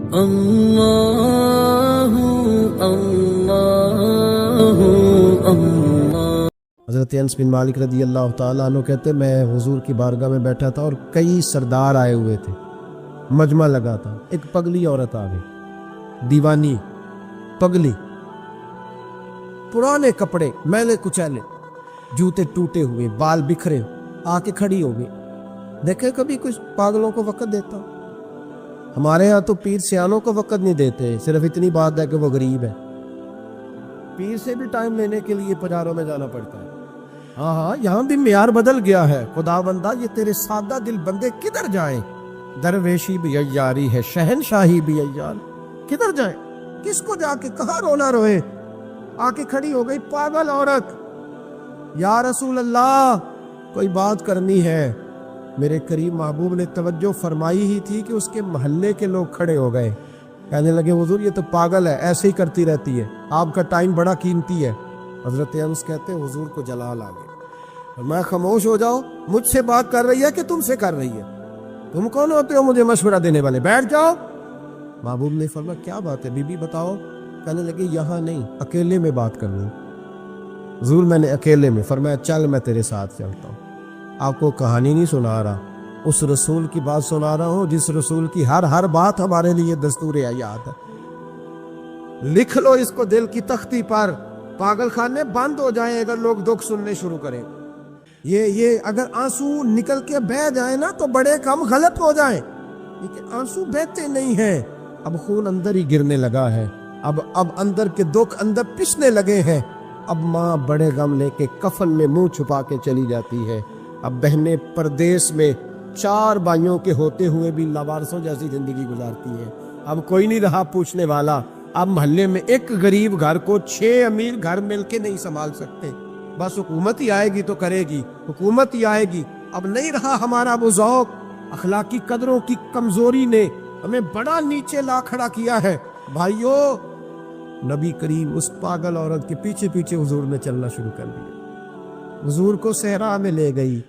اللہ اللہ اللہ۔ حضرت انس بن مالک رضی اللہ تعالیٰ عنہ کہتے میں حضور کی بارگاہ میں بیٹھا تھا اور کئی سردار آئے ہوئے تھے، مجمع لگا تھا۔ ایک پگلی عورت آ گئی، دیوانی پگلی، پرانے کپڑے میلے کچیلے، جوتے ٹوٹے ہوئے، بال بکھرے، آ کے کھڑی ہو گئی۔ دیکھے کبھی کچھ پاگلوں کو وقت دیتا؟ ہمارے ہاں تو پیر سیانوں کو وقت نہیں دیتے، صرف اتنی بات ہے کہ وہ غریب ہے۔ پیر سے بھی ٹائم لینے کے لیے بازاروں میں جانا پڑتا ہے۔ ہاں یہاں بھی معیار بدل گیا ہے۔ خدا بندہ یہ تیرے سادہ دل بندے کدھر جائیں؟ درویشی بھی عیاری ہے، شہنشاہی بھی عیار، کدھر جائیں؟ کس کو جا کے کہاں رونا روئے؟ آ کے کھڑی ہو گئی پاگل عورت، یا رسول اللہ کوئی بات کرنی ہے۔ میرے کریم محبوب نے توجہ فرمائی ہی تھی کہ اس کے محلے کے لوگ کھڑے ہو گئے، کہنے لگے حضور یہ تو پاگل ہے، ایسے ہی کرتی رہتی ہے، آپ کا ٹائم بڑا قیمتی ہے۔ حضرت انس کہتے ہیں حضور کو جلال آ گیا، میں خاموش ہو جاؤ، مجھ سے بات کر رہی ہے کہ تم سے کر رہی ہے؟ تم کون ہوتے ہو مجھے مشورہ دینے والے؟ بیٹھ جاؤ۔ محبوب نے فرمایا کیا بات ہے بی بی بتاؤ؟ کہنے لگے یہاں نہیں، اکیلے میں بات کرنی۔ حضور میں نے اکیلے میں؟ فرمایا چل میں تیرے ساتھ چلتا ہوں۔ آپ کو کہانی نہیں سنا رہا، اس رسول کی بات سنا رہا ہوں جس رسول کی ہر بات ہمارے لیے دستور حیات ہے۔ لکھ لو اس کو دل کی تختی پر، پاگل خانے بند ہو جائیں اگر لوگ دکھ سننے شروع کریں۔ یہ اگر آنسو نکل کے بہہ جائیں نا تو بڑے کم غلط ہو جائیں، لیکن آنسو بہتے نہیں ہیں۔ اب خون اندر ہی گرنے لگا ہے، اب اندر کے دکھ اندر پسنے لگے ہیں۔ اب ماں بڑے غم لے کے کفن میں منہ چھپا کے چلی جاتی ہے۔ اب بہنیں پردیس میں 4 بھائیوں کے ہوتے ہوئے بھی لاوارثوں جیسی زندگی گزارتی ہیں۔ اب کوئی نہیں رہا پوچھنے والا۔ اب محلے میں ایک غریب گھر کو 6 امیر گھر مل کے نہیں سنبھال سکتے، بس حکومت ہی آئے گی تو کرے گی، حکومت ہی آئے گی۔ اب نہیں رہا ہمارا وہ ذوق، اخلاقی قدروں کی کمزوری نے ہمیں بڑا نیچے لا کھڑا کیا ہے۔ بھائیو، نبی کریم اس پاگل عورت کے پیچھے پیچھے حضور نے چلنا شروع کر دیا۔ حضور کو صحرا میں لے گئی،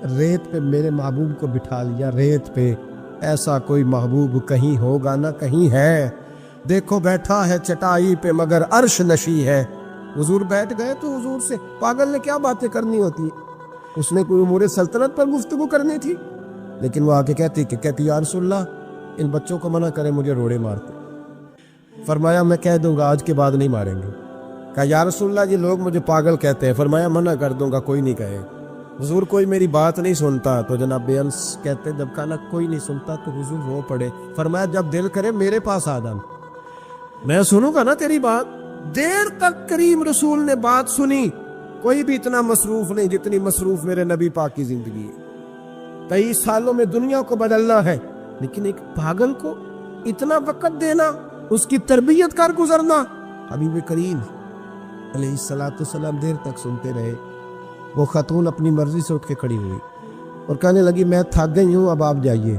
ریت پہ میرے محبوب کو بٹھا لیا، ریت پہ۔ ایسا کوئی محبوب کہیں ہوگا نہ کہیں ہے، دیکھو بیٹھا ہے چٹائی پہ مگر عرش نشی ہے۔ حضور بیٹھ گئے تو حضور سے پاگل نے کیا باتیں کرنی ہوتی؟ اس نے کوئی امور سلطنت پر گفتگو کرنی تھی؟ لیکن وہ آ کے کہتی یا رسول اللہ ان بچوں کو منع کریں، مجھے روڑے مارتے۔ فرمایا میں کہہ دوں گا آج کے بعد نہیں ماریں گے۔ کہا یا رسول اللہ یہ لوگ مجھے پاگل کہتے ہیں۔ فرمایا منع کر دوں گا، کوئی نہیں کہے۔ حضور کوئی میری بات نہیں سنتا تو جناب انس کہتے جب کہا کوئی نہیں سنتا تو حضور رو پڑے۔ فرمایا جب دل کرے میرے پاس آ جانا، میں سنوں گا نا تیری بات۔ دیر تک کریم رسول نے بات سنی۔ کوئی بھی اتنا مصروف نہیں جتنی مصروف میرے نبی پاک کی زندگی ہے۔ 23 سالوں میں دنیا کو بدلنا ہے، لیکن ایک پاگل کو اتنا وقت دینا، اس کی تربیت کر گزرنا۔ حبیب کریم علیہ السلام دیر تک سنتے رہے۔ وہ خاتون اپنی مرضی سے اٹھ کے کھڑی ہوئی اور کہنے لگی میں تھک گئی ہوں، اب آپ جائیے۔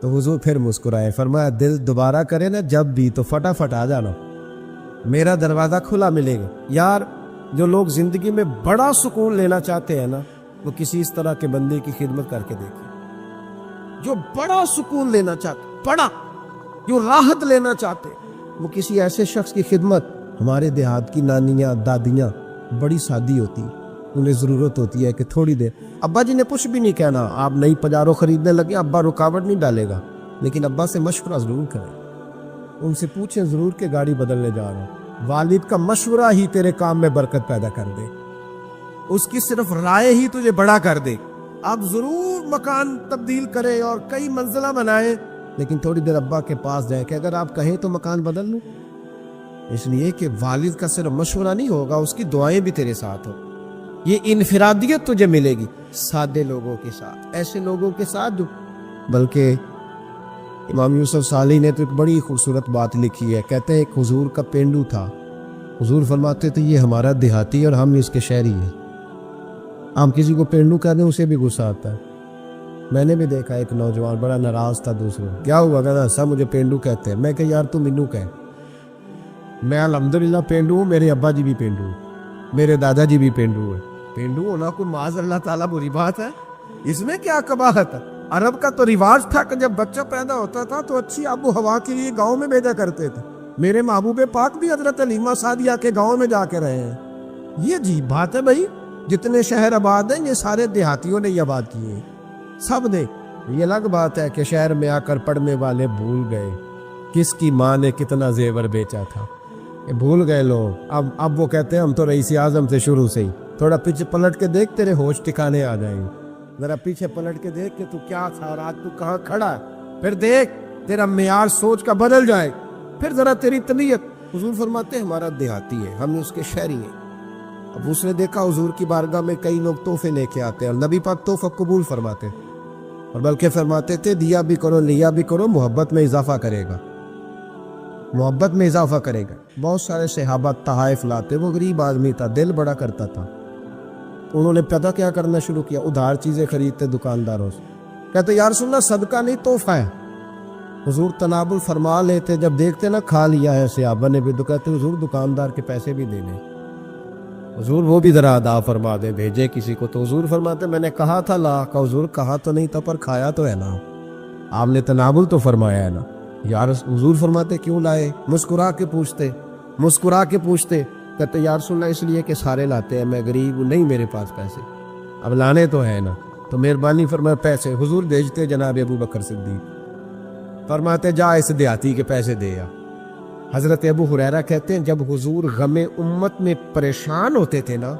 تو حضور پھر مسکرائے، فرمایا دل دوبارہ کرے نا جب بھی تو فٹافٹ آ جانا، میرا دروازہ کھلا ملے گا۔ یار جو لوگ زندگی میں بڑا سکون لینا چاہتے ہیں نا، وہ کسی اس طرح کے بندے کی خدمت کر کے دیکھیں۔ جو بڑا سکون لینا چاہتے، بڑا جو راحت لینا چاہتے، وہ کسی ایسے شخص کی خدمت۔ ہمارے دیہات کی نانیاں دادیاں بڑی سادی ہوتی، انہیں ضرورت ہوتی ہے کہ تھوڑی دیر، ابا جی نے کچھ بھی نہیں کہنا، آپ نئی پجارو خریدنے لگے ابا رکاوٹ نہیں ڈالے گا، لیکن ابا سے مشورہ ضرور کریں، ان سے پوچھیں ضرور کہ گاڑی بدلنے جا رہا ہوں۔ والد کا مشورہ ہی تیرے کام میں برکت پیدا کر دے، اس کی صرف رائے ہی تجھے بڑا کر دے۔ آپ ضرور مکان تبدیل کریں اور کئی منزلہ بنائیں، لیکن تھوڑی دیر ابا کے پاس جائیں کہ اگر آپ کہیں تو مکان بدل لوں، اس لیے کہ والد کا صرف مشورہ نہیں ہوگا، اس کی دعائیں بھی تیرے ساتھ ہو۔ یہ انفرادیت تجھے ملے گی سادے لوگوں کے ساتھ، ایسے لوگوں کے ساتھ جو بلکہ امام یوسف صالح نے تو ایک بڑی خوبصورت بات لکھی ہے، کہتے ہیں ایک حضور کا پینڈو تھا، حضور فرماتے تھے یہ ہمارا دیہاتی اور ہم اس کے شہری ہیں۔ ہم کسی کو پینڈو کہتے ہیں اسے بھی غصہ آتا ہے۔ میں نے بھی دیکھا ایک نوجوان بڑا ناراض تھا دوسروں، کیا ہوا؟ کہنا سب مجھے پینڈو کہتے ہیں۔ میں کہ یار تو مینو کہہ، میں الحمدللہ پینڈو ہوں، میرے ابا جی بھی پینڈو ہیں، میرے دادا جی بھی پینڈو ہیں۔ پینڈو ہونا کوئی معاذ اللہ تعالیٰ بری بات ہے؟ اس میں کیا قباحت ہے؟ عرب کا تو رواج تھا کہ جب بچہ پیدا ہوتا تھا تو اچھی آب و ہوا کے لیے گاؤں میں بھیجا کرتے تھے. میرے محبوب پاک بھی حضرت حلیمہ سعدیہ کے گاؤں میں جا کے رہے ہیں. یہ عجیب بات ہے بھائی, جتنے شہر آباد ہیں یہ سارے دیہاتیوں نے یہ آباد کیے ہیں, سب نے. یہ الگ بات ہے کہ شہر میں آ کر پڑھنے والے بھول گئے کس کی ماں نے کتنا زیور بیچا تھا. یہ بھول گئے لوگ. اب وہ کہتے ہیں ہم تو رئیس اعظم سے شروع سے ہی. تھوڑا پیچھے پلٹ کے دیکھ, تیرے ہوش ٹھکانے آ جائیں گے. ذرا پیچھے پلٹ کے دیکھ کہ تو کیا تھا اور آج تو کہاں کھڑا ہے. پھر دیکھ تیرا معیار سوچ کا بدل جائے. پھر ذرا تیری طبیعت. حضور فرماتے ہیں ہمارا دیہاتی ہے, ہم اس کے شہری ہیں. اب اس نے دیکھا حضور کی بارگاہ میں کئی لوگ تحفے لے کے آتے ہیں اور نبی پاک تحفہ قبول فرماتے, اور بلکہ فرماتے تھے دیا بھی کرو لیا بھی کرو, محبت میں اضافہ کرے گا, محبت میں اضافہ کرے گا. بہت سارے صحابہ تحائف لاتے. وہ غریب آدمی تھا, دل بڑا کرتا تھا. انہوں نے پتہ کیا کرنا شروع کیا, ادھار چیزیں خریدتے دکانداروں سے. کہتے یا رسول اللہ صدقہ نہیں تحفہ ہے. حضور تنابل فرما لیتے, جب دیکھتے نا کھا لیا ہے صحابہ نے بھی تو کہتے حضور دکاندار کے پیسے بھی دے لیں, حضور وہ بھی ذرا ادا فرما دے, بھیجے کسی کو. تو حضور فرماتے میں نے کہا تھا لا کا. حضور کہا تو نہیں تھا پر کھایا تو ہے نا, آپ نے تنابل تو فرمایا ہے نا. یا حضور فرماتے کیوں لائے؟ مسکرا کے پوچھتے, مسکرا کے پوچھتے. کہتے یا رسول اللہ اس لیے کہ سارے لاتے ہیں, میں غریب ہوں, نہیں میرے پاس پیسے, اب لانے تو ہے نا, تو مہربانی فرمائے پیسے. حضور بھیجتے جناب ابو بکر صدیق, فرماتے جا اس دیہاتی کے پیسے دے آ. حضرت ابو ہریرہ کہتے ہیں جب حضور غم امت میں پریشان ہوتے تھے نا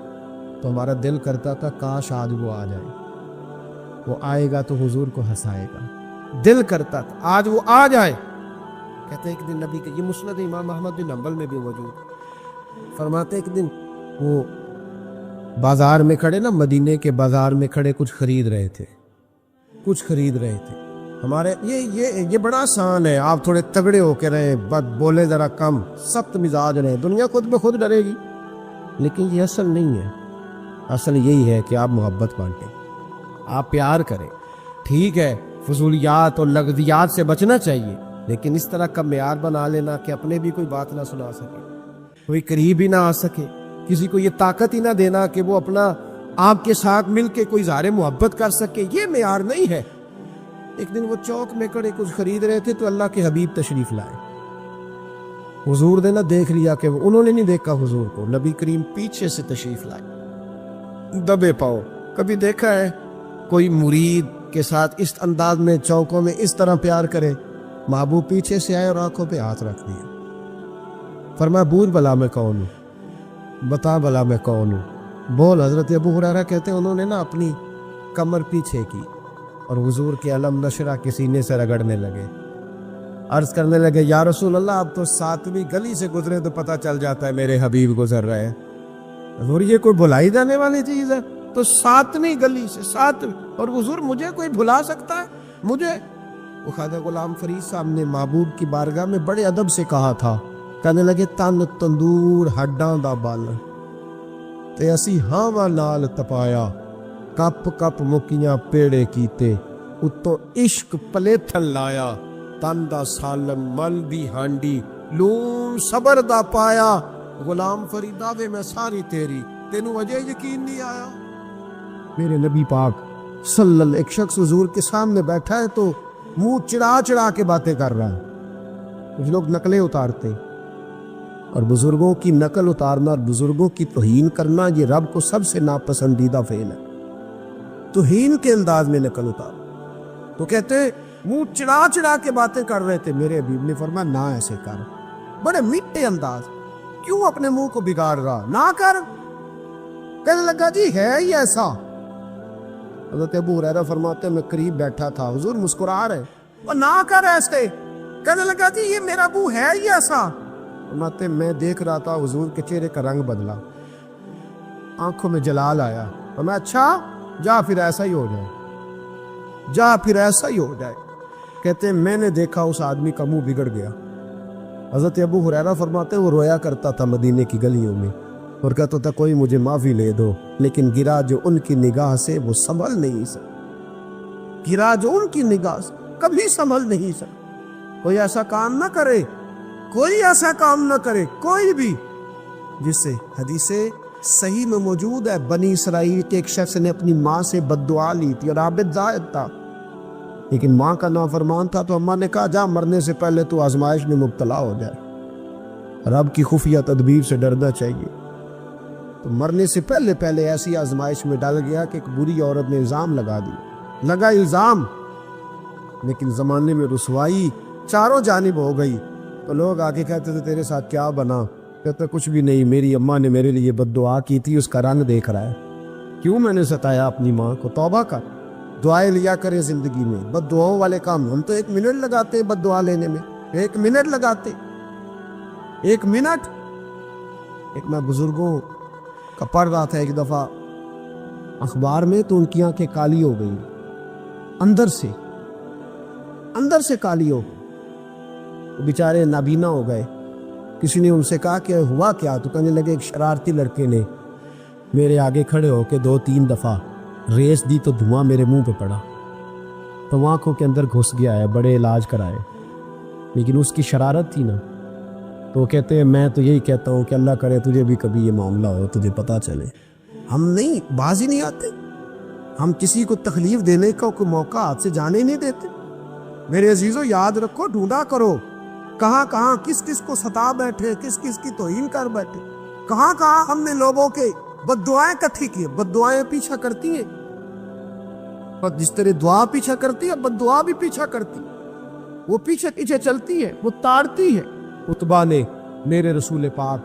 تو ہمارا دل کرتا تھا کاش آج وہ آ جائے, وہ آئے گا تو حضور کو ہنسائے گا. دل کرتا تھا آج وہ آ جائے. کہتے ہیں ایک دن نبی کے, یہ مسند امام احمد بن حنبل میں بھی موجود, فرماتے ایک دن وہ بازار میں کھڑے نا, مدینے کے بازار میں کھڑے کچھ خرید رہے تھے, کچھ خرید رہے تھے. ہمارے یہ بڑا آسان ہے, آپ تھوڑے تگڑے ہو کے رہیں, بولے ذرا کم, سخت مزاج رہیں, دنیا خود بخود ڈرے گی. لیکن یہ اصل نہیں ہے. اصل یہی ہے کہ آپ محبت بانٹیں, آپ پیار کریں. ٹھیک ہے فضولیات اور لغزیات سے بچنا چاہیے, لیکن اس طرح کا معیار بنا لینا کہ اپنے بھی کوئی بات نہ سنا سکے, کوئی قریب ہی نہ آ سکے, کسی کو یہ طاقت ہی نہ دینا کہ وہ اپنا آپ کے ساتھ مل کے کوئی اظہار محبت کر سکے, یہ معیار نہیں ہے. ایک دن وہ چوک میں کھڑے کچھ خرید رہے تھے تو اللہ کے حبیب تشریف لائے. حضور نے نہ دیکھ لیا کہ انہوں نے نہیں دیکھا حضور کو, نبی کریم پیچھے سے تشریف لائے دبے پاؤ. کبھی دیکھا ہے کوئی مرید کے ساتھ اس انداز میں چوکوں میں اس طرح پیار کرے؟ محبوب پیچھے سے آئے اور آنکھوں پہ ہاتھ رکھ دیا. فرمایا بول بلا میں کون ہوں, بتا بلا میں کون ہوں, بول. حضرت ابو ہریرہ کہتے ہیں انہوں نے نا اپنی کمر پیچھے کی اور حضور کے علم نشرہ کے سینے سے رگڑنے لگے. عرض کرنے لگے یا رسول اللہ آپ تو 7ویں گلی سے گزرے تو پتہ چل جاتا ہے میرے حبیب گزر رہے ہیں. حضور یہ کوئی بھلائی جانے والی چیز ہے؟ تو 7ویں گلی سے 7ویں, اور حضور مجھے کوئی بھلا سکتا ہے؟ مجھے وہ خواجہ غلام فرید صاحب نے محبوب کی بارگاہ میں بڑے ادب سے کہا تھا. کہنے لگے تن تندور ہڈاں دا بال تے اسی ہاواں نال تپایا, کپ کپ مکیاں پیڑے کیتے, اتوں عشق پلیتھن لایا, تن دا سالن مل دی ہانڈی لون صبر دا پایا. غلام فریدا وے میں ساری تیری, تینوں اجے یقین نہیں آیا؟ میرے نبی پاک صلی اللہ علیہ وسلم, ایک شخص حضور کے سامنے بیٹھا ہے تو منہ چڑھا چڑھا کے باتیں کر رہا ہے. کچھ لوگ نقلیں اتارتے, اور بزرگوں کی نقل اتارنا اور بزرگوں کی توہین کرنا یہ رب کو سب سے ناپسندیدہ فعل ہے. توہین کے انداز میں نقل اتار, تو کہتے منہ چڑھا چڑھا کے باتیں کر رہے تھے. میرے حبیب نے فرمایا نہ ایسے کر, بڑے میٹھے انداز, کیوں اپنے منہ کو بگاڑ رہا, نہ کر. کہنے لگا جی ہے ہی ایسا. حضرت ابو ہریرہ فرماتے میں قریب بیٹھا تھا, حضور مسکرا رہے, اور نہ کر ایسے. کہنے لگا جی یہ میرا ابو ہے ہی ایسا. فرماتے میں دیکھ رہا تھا حضور کے چہرے کا رنگ بدلا, آنکھوں میں جلال آیا. میں اچھا جا پھر ایسا ہی ہو جائے, جا پھر ایسا ہی ہو جائے. کہتے میں نے دیکھا اس آدمی کا منہ بگڑ گیا. حضرت ابو ہریرہ فرماتے وہ رویا کرتا تھا مدینے کی گلیوں میں اور کہتا تھا کوئی مجھے معافی لے دو, لیکن گرا جو ان کی نگاہ سے وہ سنبھل نہیں سکا, گرا جو ان کی نگاہ سے کبھی سنبھل نہیں سکا. کوئی ایسا کام نہ کرے, کوئی ایسا کام نہ کرے کوئی بھی جس سے حدیث صحیح میں موجود ہے بنی اسرائیل کے ایک شخص نے اپنی ماں سے بد دعا لی تھی اور عابد زاہد تھا. لیکن ماں کا نافرمان تھا تو اماں نے کہا جا مرنے سے پہلے تو آزمائش میں مبتلا ہو جائے، رب کی خفیہ تدبیر سے ڈرنا چاہیے۔ تو مرنے سے پہلے ایسی آزمائش میں ڈال گیا کہ ایک بری عورت نے الزام لگا دی، لگا الزام، لیکن زمانے میں رسوائی چاروں جانب ہو گئی۔ تو لوگ آگے کہتے تھے تیرے ساتھ کیا بنا؟ کہتے کچھ بھی نہیں، میری اماں نے میرے لیے بد دعا کی تھی، اس کا رنگ دیکھ رہا ہے، کیوں میں نے ستایا اپنی ماں کو؟ توبہ کر، دعائیں لیا کرے زندگی میں۔ بد دعاؤں والے کام ہم تو 1 منٹ لگاتے بد دعا لینے میں، 1 منٹ لگاتے، 1 منٹ۔ ایک میں بزرگوں کا پڑھ رہا تھا ایک دفعہ اخبار میں، تو ان کی آنکھیں کالی ہو گئی، اندر سے کالی ہو، بیچارے نابینا ہو گئے۔ کسی نے ان سے کہا کہ ہوا کیا؟ تو کہنے لگے ایک شرارتی لڑکے نے میرے آگے کھڑے ہو کے 2-3 دفعہ ریس دی تو دھواں میرے منہ پہ پڑا، تو آنکھوں کے اندر گھس گیا ہے، بڑے علاج کرائے، لیکن اس کی شرارت تھی نا۔ تو وہ کہتے ہیں میں تو یہی کہتا ہوں کہ اللہ کرے تجھے بھی کبھی یہ معاملہ ہو، تجھے پتہ چلے۔ ہم نہیں، باز ہی نہیں آتے، ہم کسی کو تکلیف دینے کا کوئی موقع ہاتھ سے جانے نہیں دیتے۔ میرے عزیزو یاد رکھو، ڈھونڈا کرو کہاں کس کو ستا بیٹھے، کس کی توہین کر بیٹھے، کہاں ہم نے لوگوں کے بد دعائیں اکٹھی کی۔ بد دعائیں پیچھا کرتی ہیں، اور جس طرح دعا پیچھا کرتی ہے بد دعا بھی پیچھا کرتی ہے، وہ پیچھے چلتی ہے، وہ تاڑتی ہے۔ عتبہ نے میرے رسول پاک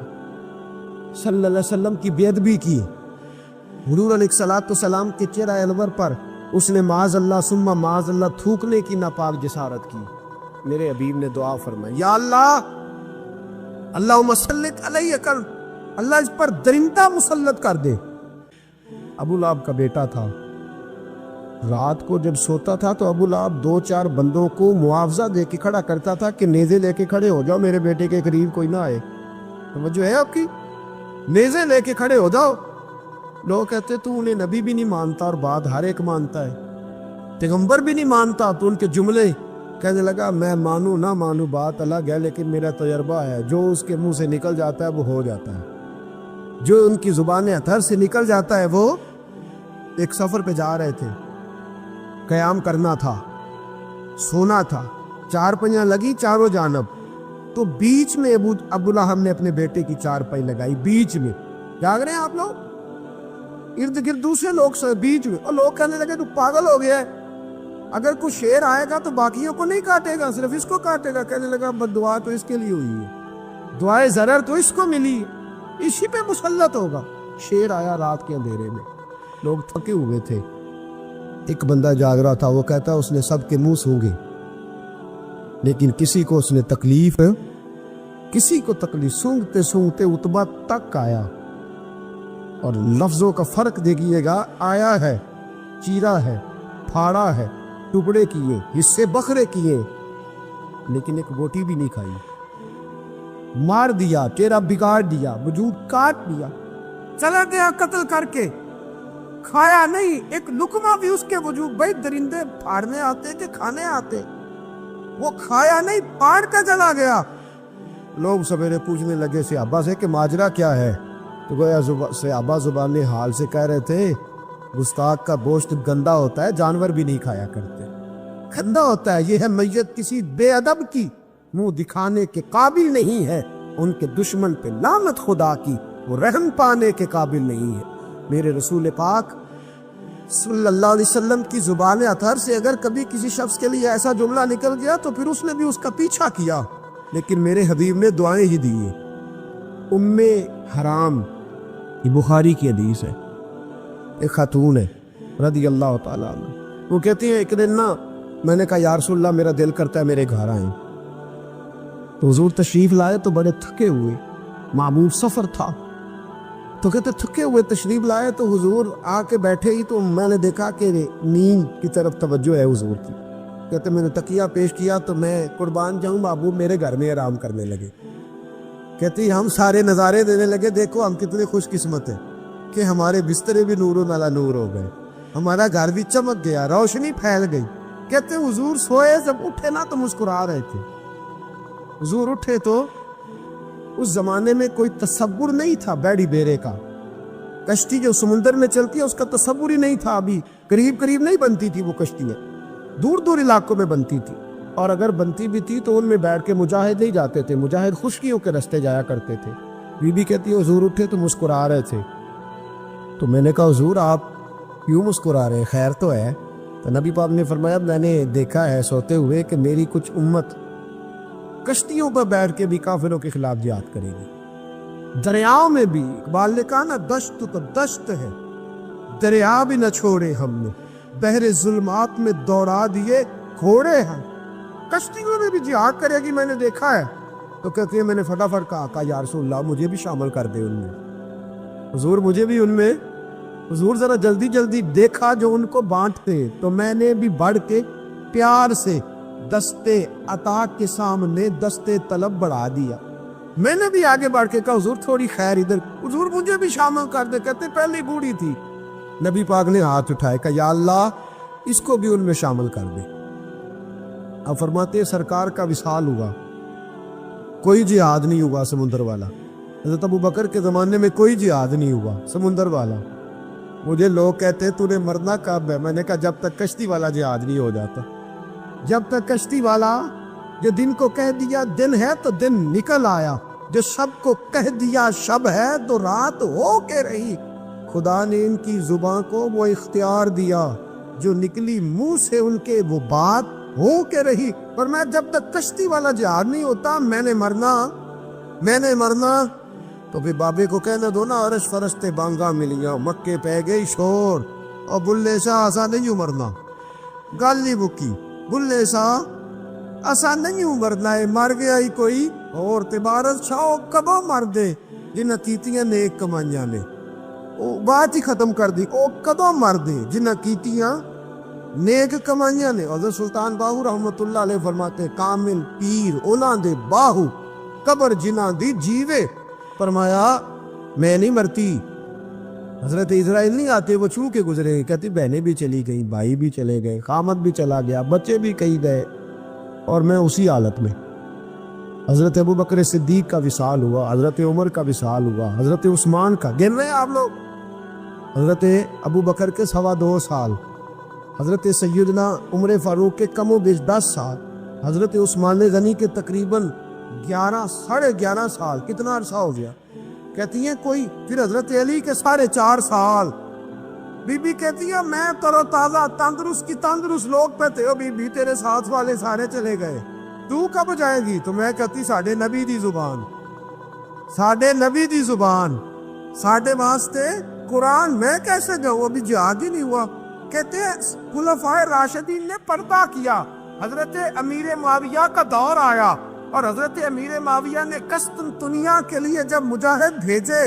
صلی اللہ علیہ وسلم کی بے ادبی کی، حضور علیہ السلام کے چہرہ انور پر اس نے معاذ اللہ ثم معاذ اللہ تھوکنے کی ناپاک جسارت کی۔ میرے حبیب نے دعا فرمائی، یا اللہ، اللہم سلط علیہ کر، اللہ اس پر درندہ مسلط کر دے۔ ابو لہب کا بیٹا تھا، رات کو جب سوتا تھا تو ابو لہب 2-4 بندوں کو معاوضہ دے کے کھڑا کرتا تھا کہ نیزے لے کے کھڑے ہو جاؤ، میرے بیٹے کے قریب کوئی نہ آئے۔ توجہ ہے آپ کی؟ نیزے لے کے کھڑے ہو جاؤ۔ لوگ کہتے تو انہیں نبی بھی نہیں مانتا اور بات ہر ایک مانتا ہے، پیغمبر بھی نہیں مانتا، تو ان کے جملے کہنے لگا میں مانوں نہ مانوں بات الگ ہے، لیکن میرا تجربہ ہے، جو اس کے منہ سے نکل جاتا ہے وہ ہو جاتا ہے، جو ان کی زبان اتھر سے نکل جاتا ہے وہ۔ ایک سفر پہ جا رہے تھے، قیام کرنا تھا، سونا تھا، 4 پائیاں لگی چاروں جانب، تو بیچ میں ابو لہب نے اپنے بیٹے کی 4 پائی لگائی، بیچ میں۔ جاگ رہے ہیں آپ لوگ؟ ارد گرد دوسرے لوگ سے بیچ میں، اور لوگ کہنے لگے تو پاگل ہو گیا ہے، اگر کوئی شیر آئے گا تو باقیوں کو نہیں کاٹے گا، صرف اس کو کاٹے گا۔ کہنے لگا بد دعا تو اس کے لیے ہوئی ہے، دعائے ضرر تو اس کو ملی ہے، اسی پہ مسلط ہوگا۔ شیر آیا رات کے اندھیرے میں، لوگ تھکے ہوئے تھے، ایک بندہ جاگ رہا تھا، وہ کہتا اس نے سب کے منہ سونگے، لیکن کسی کو اس نے تکلیف سونگتے سونگتے عتبہ تک آیا، اور لفظوں کا فرق دیکھیے گا، آیا ہے، چیرا ہے، پھاڑا ہے، ٹکڑے کیے، حصے بکھرے کیے، لیکن ایک بوٹی بھی نہیں کھائی، مار دیا، چہرہ بگاڑ دیا، وجود کاٹ دیا، چلا گیا قتل کر کے، کھایا نہیں ایک لقمہ بھی اس کے وجود۔ بھائی درندے پھاڑنے آتے کہ کھانے آتے، وہ کھایا نہیں، پھاڑ کے چلا گیا۔ لوگ سویرے پوچھنے لگے صحابہ سے کہ ماجرا کیا ہے، تو گویا صحابہ زبان حال سے کہہ رہے تھے گستاخ کا گوشت گندا ہوتا ہے، جانور بھی نہیں کھایا کرتے، گندا ہوتا ہے، یہ ہے میت کسی بے ادب کی، منہ دکھانے کے قابل نہیں ہے، ان کے دشمن پہ لعنت خدا کی، وہ رحم پانے کے قابل نہیں ہے۔ میرے رسول پاک صلی اللہ علیہ وسلم کی زبان اطہر سے اگر کبھی کسی شخص کے لیے ایسا جملہ نکل گیا تو پھر اس نے بھی اس کا پیچھا کیا، لیکن میرے حبیب نے دعائیں ہی دی ہیں۔ ام حرام، یہ بخاری کی حدیث ہے، ایک خاتون ہے رضی اللہ تعالیٰ عنہ، وہ کہتی ہیں ایک دن نا میں نے کہا یا رسول اللہ میرا دل کرتا ہے میرے گھر آئیں، تو حضور تشریف لائے تو بڑے تھکے ہوئے، معمول سفر تھا، تو کہتے تھکے ہوئے تشریف لائے تو حضور آ کے بیٹھے ہی تو میں نے دیکھا کہ نیند کی طرف توجہ ہے حضور کی، کہتے میں نے تکیہ پیش کیا تو میں قربان جاؤں محبوب میرے گھر میں آرام کرنے لگے، کہتی ہم سارے نظارے دینے لگے، دیکھو ہم کتنے خوش قسمت ہیں کہ ہمارے بسترے بھی نور و نالا نور ہو گئے، ہمارا گھر بھی چمک گیا، روشنی پھیل گئی۔ کہتے حضور سوئے جب اٹھے نا تو مسکرا رہے تھے، حضور اٹھے تو اس زمانے میں کوئی تصور نہیں تھا بیڑی بیرے کا، کشتی جو سمندر میں چلتی ہے اس کا تصور ہی نہیں تھا، ابھی قریب نہیں بنتی تھی وہ کشتیاں، دور دور علاقوں میں بنتی تھی، اور اگر بنتی بھی تھی تو ان میں بیٹھ کے مجاہد نہیں جاتے تھے، مجاہد خشکیوں کے راستے جایا کرتے تھے۔ بی بی کہتی ہے حضور اٹھے تو مسکرا رہے تھے، تو میں نے کہا حضور آپ کیوں مسکرا رہے ہیں، خیر تو ہے؟ تو نبی پاک نے فرمایا میں نے دیکھا ہے سوتے ہوئے کہ میری کچھ امت کشتیوں پر بیٹھ کے بھی کافروں کے خلاف جہاد کرے گی، دریاؤں میں بھی۔ اقبال نے کہا نا دشت تو دشت ہے، دریا بھی نہ چھوڑے ہم نے، بحر ظلمات میں دوڑا دیے گھوڑے ہیں۔ کشتیوں میں بھی جہاد کرے گی، میں نے دیکھا ہے۔ تو کہتی ہے میں نے فٹافٹ کہا یا رسول اللہ مجھے بھی شامل کر دے ان میں، حضور مجھے بھی ان میں، حضور ذرا جلدی جلدی۔ دیکھا جو ان کو بانٹتے تو میں نے بھی بڑھ کے پیار سے دستے عطا کے سامنے دستے طلب بڑھا دیا۔ میں نے بھی آگے بڑھ کے کہا حضور تھوڑی خیر ادھر، حضور مجھے بھی شامل کر دے۔ کہتے پہلی بوڑھی تھی، نبی پاک نے ہاتھ اٹھائے کہ یا اللہ اس کو بھی ان میں شامل کر دے۔ اب فرماتے ہیں سرکار کا وصال ہوا، کوئی جہاد نہیں ہوا سمندر والا۔ حضرت ابو بکر کے زمانے میں کوئی جہاد نہیں ہوا سمندر والا۔ مجھے لوگ کہتے تو نے مرنا کب ہے؟ میں نے کہا جب تک کشتی والا جہاد نہیں ہو جاتا، جب تک کشتی والا جو دن کو کہہ دیا دن ہے تو دن نکل آیا، جو شب کو کہہ دیا شب ہے تو رات ہو کے رہی۔ خدا نے ان کی زباں کو وہ اختیار دیا، جو نکلی منہ سے ان کے وہ بات ہو کے رہی۔ اور میں جب تک کشتی والا جہاد نہیں ہوتا میں نے مرنا تو پھر بابے کو کہنا دو نا عرش فرشتے بانگا ملیاں، مکے پہ گئی شور، اور بلے شاہ ایسا نہیں مرنا، گالی بکی بلے شاہ ایسا نہیں مرنا ہے، مر گیا ہی کوئی اور تبارت شاہ کبو مر دے جنہ کیتیاں نیک کمائیاں نے، وہ بات ہی ختم کر دی، او کدو مر دے جنہ کیتیاں نیک کمائیاں نے۔ حضرت سلطان باہو رحمت اللہ علیہ فرماتے کامل پیر اونا دے باہو قبر جنہ دی جیوے، فرمایا میں نہیں مرتی۔ حضرت اسرائیل نہیں آتے، وہ چھو کے گزرے، کہتے بہنیں بھی چلی گئی، بھائی بھی چلے گئے، خامد بھی چلا گیا، بچے بھی کہیں گئے، اور میں اسی حالت میں۔ حضرت ابو بکر صدیق کا وصال ہوا، حضرت عمر کا وصال ہوا، حضرت عثمان کا، گن رہے ہیں آپ لوگ؟ حضرت ابو بکر کے 2.25 سال، حضرت سیدنا عمر فاروق کے کم و بیش 10 سال، حضرت عثمان غنی کے تقریباً 11 سال، کتنا عرصہ ہو گیا؟ کہتی ہیں کوئی، پھر حضرت علی کے 4.5 سال۔ بی بی کہتی ہے میں تر و تازہ تندرست کی تندرست لوگ پہ تھے، بی بی تیرے ساتھ والے سارے چلے گئے، تو کب جائے گی؟ تو میں کہتی ساڑھے نبی دی زبان، ساڑھے نبی دی زبان، ساڑھے واسطے قرآن، میں کیسے جاؤں؟ ابھی جہاد ہی نہیں ہوا۔ کہتے ہیں خلفائے راشدین نے پردہ کیا، حضرت امیر معاویہ کا دور آیا، اور حضرت امیر معاویہ نے قسطنطنیہ کے لیے جب مجاہد بھیجے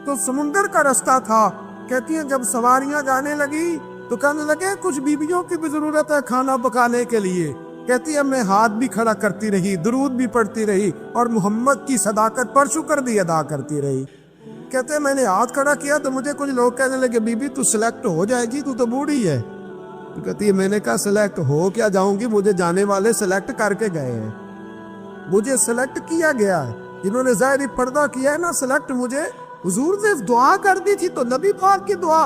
تو سمندر کا رستہ تھا۔ کہتی ہیں جب سواریاں جانے لگی تو کہنے لگے کچھ بیویوں کی بھی ضرورت ہے کھانا پکانے کے لیے۔ کہتی ہے میں ہاتھ بھی کھڑا کرتی رہی، درود بھی پڑھتی رہی، اور محمد کی صداقت پر شکر بھی ادا کرتی رہی۔ کہتے ہیں میں نے ہاتھ کھڑا کیا تو مجھے کچھ لوگ کہنے لگے بی بی تو سلیکٹ ہو جائے گی، تو بوڑھی ہے۔ تو کہتی ہے میں نے کہا سلیکٹ ہو کیا جاؤں گی، مجھے جانے والے سلیکٹ کر کے گئے ہیں، مجھے سلیکٹ کیا گیا ہے، جنہوں نے ظاہری پردہ کیا ہے نا سلیکٹ مجھے۔ حضور نے دعا کر دی تھی تو نبی پاک کی دعا،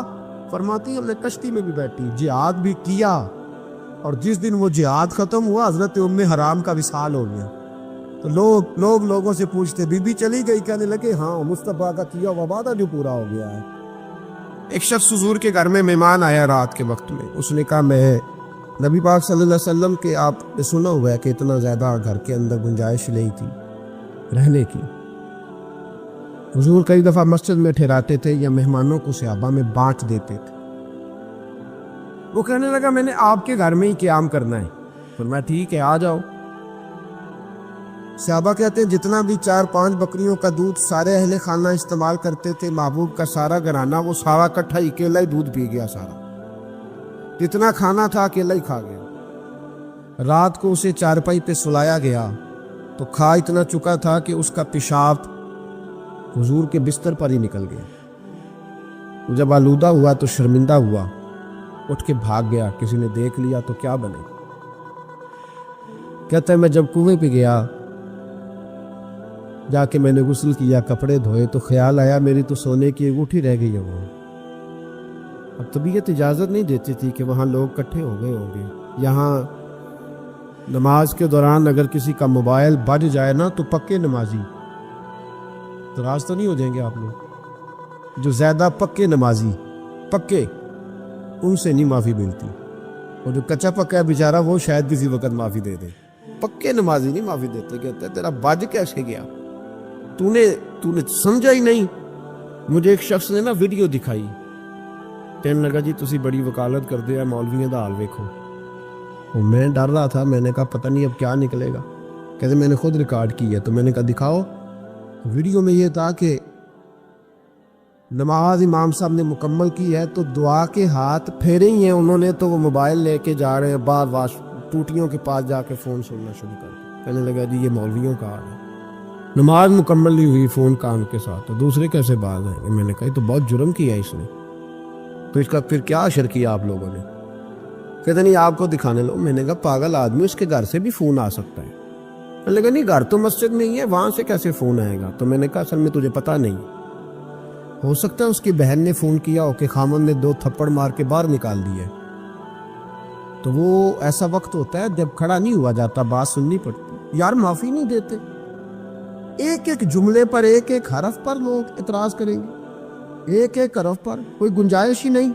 فرماتی ہم نے کشتی میں بھی بیٹھی، جہاد بھی کیا، اور جس دن وہ جہاد ختم ہوا حضرت ام حرام کا وصال ہو گیا۔ تو لوگوں سے پوچھتے بی بی چلی گئی؟ کہنے لگے ہاں مصطفیٰ کا کیا ہوا وعدہ جو پورا ہو گیا ہے۔ ایک شخص حضور کے گھر میں مہمان آیا رات کے وقت میں، اس نے کہا میں نبی پاک صلی اللہ علیہ وسلم کے آپ نے سنا ہوا ہے کہ اتنا زیادہ گھر کے اندر گنجائش نہیں تھی رہنے کی، حضور کئی دفعہ مسجد میں ٹھہراتے تھے یا مہمانوں کو صحابہ میں بانٹ دیتے تھے۔ وہ کہنے لگا میں نے آپ کے گھر میں ہی قیام کرنا ہے، فرمایا ٹھیک ہے آ جاؤ۔ صحابہ کہتے ہیں جتنا بھی 4-5 بکریوں کا دودھ سارے اہل خانہ استعمال کرتے تھے، محبوب کا سارا گھرانہ وہ سارا کٹھا اکیلا ہی دودھ پی گیا، سارا جتنا کھانا تھا اکیلا ہی کھا گیا۔ رات کو اسے چارپائی پہ سلایا گیا تو کھا اتنا چکا تھا کہ اس کا پیشاب حضور کے بستر پر ہی نکل گیا۔ جب آلودہ ہوا تو شرمندہ ہوا، اٹھ کے بھاگ گیا، کسی نے دیکھ لیا تو کیا بنے۔ کہتا ہے میں جب کنویں پہ گیا، جا کے میں نے غسل کیا، کپڑے دھوئے، تو خیال آیا میری تو سونے کی انگوٹھی رہ گئی ہے وہاں۔ اب طبیعت اجازت نہیں دیتی تھی کہ وہاں لوگ اکٹھے ہو گئے ہوں گے، یہاں نماز کے دوران اگر کسی کا موبائل بج جائے نا تو پکے نمازی، ناراض تو نہیں ہو جائیں گے آپ لوگ؟ جو زیادہ پکے نمازی پکے، ان سے نہیں معافی ملتی، اور جو کچا پکا ہے بیچارہ وہ شاید کسی وقت معافی دے دے، پکے نمازی نہیں معافی دیتے، کہتے ہیں تیرا بج کیسے گیا، تو نے سمجھا ہی نہیں۔ مجھے ایک شخص نے نا ویڈیو دکھائی، کہنے لگا جی تسی بڑی وکالت کر دیا مولویوں دا حال ویکھو، اور میں ڈر رہا تھا، میں نے کہا پتہ نہیں اب کیا نکلے گا، کہتے میں نے خود ریکارڈ کی ہے، تو میں نے کہا دکھاؤ۔ ویڈیو میں یہ تھا کہ نماز امام صاحب نے مکمل کی ہے تو دعا کے ہاتھ پھیرے ہی ہیں انہوں نے، تو وہ موبائل لے کے جا رہے ہیں بار واش ٹوٹیوں کے پاس جا کے فون سننا شروع کر دیا۔ کہنے لگا جی یہ مولویوں کا حال ہے، نماز مکمل نہیں ہوئی فون کان کے ساتھ، تو دوسرے کیسے باز آئیں گے؟ میں نے کہا یہ تو بہت جرم کیا ہے اس نے، تو اس کا پھر کیا اشر کیا آپ لوگوں نے؟ کہتے نہیں آپ کو دکھانے لو۔ میں نے کہا پاگل آدمی، اس کے گھر سے بھی فون آ سکتا ہے۔ میں نے کہا نہیں گھر تو مسجد میں ہی ہے، وہاں سے کیسے فون آئے گا؟ تو میں نے کہا اصل میں تجھے پتہ نہیں، ہو سکتا ہے اس کی بہن نے فون کیا ہو کہ خامن نے 2 تھپڑ مار کے باہر نکال دیے، تو وہ ایسا وقت ہوتا ہے جب کھڑا نہیں ہوا جاتا، بات سننی پڑتی۔ یار معافی نہیں دیتے، ایک ایک جملے پر ایک ایک حرف پر لوگ اعتراض کریں گے، ایک ایک حرف پر کوئی گنجائش ہی نہیں۔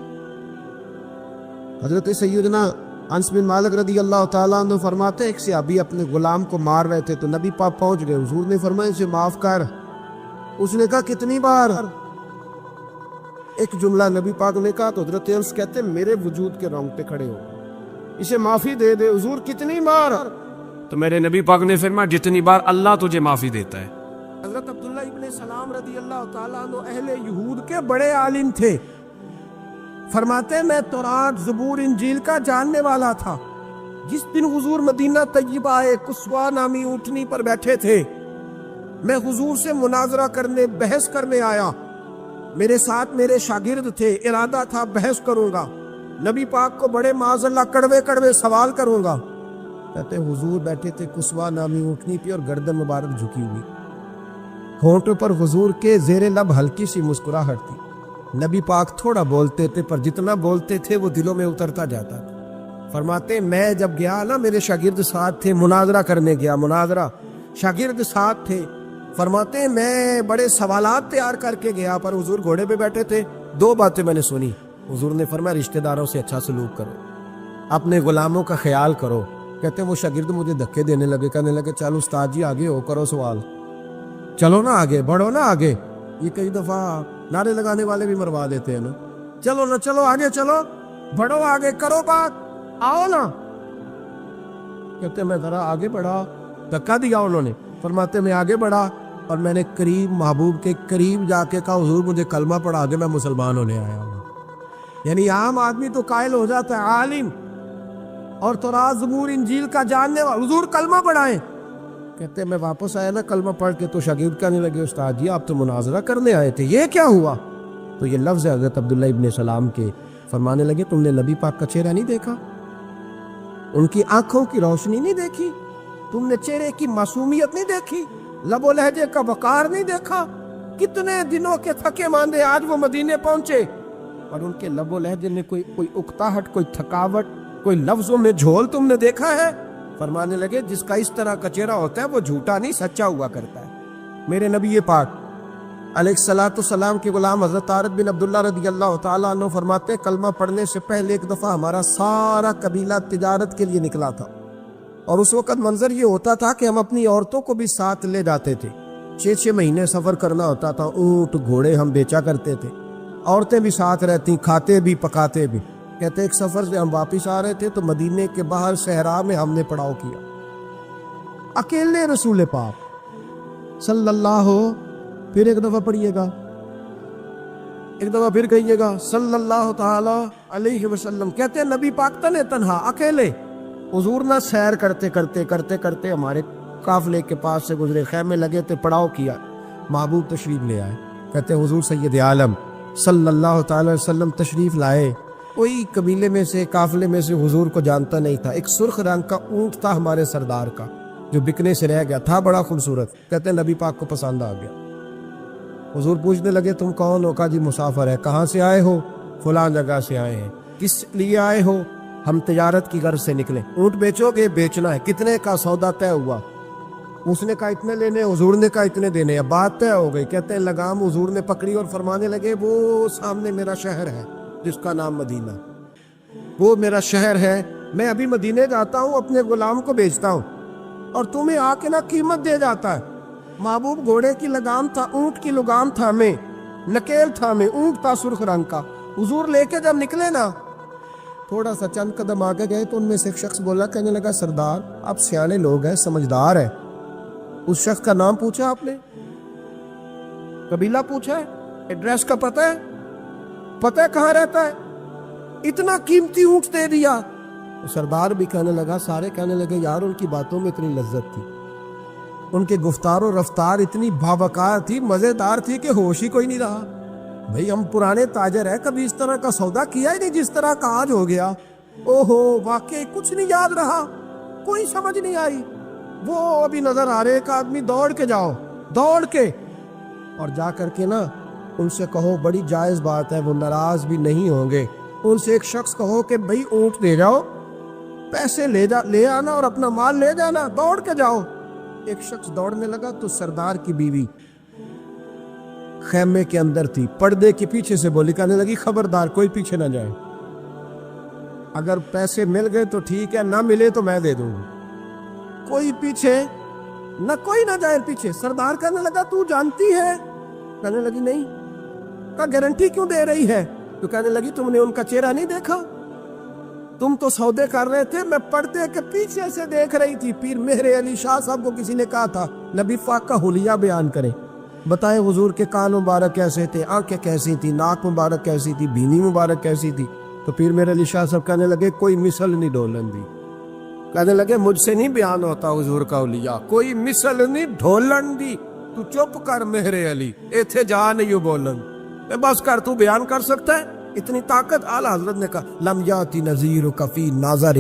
حضرت سیدنا انس بن مالک رضی اللہ تعالیٰ عنہ فرماتے ایک صحابی اپنے غلام کو مار رہے تھے تو نبی پاک پہنچ گئے، حضور نے فرمایا اسے معاف کر۔ اس نے کہا کتنی بار؟ ایک جملہ نبی پاک نے کہا تو حضرت انس کہتے میرے وجود کے رونگٹے کھڑے ہو، اسے معافی دے دے۔ حضور کتنی بار؟ تو میرے نبی پاک نے فرمایا جتنی بار اللہ تجھے معافی دیتا ہے۔ حضرت عبداللہ ابن سلام رضی اللہ تعالیٰ عنہ اہل یہود کے بڑے عالم تھے، فرماتے میں تورات زبور انجیل کا جاننے والا تھا۔ جس دن حضور مدینہ طیبہ قصوہ نامی اونٹنی پر بیٹھے تھے، میں حضور سے مناظرہ کرنے بحث کرنے آیا، میرے ساتھ میرے شاگرد تھے، ارادہ تھا بحث کروں گا، نبی پاک کو بڑے معاذ اللہ کڑوے کڑوے سوال کروں گا۔ کہتے حضور بیٹھے تھے قصوہ نامی اونٹنی پہ اور گردن مبارک جھکی ہوئی، ہونٹوں پر حضور کے زیر لب ہلکی سی مسکراہٹ تھی۔ نبی پاک تھوڑا بولتے تھے پر جتنا بولتے تھے وہ دلوں میں اترتا جاتا تھا۔ فرماتے میں جب گیا نا میرے شاگرد ساتھ تھے، مناظرہ کرنے گیا، مناظرہ شاگرد ساتھ تھے، فرماتے میں بڑے سوالات تیار کر کے گیا پر حضور گھوڑے پہ بیٹھے تھے۔ 2 باتیں میں نے سنی، حضور نے فرمایا رشتہ داروں سے اچھا سلوک کرو، اپنے غلاموں کا خیال کرو۔ کہتے وہ شاگرد مجھے دھکے دینے لگے، کہنے لگے چلو استاد جی آگے ہو، کرو سوال، چلو نا آگے بڑھو نا آگے۔ یہ کئی دفعہ نعرے لگانے والے بھی مروا دیتے ہیں نا، چلو نا چلو آگے چلو، بڑھو آگے، کرو بات، آؤ نا۔ کہتے میں ذرا آگے بڑھا، دھکا دیا انہوں نے۔ فرماتے میں آگے بڑھا اور میں نے قریب محبوب کے قریب جا کے کہا حضور مجھے کلمہ پڑھا دے، میں مسلمان ہونے آیا ہوں۔ یعنی عام آدمی تو قائل ہو جاتا ہے، عالم اور تورات زبور انجیل کا جاننے والا، حضور کلمہ پڑھائیں۔ کہتے میں واپس آیا نا کلمہ پڑھ کے تو شاگرد کہنے لگے استاد جی آپ تو مناظرہ کرنے آئے تھے، یہ کیا ہوا؟ تو یہ لفظ ہے حضرت عبداللہ ابن سلام کے، فرمانے لگے تم نے نبی پاک کا چہرہ نہیں دیکھا، ان کی آنکھوں کی روشنی نہیں دیکھی، تم نے چہرے کی معصومیت نہیں دیکھی، لب و لہجے کا وقار نہیں دیکھا؟ کتنے دنوں کے تھکے ماندے آج وہ مدینے پہنچے اور ان کے لب و لہجے میں کوئی اکتاہٹ، کوئی تھکاوٹ، کوئی لفظوں میں جھول تم نے دیکھا ہے؟ فرمانے لگے جس کا اس طرح کا چہرہ ہوتا ہے وہ جھوٹا نہیں سچا ہوا کرتا ہے۔ میرے نبی پاک علیہ الصلوۃ والسلام کے غلام حضرت طارق بن عبداللہ رضی اللہ تعالیٰ عنہ فرماتے ہیں کلمہ پڑھنے سے پہلے ایک دفعہ ہمارا سارا قبیلہ تجارت کے لیے نکلا تھا، اور اس وقت منظر یہ ہوتا تھا کہ ہم اپنی عورتوں کو بھی ساتھ لے جاتے تھے، 6 مہینے سفر کرنا ہوتا تھا، اونٹ گھوڑے ہم بیچا کرتے تھے، عورتیں بھی ساتھ رہتی، کھاتے بھی پکاتے بھی۔ کہتے ایک سفر سے ہم واپس آ رہے تھے تو مدینے کے باہر صحرا میں ہم نے پڑاؤ کیا، اکیلے رسول پاک صلی اللہ، پھر ایک دفعہ پڑھیے گا، ایک دفعہ پھر کہیے گا صلی اللہ تعالی علیہ وسلم۔ کہتے ہیں نبی پاک تنے تنہا اکیلے، حضور نہ سیر کرتے کرتے کرتے کرتے ہمارے قافلے کے پاس سے گزرے، خیمے لگے تھے، پڑاؤ کیا، محبوب تشریف لے آئے۔ کہتے ہیں حضور سید عالم صلی اللہ تعالی وسلم تشریف لائے، کوئی قبیلے میں سے قافلے میں سے حضور کو جانتا نہیں تھا، ایک سرخ رنگ کا اونٹ تھا ہمارے سردار کا جو بکنے سے رہ گیا تھا، بڑا خوبصورت۔ کہتے ہیں نبی پاک کو پسند آ گیا، حضور پوچھنے لگے تم کون ہو؟ کہا جی مسافر ہے۔ کہاں سے آئے ہو؟ فلاں جگہ سے آئے ہیں۔ کس لیے آئے ہو؟ ہم تجارت کی غرض سے نکلے، اونٹ بیچو گے؟ بیچنا ہے۔ کتنے کا سودا طے ہوا؟ اس نے کہا اتنے لینے، حضور نے کہا اتنے دینے، اب بات طے ہو گئی۔ کہتے ہیں لگام حضور نے پکڑی اور فرمانے لگے وہ سامنے میرا شہر ہے جس کا نام مدینہ، وہ میرا شہر ہے، میں ابھی مدینے جاتا ہوں، اپنے غلام کو بیچتا ہوں اور تمہیں آ کے نہ قیمت دے جاتا ہے۔ محبوب گھوڑے کی لگام تھا، اونٹ کی لگام تھا میں، نکیل تھا میں، اونٹ تھا سرخ رنگ کا۔ حضور لے کے جب نکلے نا، تھوڑا سا چند قدم آگے گئے تو ان میں سے ایک شخص بولا، کہنے لگا سردار آپ سیانے لوگ ہیں، سمجھدار ہیں، اس شخص کا نام پوچھا آپ نے؟ قبیلہ پوچھا ہے؟ ایڈریس کا پتہ ہے؟ پتہ ہے کہاں رہتا ہے؟ اتنا قیمتی اونٹ دے دیا۔ سردار بھی کہنے لگا، سارے کہنے لگے یار ان کی باتوں میں اتنی لذت تھی، ان کے گفتار و رفتار اتنی باوقار تھی، مزیدار تھی کہ ہوش ہی کوئی نہیں رہا۔ بھئی ہم پرانے تاجر ہیں، کبھی اس طرح کا سودا کیا ہی نہیں جس طرح کا آج ہو گیا۔ اوہو واقعی کچھ نہیں یاد رہا، کوئی سمجھ نہیں آئی۔ وہ ابھی نظر آ رہے ایک آدمی، دوڑ کے جاؤ، دوڑ کے اور جا کر کے نا ان سے کہو، بڑی جائز بات ہے، وہ ناراض بھی نہیں ہوں گے۔ ان سے ایک شخص کہو کہ بھئی اونٹ دے جاؤ، پیسے لے آنا اور اپنا مال لے جانا، دوڑ کے جاؤ۔ ایک شخص دوڑنے لگا تو سردار کی بیوی خیمے کے اندر تھی، پردے کے پیچھے سے بولی، کہنے لگی خبردار کوئی پیچھے نہ جائے، اگر پیسے مل گئے تو ٹھیک ہے، نہ ملے تو میں دے دوں گی، کوئی پیچھے نہ، کوئی نہ جائے پیچھے۔ سردار کہنے لگا تو جانتی ہے؟ کہنے لگی نہیں۔ کہا گارنٹی کیوں دے رہی ہے؟ تو کہنے لگی تم نے ان کا چہرہ نہیں دیکھا؟ تم تو سودے کر رہے تھے، میں پردے کے پیچھے سے دیکھ رہی تھی۔ پیر مہر علی شاہ صاحب کو کسی نے کہا تھا نبی پاک کا حلیہ بیان کرے، بتائیں حضور کے کان مبارک کیسے تھے، آنکھیں کیسی تھی، ناک مبارک کیسی تھی، بینی مبارک کیسی تھی؟ تو پیر مہر علی شاہ صاحب کہنے لگے کوئی مثل نہیں ڈھولن دی، کہنے لگے مجھ سے نہیں بیان ہوتا حضور کا حلیہ، کوئی مثل نہیں ڈھولن دی، تو چپ کر مہر علی، ایتھے جا نہیں بولن، بس کر، تو بیان کر سکتا ہے؟ اتنی طاقت۔ اعلیٰ حضرت نے کہا لم یاتی نذیرک فی ناظر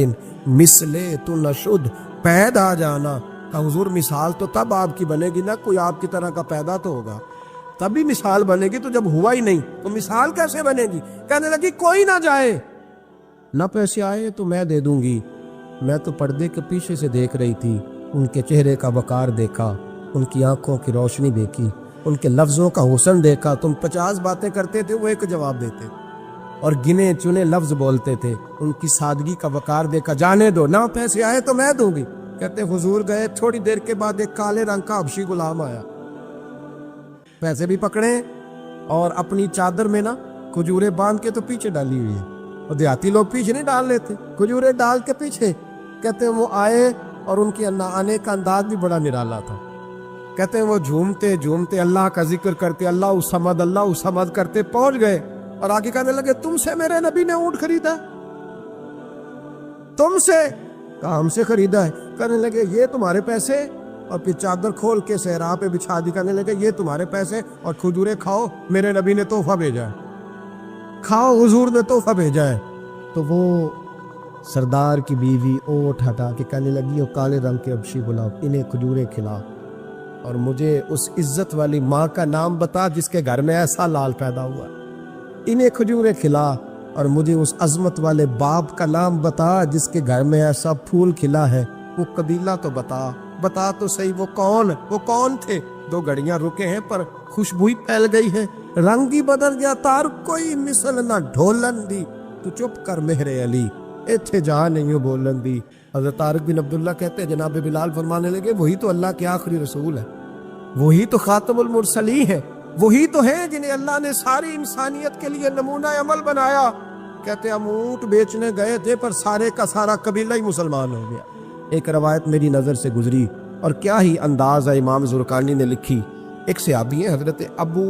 مثلے تو نشد، پیدا جانا۔ کہا حضور مثال تو تب آپ کی بنے گی نا، کوئی آپ کی طرح کا پیدا تو ہوگا، تبھی مثال بنے گی، تو جب ہوا ہی نہیں تو مثال کیسے بنے گی؟ کہنے لگی کوئی نہ جائے، نہ پیسے آئے تو میں دے دوں گی، میں تو پردے کے پیچھے سے دیکھ رہی تھی، ان کے چہرے کا وقار دیکھا، ان کی آنکھوں کی روشنی دیکھی، ان کے لفظوں کا حسن دیکھا۔ تم 50 باتیں کرتے تھے، وہ ایک جواب دیتے اور گنے چنے لفظ بولتے تھے، ان کی سادگی کا وقار دیکھا۔ جانے دو، نہ پیسے آئے تو میں دوں گی۔ کہتے حضور گئے، تھوڑی دیر کے بعد ایک کالے رنگ کا حبشی غلام آیا، پیسے بھی پکڑے اور اپنی چادر میں نا کھجورے باندھ کے تو پیچھے ڈالی ہوئی ہے، اور دیہاتی لوگ پیچھے نہیں ڈال لیتے، کھجورے ڈال کے پیچھے۔ کہتے ہیں وہ آئے اور ان کے آنے کا انداز بھی بڑا نرالا تھا۔ کہتے ہیں وہ جھومتے جھومتے اللہ کا ذکر کرتے، اللہ الصمد کرتے پہنچ گئے، اور آگے کہنے لگے تم سے میرے نبی نے اونٹ خریدا؟ تم سے؟ کہا ہم سے خریدا ہے۔ کہنے لگے یہ تمہارے پیسے؟ اور پھر چادر کھول کے صحرا پہ بچھا دی، کہنے لگے یہ تمہارے پیسے، اور کھجورے کھاؤ، میرے نبی نے تحفہ بھیجا ہے، کھاؤ، حضور نے تحفہ بھیجا ہے۔ تو وہ سردار کی بیوی اونٹ ہٹا کے کہنے لگی وہ کالے رنگ کے حبشی غلام، انہیں کھجورے کھلا اور مجھے اس عزت والی ماں کا نام بتا جس کے گھر میں ایسا لال پیدا ہوا، انہیں کھجورے کھلا، اور مجھے اس عظمت والے باپ کا نام بتا جس کے گھر میں ایسا پھول کھلا ہے، وہ قبیلہ تو بتا تو صحیح، وہ کون تھے؟ 2 گھڑیاں رکے ہیں پر خوشبوئی پھیل گئی ہے، رنگ ہی بدل گیا، تار کوئی مثل نہ ڈھولن دی، تو چپ کر مہر علی، ایتھے جا نہیں بولن دی۔ حضرت طارق بن عبداللہ کہتے ہیں جناب بلال فرمانے لگے وہی تو اللہ کے آخری رسول ہے، وہی تو خاتم المرسلین ہے، وہی تو ہیں جنہیں اللہ نے ساری انسانیت کے لیے نمونہ عمل بنایا۔ کہتے ہم اونٹ بیچنے گئے تھے پر سارے کا سارا قبیلہ ہی مسلمان ہو گیا۔ ایک روایت میری نظر سے گزری، اور کیا ہی انداز ہے، امام زرقانی نے لکھی، ایک صحابی ہیں حضرت ابو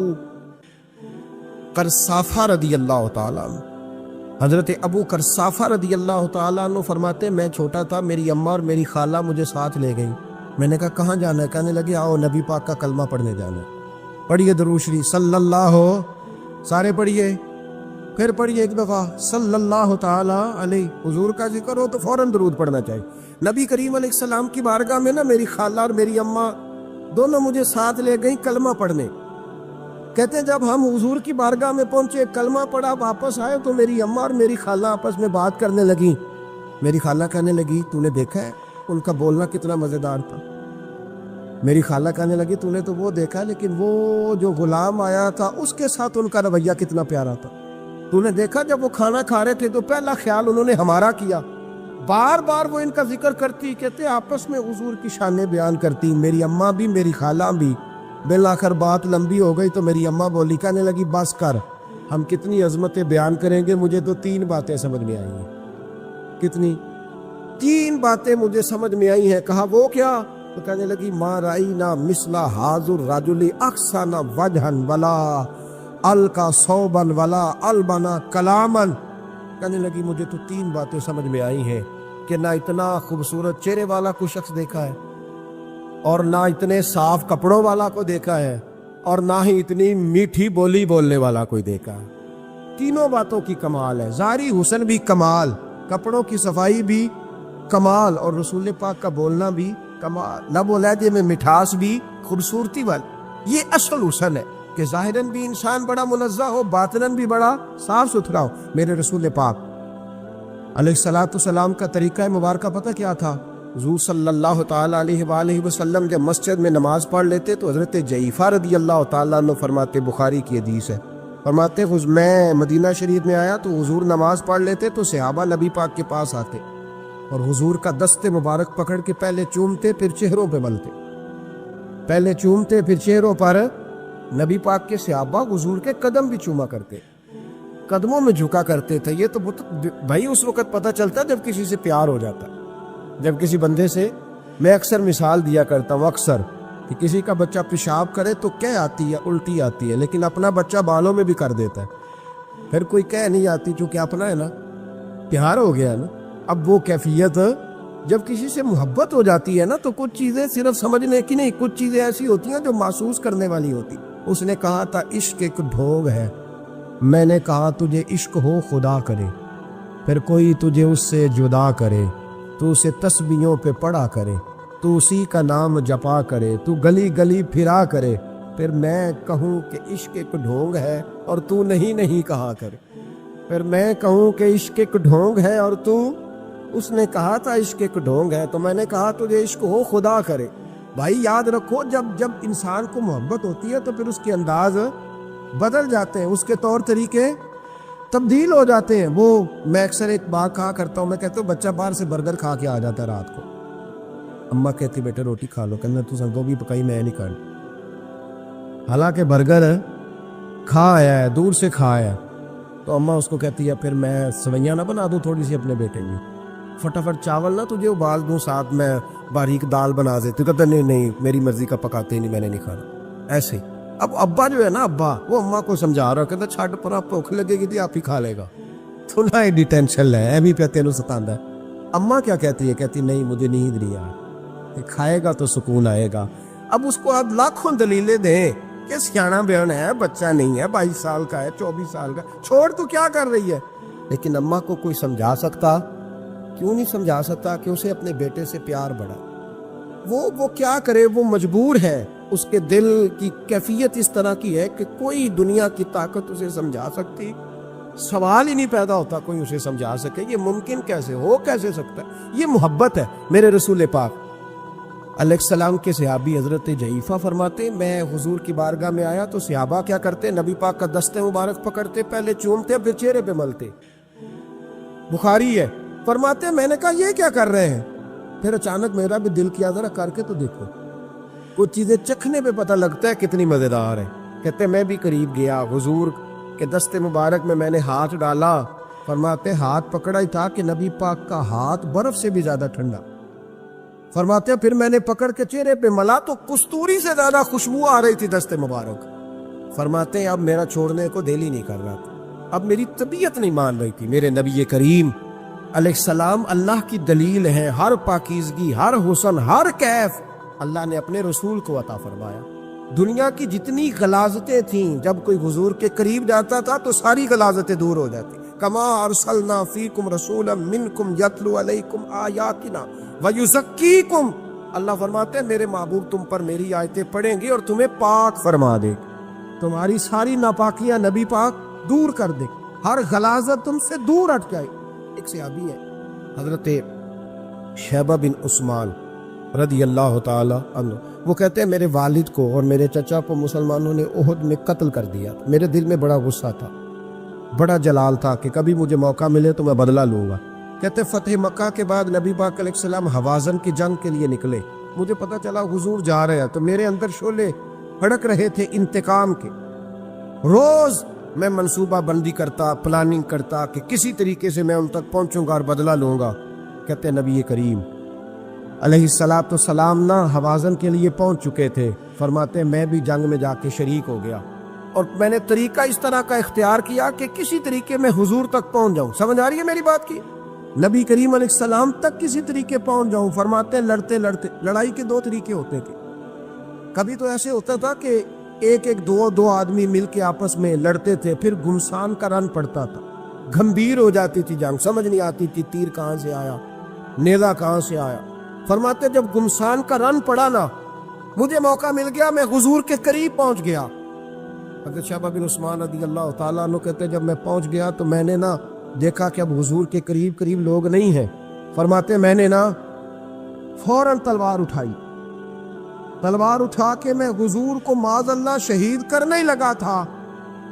قرصافہ رضی اللہ تعالیٰ عنہ، حضرت ابو قرصافہ رضی اللہ تعالیٰ عنہ فرماتے میں چھوٹا تھا، میری اماں اور میری خالہ مجھے ساتھ لے گئی، میں نے کہا کہاں جانا ہے؟ کہنے لگے آؤ نبی پاک کا کلمہ پڑھنے جانا ہے، پڑھیے درود شریف صلی اللہ ہو، سارے پڑھیے، پھر پڑھیے ایک دفعہ صلی اللہ تعالیٰ علیہ، حضور کا ذکر ہو تو فوراً درود پڑھنا چاہیے۔ نبی کریم علیہ السلام کی بارگاہ میں نا میری خالہ اور میری اماں دونوں مجھے ساتھ لے گئیں کلمہ پڑھنے۔ کہتے ہیں جب ہم حضور کی بارگاہ میں پہنچے، کلمہ پڑھا، واپس آئے تو میری اماں اور میری خالہ آپس میں بات کرنے لگیں، میری خالہ کہنے لگی تو نے دیکھا ہے ان کا بولنا کتنا مزیدار تھا. میری خالہ کہنے لگی تو نے تو وہ دیکھا لیکن وہ جو غلام آیا تھا اس کے ساتھ ان کا رویہ کتنا پیارا تھا. تو نے دیکھا جب وہ کھانا کھا رہے تھے تو پہلا خیال انہوں نے ہمارا کیا. بار بار وہ ان کا ذکر کرتی کہتے آپس میں حضور کی شانیں بیان کرتی. میری اماں بھی میری خالہ بھی. بالآخر بات لمبی ہو گئی تو میری اماں بولی کہنے لگی بس کر, ہم کتنی عظمتیں بیان کریں گے, مجھے تو 3 باتیں سمجھ میں آئی ہیں. کتنی؟ 3 باتیں مجھے سمجھ میں آئی ہیں. کہا وہ کیا؟ تو کہنے لگی ما رأینا مثل حاضر الرجل احسن وجہا ولا القا صوبا ولا البنا کلاما. کہنے لگی مجھے تو 3 باتیں سمجھ میں آئی ہیں کہ نہ اتنا خوبصورت چہرے والا کوئی شخص دیکھا ہے, اور نہ اتنے صاف کپڑوں والا کو دیکھا ہے, اور نہ ہی اتنی میٹھی بولی بولنے والا کوئی دیکھا ہے. تینوں باتوں کی کمال ہے. ظاہری حسن بھی کمال, کپڑوں کی صفائی بھی کمال, اور رسول پاک کا بولنا بھی کمال. لب و لہجے میں مٹھاس بھی, خوبصورتی والی. یہ اصل حسن ہے کہ ظاہراً بھی انسان بڑا منزہ ہو, باطناً بھی بڑا صاف ستھرا ہو. میرے رسول پاک علیہ الصلوۃ والسلام کا طریقہ مبارکہ پتہ کیا تھا؟ حضور صلی اللہ تعالیٰ علیہ وآلہ وسلم جب مسجد میں نماز پڑھ لیتے تو حضرت جعفہ رضی اللہ تعالیٰ عنہ فرماتے, بخاری کی حدیث ہے, فرماتے میں مدینہ شریف میں آیا تو حضور نماز پڑھ لیتے تو صحابہ نبی پاک کے پاس آتے اور حضور کا دست مبارک پکڑ کے پہلے چومتے پھر چہروں پہ ملتے. پہلے چومتے پھر چہروں پر. نبی پاک کے صحابہ حضور کے قدم بھی چوما کرتے, قدموں میں جھکا کرتے تھے. یہ تو بھائی اس وقت پتہ چلتا جب کسی سے پیار ہو جاتا, جب کسی بندے سے. میں اکثر مثال دیا کرتا ہوں اکثر کہ کسی کا بچہ پیشاب کرے تو کہہ آتی ہے, الٹی آتی ہے, لیکن اپنا بچہ بالوں میں بھی کر دیتا ہے, پھر کوئی کہہ نہیں آتی چونکہ اپنا ہے نا, پیار ہو گیا ہے نا. اب وہ کیفیت جب کسی سے محبت ہو جاتی ہے نا تو کچھ چیزیں صرف سمجھنے کی نہیں, کچھ چیزیں ایسی ہوتی ہیں جو محسوس کرنے والی ہوتی. اس نے کہا تھا عشق ایک ڈھونگ ہے, میں نے کہا تجھے عشق ہو خدا کرے, پھر کوئی تجھے اس سے جدا کرے, تو اسے تسبیحوں پہ پڑھا کرے, تو اسی کا نام جپا کرے, تو گلی گلی پھرا کرے, پھر میں کہوں کہ عشق ایک ڈھونگ ہے اور تو نہیں کہا کرے. پھر میں کہوں کہ عشق ایک ڈھونگ ہے اور تو, اس نے کہا تھا عشق ایک ڈھونگ ہے تو میں نے کہا تجھے عشق ہو خدا کرے. بھائی یاد رکھو جب انسان کو محبت ہوتی ہے تو پھر اس کے انداز بدل جاتے ہیں, اس کے طور طریقے تبدیل ہو جاتے ہیں. وہ میں اکثر ایک بات کہا کرتا ہوں, میں کہتا ہوں بچہ باہر سے برگر کھا کے آ جاتا ہے رات کو, اماں کہتی بیٹا روٹی کھا لو, کہنا تو سنگو بھی پکائی میں نہیں کھانی, حالانکہ برگر کھا آیا ہے, دور سے کھا آیا, تو اماں اس کو کہتی ہے پھر میں سویاں نہ بنا دوں تھوڑی سی اپنے بیٹے کی, فٹافٹ چاول نہ تجھے ابال دوں, ساتھ میں باریک دال بنا دے. تو کہتا نہیں میری مرضی کا پکاتے ہی نہیں, میں نے نہیں کھانا. ایسے اب ابا جو ہے نا, ابا وہ اماں کو سمجھا رہا, کہتا چھڈ پر بھوک لگے گی تھی آپ ہی کھا لے گا, تو نہ ایڈی ٹینشن ہے, ایویں پہ تینوں ستاندا ہے. اماں کیا کہتی ہے, کہتی نہیں مجھے نیند نہیں آ, کھائے گا تو سکون آئے گا. اب اس کو آپ لاکھوں دلیلیں دیں کہ سیانا بیان ہے, بچہ نہیں ہے, 22 سال کا ہے, 24 سال کا, چھوڑ تو کیا کر رہی ہے. لیکن اماں کو کوئی سمجھا سکتا, کیوں نہیں سمجھا سکتا کہ اسے اپنے بیٹے سے پیار بڑھا. وہ کیا کرے, وہ مجبور ہے. اس کے دل کی کیفیت اس طرح کی ہے کہ کوئی دنیا کی طاقت اسے سمجھا سکتی, سوال ہی نہیں پیدا ہوتا کوئی اسے سمجھا سکے. یہ ممکن کیسے ہو, کیسے سکتا ہے؟ یہ محبت ہے. میرے رسول پاک علیہ السلام کے صحابی حضرت جعفہ فرماتے میں حضور کی بارگاہ میں آیا تو صحابہ کیا کرتے, نبی پاک کا دست مبارک پکڑتے, پہلے چومتے پھر چہرے پہ ملتے. بخاری ہے. فرماتے میں نے کہا یہ کیا کر رہے ہیں, پھر اچانک میرا بھی دل کیا ذرا کر کے تو دیکھو, کچھ چیزیں چکھنے پہ پتہ لگتا ہے کتنی مزیدار ہے. کہتے میں بھی قریب گیا, حضور کے دست مبارک میں نے ہاتھ ڈالا. فرماتے ہاتھ پکڑا ہی تھا کہ نبی پاک کا ہاتھ برف سے بھی زیادہ ٹھنڈا. فرماتے پھر میں نے پکڑ کے چہرے پہ ملا تو کستوری سے زیادہ خوشبو آ رہی تھی دست مبارک. فرماتے اب میرا چھوڑنے کو دل ہی نہیں کر رہا تھا, اب میری طبیعت نہیں مان رہی تھی. میرے نبی کریم علیہ السلام اللہ کی دلیل ہے, ہر پاکیزگی, ہر حسن, ہر کیف اللہ نے اپنے رسول کو عطا فرمایا. دنیا کی جتنی غلاظتیں تھیں جب کوئی حضور کے قریب جاتا تھا تو ساری غلاظتیں دور ہو جاتی. کما ارسلنا فیکم رسولا منکم یتلو علیکم آیاتنا ویزکیکم. اللہ فرماتے ہیں میرے محبوب تم پر میری آیتیں پڑھیں گے اور تمہیں پاک فرما دے, تمہاری ساری ناپاکیاں نبی پاک دور کر دے, ہر غلاظت تم سے دور ہٹ جائے. ایک صحابی ہے حضرت شیبہ بن عثمان رضی اللہ تعالی عنہ وہ کہتے ہیں میرے والد کو اور میرے چچا کو مسلمانوں نے احد میں قتل کر دیا. میرے دل میں بڑا غصہ تھا, بڑا جلال تھا کہ کبھی مجھے موقع ملے تو میں بدلہ لوں گا. کہتے فتح مکہ کے بعد نبی پاک علیہ السلام حوازن کی جنگ کے لیے نکلے. مجھے پتا چلا حضور جا رہے ہیں تو میرے اندر شعلے بھڑک رہے تھے انتقام کے. روز میں منصوبہ بندی کرتا, پلاننگ کرتا کہ کسی طریقے سے میں ان تک پہنچوں گا اور بدلہ لوں گا. کہتے نبی کریم علیہ الصلوۃ والسلام نہ حوازن کے لیے پہنچ چکے تھے. فرماتے میں بھی جنگ میں جا کے شریک ہو گیا اور میں نے طریقہ اس طرح کا اختیار کیا کہ کسی طریقے میں حضور تک پہنچ جاؤں. سمجھ آ رہی ہے میری بات کی؟ نبی کریم علیہ السلام تک کسی طریقے پہنچ جاؤں. فرماتے لڑتے لڑتے, لڑائی کے دو طریقے ہوتے تھے. کبھی تو ایسے ہوتا تھا کہ ایک دو آدمی مل کے آپس میں لڑتے تھے, پھر گمسان کا رن پڑتا تھا, گھمبیر ہو جاتی تھی جنگ, سمجھ نہیں آتی تھی تیر کہاں سے آیا, نیزہ کہاں سے آیا. فرماتے جب گمسان کا رن پڑا نا, مجھے موقع مل گیا, میں حضور کے قریب پہنچ گیا. حضرت شیبہ بن عثمان رضی اللہ تعالیٰ عنہ کہتے جب میں پہنچ گیا تو میں نے نا دیکھا کہ اب حضور کے قریب لوگ نہیں ہیں. فرماتے میں نے نا فوراً تلوار اٹھائی, تلوار اٹھا کے میں حضور کو معاذ اللہ شہید کرنے ہی لگا تھا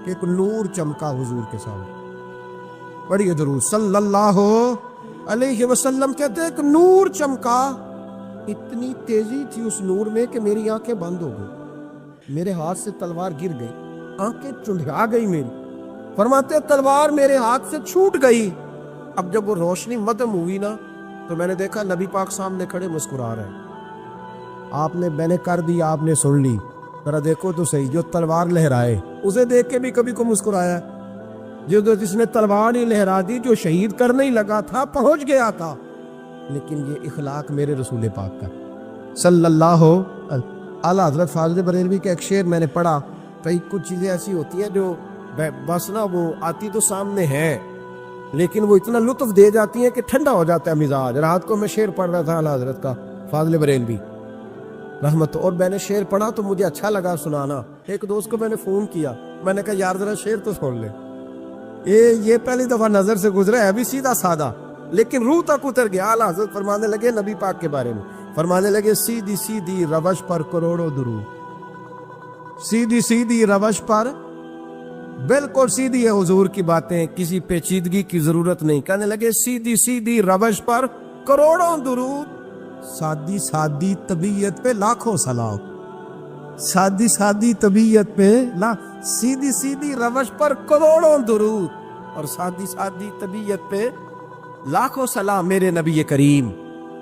کہ ایک نور چمکا حضور کے سامنے. پڑھیے درود صلی اللہ علیہ وسلم. کہتے ایک نور چمکا, اتنی تیزی تھی اس نور میں کہ میری آنکھیں بند ہو گئی, میرے ہاتھ سے تلوار گر گئی, آنکھیں چندھا گئی میری. فرماتے تلوار میرے ہاتھ سے چھوٹ گئی. اب جب وہ روشنی مدم ہوئی نا تو میں نے دیکھا نبی پاک سامنے کھڑے مسکرا رہے ہیں. آپ نے, میں نے کر دی, آپ نے سن لی, ذرا دیکھو تو صحیح, جو تلوار لہرائے اسے دیکھ کے بھی کبھی کو مسکرایا, جس نے تلوار نہیں لہرا دی, جو شہید کرنے ہی لگا تھا, پہنچ گیا تھا. لیکن یہ اخلاق میرے رسول پاک کا صلی اللہ اعلیٰ حضرت فاضل بریلوی کا ایک شعر میں نے پڑھا. کئی کچھ چیزیں ایسی ہوتی ہیں جو بس نا وہ آتی تو سامنے ہے لیکن وہ اتنا لطف دے جاتی ہیں کہ ٹھنڈا ہو جاتا ہے مزاج. رات کو میں شعر پڑھ رہا تھا اعلیٰ حضرت کا فاضل بریلوی رحمت, اور میں نے شعر پڑھا تو مجھے اچھا لگا سنانا. ایک دوست کو میں نے فون کیا, میں نے کہا یار ذرا شعر تو سن لے. یہ پہلی دفعہ نظر سے گزرا ہے, ابھی سیدھا سادہ لیکن روح تک اتر گیا. اعلیٰ حضرت فرمانے لگے نبی پاک کے بارے میں, فرمانے لگے سیدھی سیدھی روش پر کروڑوں درود, سیدھی سیدھی روش پر بالکل سیدھی ہے حضور کی باتیں, کسی پیچیدگی کی ضرورت نہیں. کہنے لگے سیدھی سیدھی روش پر کروڑوں درود, سادی سادی طبیعت پہ لاکھوں سلام, سادی سادی طبیعت پہ سیدھی سیدھی روش پر کروڑوں درود اور سادی سادی طبیعت پہ لاکھوں سلام. میرے نبی کریم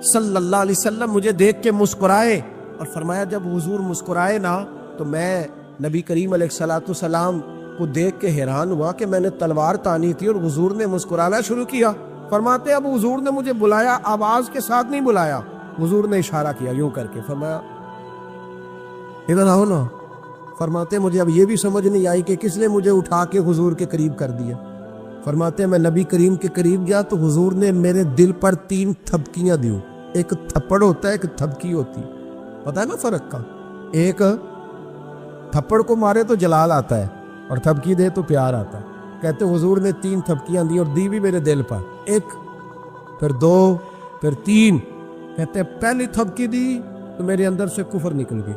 صلی اللہ علیہ وسلم مجھے دیکھ کے مسکرائے اور فرمایا جب حضور مسکرائے نا تو میں نبی کریم علیہ الصلوۃ والسلام کو دیکھ کے حیران ہوا کہ میں نے تلوار تانی تھی اور حضور نے مسکرانا شروع کیا. فرماتے اب حضور نے مجھے بلایا, آواز کے ساتھ نہیں بلایا, حضور نے اشارہ کیا یوں کر کے, فرمایا ادھر آؤ نا. فرماتے مجھے اب یہ بھی سمجھ نہیں آئی کہ کس نے مجھے اٹھا کے حضور کے قریب کر دیا. فرماتے میں نبی کریم کے قریب گیا تو حضور نے میرے دل پر 3 تھپکیاں دی. ایک تھپڑ ہوتا ہے, ایک تھپکی ہوتی, پتہ ہے نا فرق کا. ایک تھپڑ کو مارے تو جلال آتا ہے اور تھپکی دے تو پیار آتا ہے. کہتے حضور نے 3 تھپکیاں دی اور دی بھی میرے دل پر, 1 پھر 2 پھر 3. کہتے پہلی تھپکی دی تو میرے اندر سے کفر نکل گئی,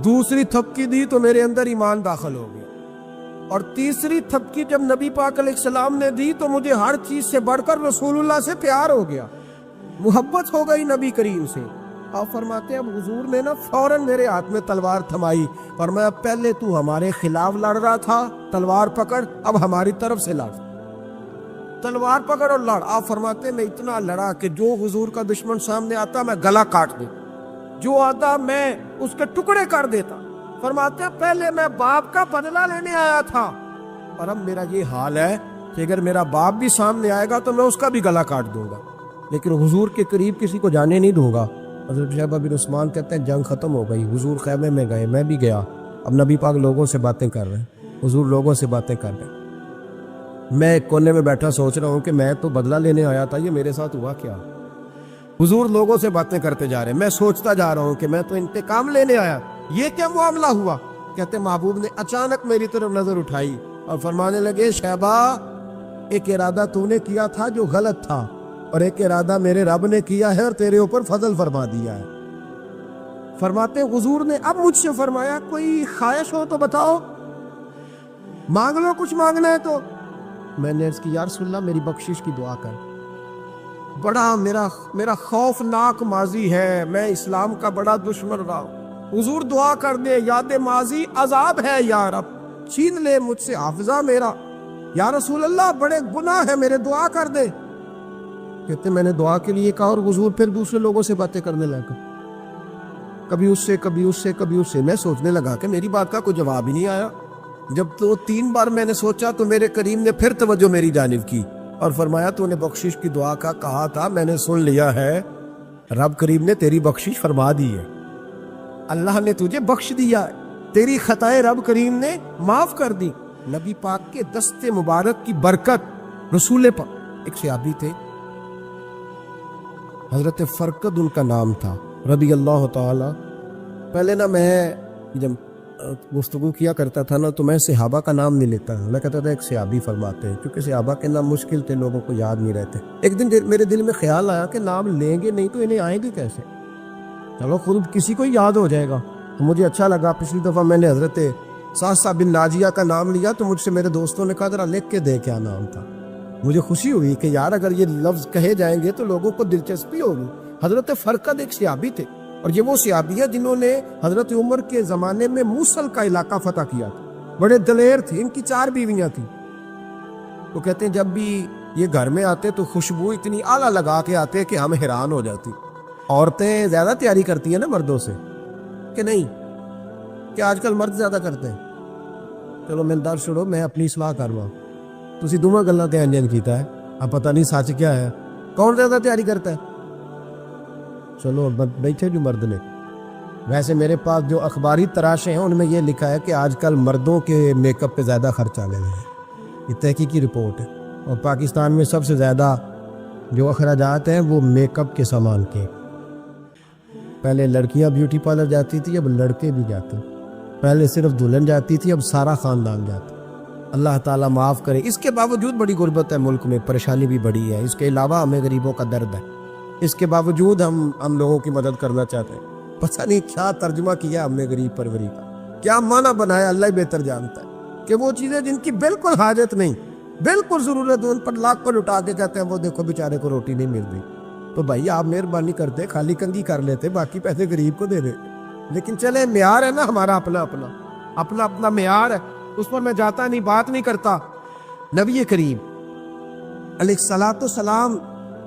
دوسری تھپکی دی تو میرے اندر ایمان داخل ہو گیا, اور تیسری تھپکی جب نبی پاک علیہ السلام نے دی تو مجھے ہر چیز سے بڑھ کر رسول اللہ سے پیار ہو گیا, محبت ہو گئی نبی کریم سے. آپ فرماتے ہیں اب حضور نے نا فوراً میرے ہاتھ میں تلوار تھمائی, فرمایا پہلے تو ہمارے خلاف لڑ رہا تھا, تلوار پکڑ, اب ہماری طرف سے لڑ, تلوار پکڑ اور لڑ. آپ فرماتے ہیں میں اتنا لڑا کہ جو حضور کا دشمن سامنے آتا میں گلا کاٹ دے, جو آتا میں اس کے ٹکڑے کر دیتا. فرماتے ہیں پہلے میں باپ کا بدلہ لینے آیا تھا اور اب میرا یہ حال ہے کہ اگر میرا باپ بھی سامنے آئے گا تو میں اس کا بھی گلا کاٹ دوں گا, لیکن حضور کے قریب کسی کو جانے نہیں دوں گا. حضرت شیبہ بن عثمان کہتے ہیں جنگ ختم ہو گئی, حضور خیمے میں گئے, میں بھی گیا. اب نبی پاک لوگوں سے باتیں کر رہے ہیں, حضور لوگوں سے باتیں کر رہے ہیں. میں ایک کونے میں بیٹھا سوچ رہا ہوں کہ میں تو بدلہ لینے آیا تھا, یہ میرے ساتھ ہوا کیا. حضور لوگوں سے باتیں کرتے جا رہے ہیں, میں سوچتا جا رہا ہوں کہ میں تو انتقام لینے آیا, یہ کیا معاملہ ہوا. کہتے محبوب نے اچانک میری طرف نظر اٹھائی اور فرمانے لگے شیبہ ایک ارادہ تو نے کیا تھا جو غلط تھا, اور ایک ارادہ میرے رب نے کیا ہے اور تیرے اوپر فضل فرما دیا ہے. فرماتے ہیں حضور نے اب مجھ سے فرمایا کوئی خواہش ہو تو بتاؤ, مانگ لو کچھ مانگنا ہے تو. میں نے عرض کی یا رسول اللہ میری بخشش کی دعا کر, بڑا میرا خوفناک ماضی ہے, میں اسلام کا بڑا دشمن رہا ہوں, حضور دعا کر دے, یاد ماضی عذاب ہے یا رب, چھین لے مجھ سے حافظہ میرا, یا رسول اللہ بڑے گناہ ہے میرے, دعا کر دے. کہتے میں نے دعا کے لیے کہا اور حضور پھر دوسرے لوگوں سے باتیں کرنے لگا, کبھی اس سے کبھی اس سے کبھی اس سے. میں سوچنے لگا کہ میری بات کا کوئی جواب ہی نہیں آیا. جب تو 3 بار میں نے سوچا تو میرے کریم نے پھر توجہ میری جانب کی اور فرمایا تو نے بخشش کی دعا کا کہا تھا, میں نے سن لیا ہے, رب کریم نے تیری بخشش فرما دی ہے, اللہ نے تجھے بخش دیا ہے, تیری خطائیں رب کریم نے معاف کر دی. نبی پاک کے دست مبارک کی برکت. رسول پاک ایک صحابی تھے, حضرت فرقد ان کا نام تھا رضی اللہ تعالی. پہلے نا میں جب گفتگو کیا کرتا تھا نا تو میں صحابہ کا نام نہیں لیتا, میں کہتا تھا ایک صحابی فرماتے ہیں, کیونکہ صحابہ کے نام مشکل تھے, لوگوں کو یاد نہیں رہتے. ایک دن میرے دل میں خیال آیا کہ نام لیں گے نہیں تو انہیں آئیں گے کیسے, چلو خود کسی کو یاد ہو جائے گا. مجھے اچھا لگا, پچھلی دفعہ میں نے حضرت ساسا بن ناجیہ کا نام لیا تو مجھ سے میرے دوستوں نے کہا ذرا لکھ کے دے کیا نام تھا. مجھے خوشی ہوئی کہ یار اگر یہ لفظ کہے جائیں گے تو لوگوں کو دلچسپی ہوگی. حضرت فرقد ایک صحابی تھے, اور یہ وہ صحابی ہے جنہوں نے حضرت عمر کے زمانے میں موصل کا علاقہ فتح کیا تھا. بڑے دلیر تھے, ان کی 4 بیویاں تھیں. تو کہتے ہیں جب بھی یہ گھر میں آتے تو خوشبو اتنی اعلیٰ لگا کے آتے کہ ہم حیران ہو جاتی. عورتیں زیادہ تیاری کرتی ہیں نا مردوں سے کہ نہیں, کہ آج کل مرد زیادہ کرتے ہیں. چلو میں در چھوڑو, میں اپنی اصلاح کروا, تسی دوواں گلاں تے انجن کیتا ہے, اب پتہ نہیں سچ کیا ہے, کون زیادہ تیاری کرتا ہے. چلو بیٹھے جو مرد نے, ویسے میرے پاس جو اخباری تراشے ہیں ان میں یہ لکھا ہے کہ آج کل مردوں کے میک اپ پہ زیادہ خرچ آنے لگے ہیں, یہ تحقیقی رپورٹ ہے. اور پاکستان میں سب سے زیادہ جو اخراجات ہیں وہ میک اپ کے سامان کے. پہلے لڑکیاں بیوٹی پارلر جاتی تھی, اب لڑکے بھی جاتے. پہلے صرف دلہن جاتی تھی, اب سارا خاندان جاتا. اللہ تعالیٰ معاف کرے. اس کے باوجود بڑی غربت ہے ملک میں, پریشانی بھی بڑی ہے. اس کے علاوہ ہمیں غریبوں کا درد ہے, اس کے باوجود ہم لوگوں کی مدد کرنا چاہتے ہیں. پتہ نہیں کیا ترجمہ کیا ہم نے غریب پروری کا, کیا معنی بنایا, اللہ ہی بہتر جانتا ہے. کہ وہ چیزیں جن کی بالکل حاجت نہیں, بالکل ضرورت, ان پر لاکھ پر اٹھا کے کہتے ہیں وہ دیکھو بیچارے کو روٹی نہیں مل رہی. تو بھائی آپ مہربانی کرتے, خالی کنگھی کر لیتے, باقی پیسے غریب کو دے دے. لیکن چلے معیار ہے نا ہمارا, اپنا معیار ہے, اس پر میں جاتا نہیں, بات نہیں کرتا. نبی کریم علیہ الصلوۃ والسلام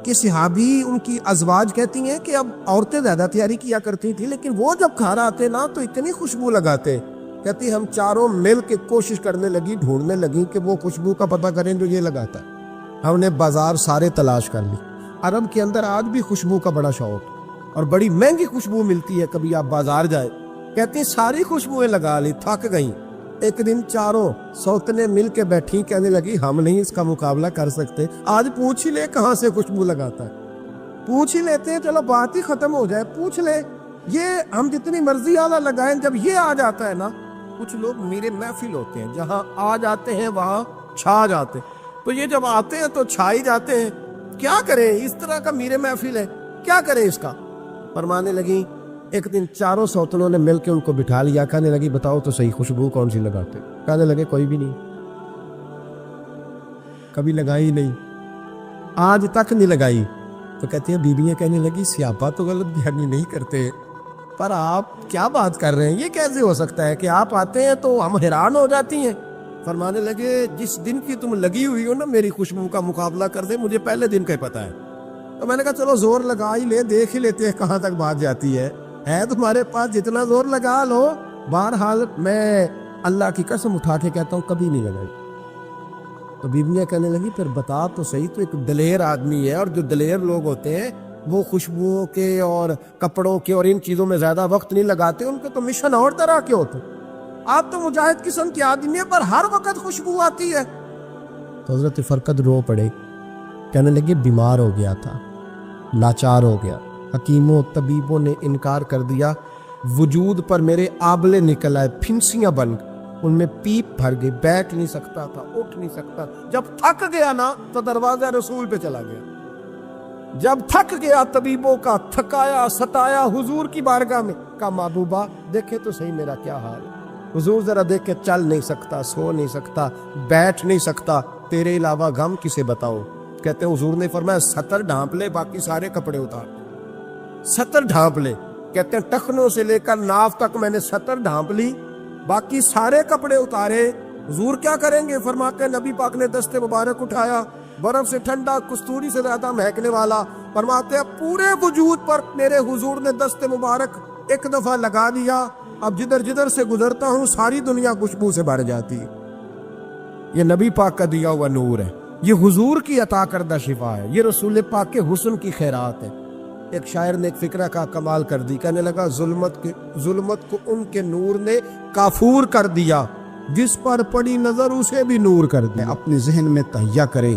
کے صحابی, ان کی ازواج کہتی ہیں کہ اب عورتیں زیادہ تیاری کیا کرتی تھی, لیکن وہ جب کھانا آتے نا تو اتنی خوشبو لگاتے. کہتی ہم چاروں مل کے کوشش کرنے لگی, ڈھونڈنے لگی کہ وہ خوشبو کا پتہ کریں جو یہ لگاتا ہے. ہم نے بازار سارے تلاش کر لی. عرب کے اندر آج بھی خوشبو کا بڑا شوق, اور بڑی مہنگی خوشبو ملتی ہے. کبھی آپ بازار جائے, کہتی ساری خوشبوئیں لگا لی, تھک گئیں. ایک دن چاروں سوتنے مل کے بیٹھی, کہنے لگی ہم نہیں اس کا مقابلہ کر سکتے, آج پوچھ ہی لے کہاں سے خوشبو لگاتا ہے. پوچھ ہی لیتے ہیں, چلو بات ہی ختم ہو جائے, پوچھ لے. یہ ہم جتنی مرضی اعلیٰ لگائیں, جب یہ آ جاتا ہے نا, کچھ لوگ میرے محفل ہوتے ہیں, جہاں آ جاتے ہیں وہاں چھا جاتے, تو یہ جب آتے ہیں تو چھا ہی جاتے ہیں. کیا کریں, اس طرح کا میرے محفل ہے, کیا کریں اس کا. فرمانے لگی ایک دن چاروں سوتنوں نے مل کے ان کو بٹھا لیا, کہنے لگی بتاؤ تو صحیح خوشبو کون سی لگاتے. کہنے لگے کوئی بھی نہیں, کبھی لگائی نہیں, آج تک نہیں لگائی. تو کہتی ہیں بیویاں کہنے لگی سیاپا تو غلط بیانی نہیں کرتے, پر آپ کیا بات کر رہے ہیں, یہ کیسے ہو سکتا ہے کہ آپ آتے ہیں تو ہم حیران ہو جاتی ہیں. فرمانے لگے جس دن کی تم لگی ہوئی ہو نا میری خوشبو کا مقابلہ کر دے, مجھے پہلے دن کا ہی پتا ہے. تو میں نے کہا چلو زور لگا ہی لے, دیکھ ہی لیتے ہیں کہاں تک بات جاتی ہے تمہارے پاس, جتنا زور لگا لو. بہرحال میں اللہ کی قسم اٹھا کے کہتا ہوں کبھی نہیں لگائی. تو بیویاں کہنے لگی پھر بتا تو صحیح, تو ایک دلیر آدمی ہے, اور جو دلیر لوگ ہوتے ہیں وہ خوشبوؤں کے اور کپڑوں کے اور ان چیزوں میں زیادہ وقت نہیں لگاتے, ان کے تو مشن اور طرح کے ہوتے. آپ تو مجاہد قسم کی آدمی ہے, پر ہر وقت خوشبو آتی ہے. تو حضرت فرقد رو پڑے, کہنے لگے بیمار ہو گیا تھا, لاچار ہو گیا, حکیموں طبیبوں نے انکار کر دیا, وجود پر میرے آبلے نکل آئے, پھنسیاں بن, ان میں پیپ بھر گئی, بیٹھ نہیں سکتا تھا, اٹھ نہیں سکتا. جب تھک گیا نا تو دروازہ رسول پہ چلا گیا. جب تھک گیا طبیبوں کا تھکایا ستایا حضور کی بارگاہ میں کہا محبوبہ دیکھے تو صحیح میرا کیا حال ہے۔ حضور ذرا دیکھ کے چل نہیں سکتا، سو نہیں سکتا، بیٹھ نہیں سکتا، تیرے علاوہ غم کسے بتاؤ؟ کہتے ہیں حضور نے فرمایا 70 ڈھانپ لے باقی سارے کپڑے اتار، 70 ڈھانپ لے۔ کہتے ہیں ٹخنوں سے لے کر ناف تک میں نے 70 ڈھانپ لی، باقی سارے کپڑے اتارے۔ حضور کیا کریں گے؟ فرماتے ہیں نبی پاک نے دست مبارک اٹھایا، برف سے ٹھنڈا، کستوری سے زیادہ مہکنے والا، فرماتے ہیں پورے وجود پر میرے حضور نے دست مبارک ایک دفعہ لگا دیا، اب جدھر جدھر سے گزرتا ہوں ساری دنیا خوشبو سے بھر جاتی ہے۔ یہ نبی پاک کا دیا ہوا نور ہے، یہ حضور کی عطا کردہ شفا ہے، یہ رسول پاک کے حسن کی خیرات ہے۔ ایک شاعر نے ایک فقرہ کا کمال کر دی، کہنے لگا ظلمت کو ان کے نور نے کافور کر دیا، جس پر پڑی نظر اسے بھی نور کر دیا۔ اپنے ذہن میں تہیہ کریں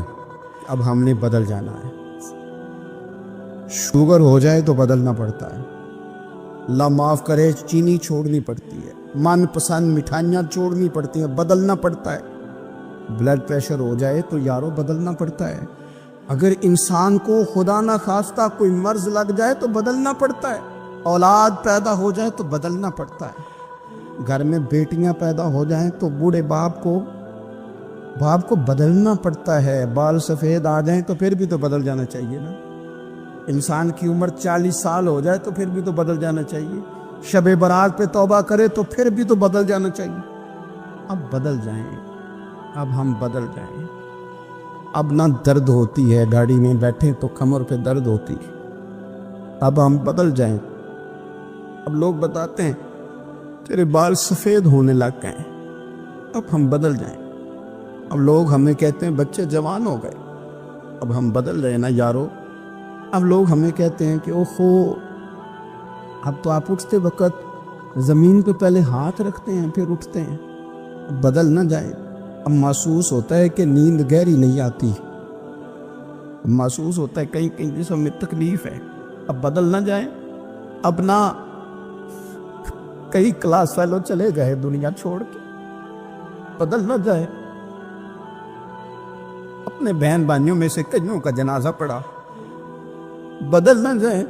اب ہم نے بدل جانا ہے۔ شوگر ہو جائے تو بدلنا پڑتا ہے، اللہ معاف کرے چینی چھوڑنی پڑتی ہے، من پسند مٹھائیاں چھوڑنی پڑتی ہیں، بدلنا پڑتا ہے۔ بلڈ پریشر ہو جائے تو یارو بدلنا پڑتا ہے۔ اگر انسان کو خدا نہ خواستہ کوئی مرض لگ جائے تو بدلنا پڑتا ہے۔ اولاد پیدا ہو جائے تو بدلنا پڑتا ہے۔ گھر میں بیٹیاں پیدا ہو جائیں تو بوڑھے باپ کو بدلنا پڑتا ہے۔ بال سفید آ جائیں تو پھر بھی تو بدل جانا چاہیے نا۔ انسان کی عمر 40 سال ہو جائے تو پھر بھی تو بدل جانا چاہیے۔ شب برات پہ توبہ کرے تو پھر بھی تو بدل جانا چاہیے۔ اب بدل جائیں، اب ہم بدل جائیں۔ اب نہ درد ہوتی ہے، گاڑی میں بیٹھیں تو کمر پہ درد ہوتی ہے، اب ہم بدل جائیں۔ اب لوگ بتاتے ہیں تیرے بال سفید ہونے لگ گئے، اب ہم بدل جائیں۔ اب لوگ ہمیں کہتے ہیں بچے جوان ہو گئے، اب ہم بدل رہے نا یارو۔ اب لوگ ہمیں کہتے ہیں کہ اوہو اب تو آپ اٹھتے وقت زمین پہ پہلے ہاتھ رکھتے ہیں پھر اٹھتے ہیں، اب بدل نہ جائیں۔ اب محسوس ہوتا ہے کہ نیند گہری نہیں آتی، اب محسوس ہوتا ہے کہیں کہیں جسم میں تکلیف ہے، اب بدل نہ جائیں۔ اب نہ کئی کلاس فیلو چلے گئے دنیا چھوڑ کے، بدل نہ جائے۔ اپنے بہن بھائیوں میں سے کئیوں کا جنازہ پڑا، بدل نہ جائیں۔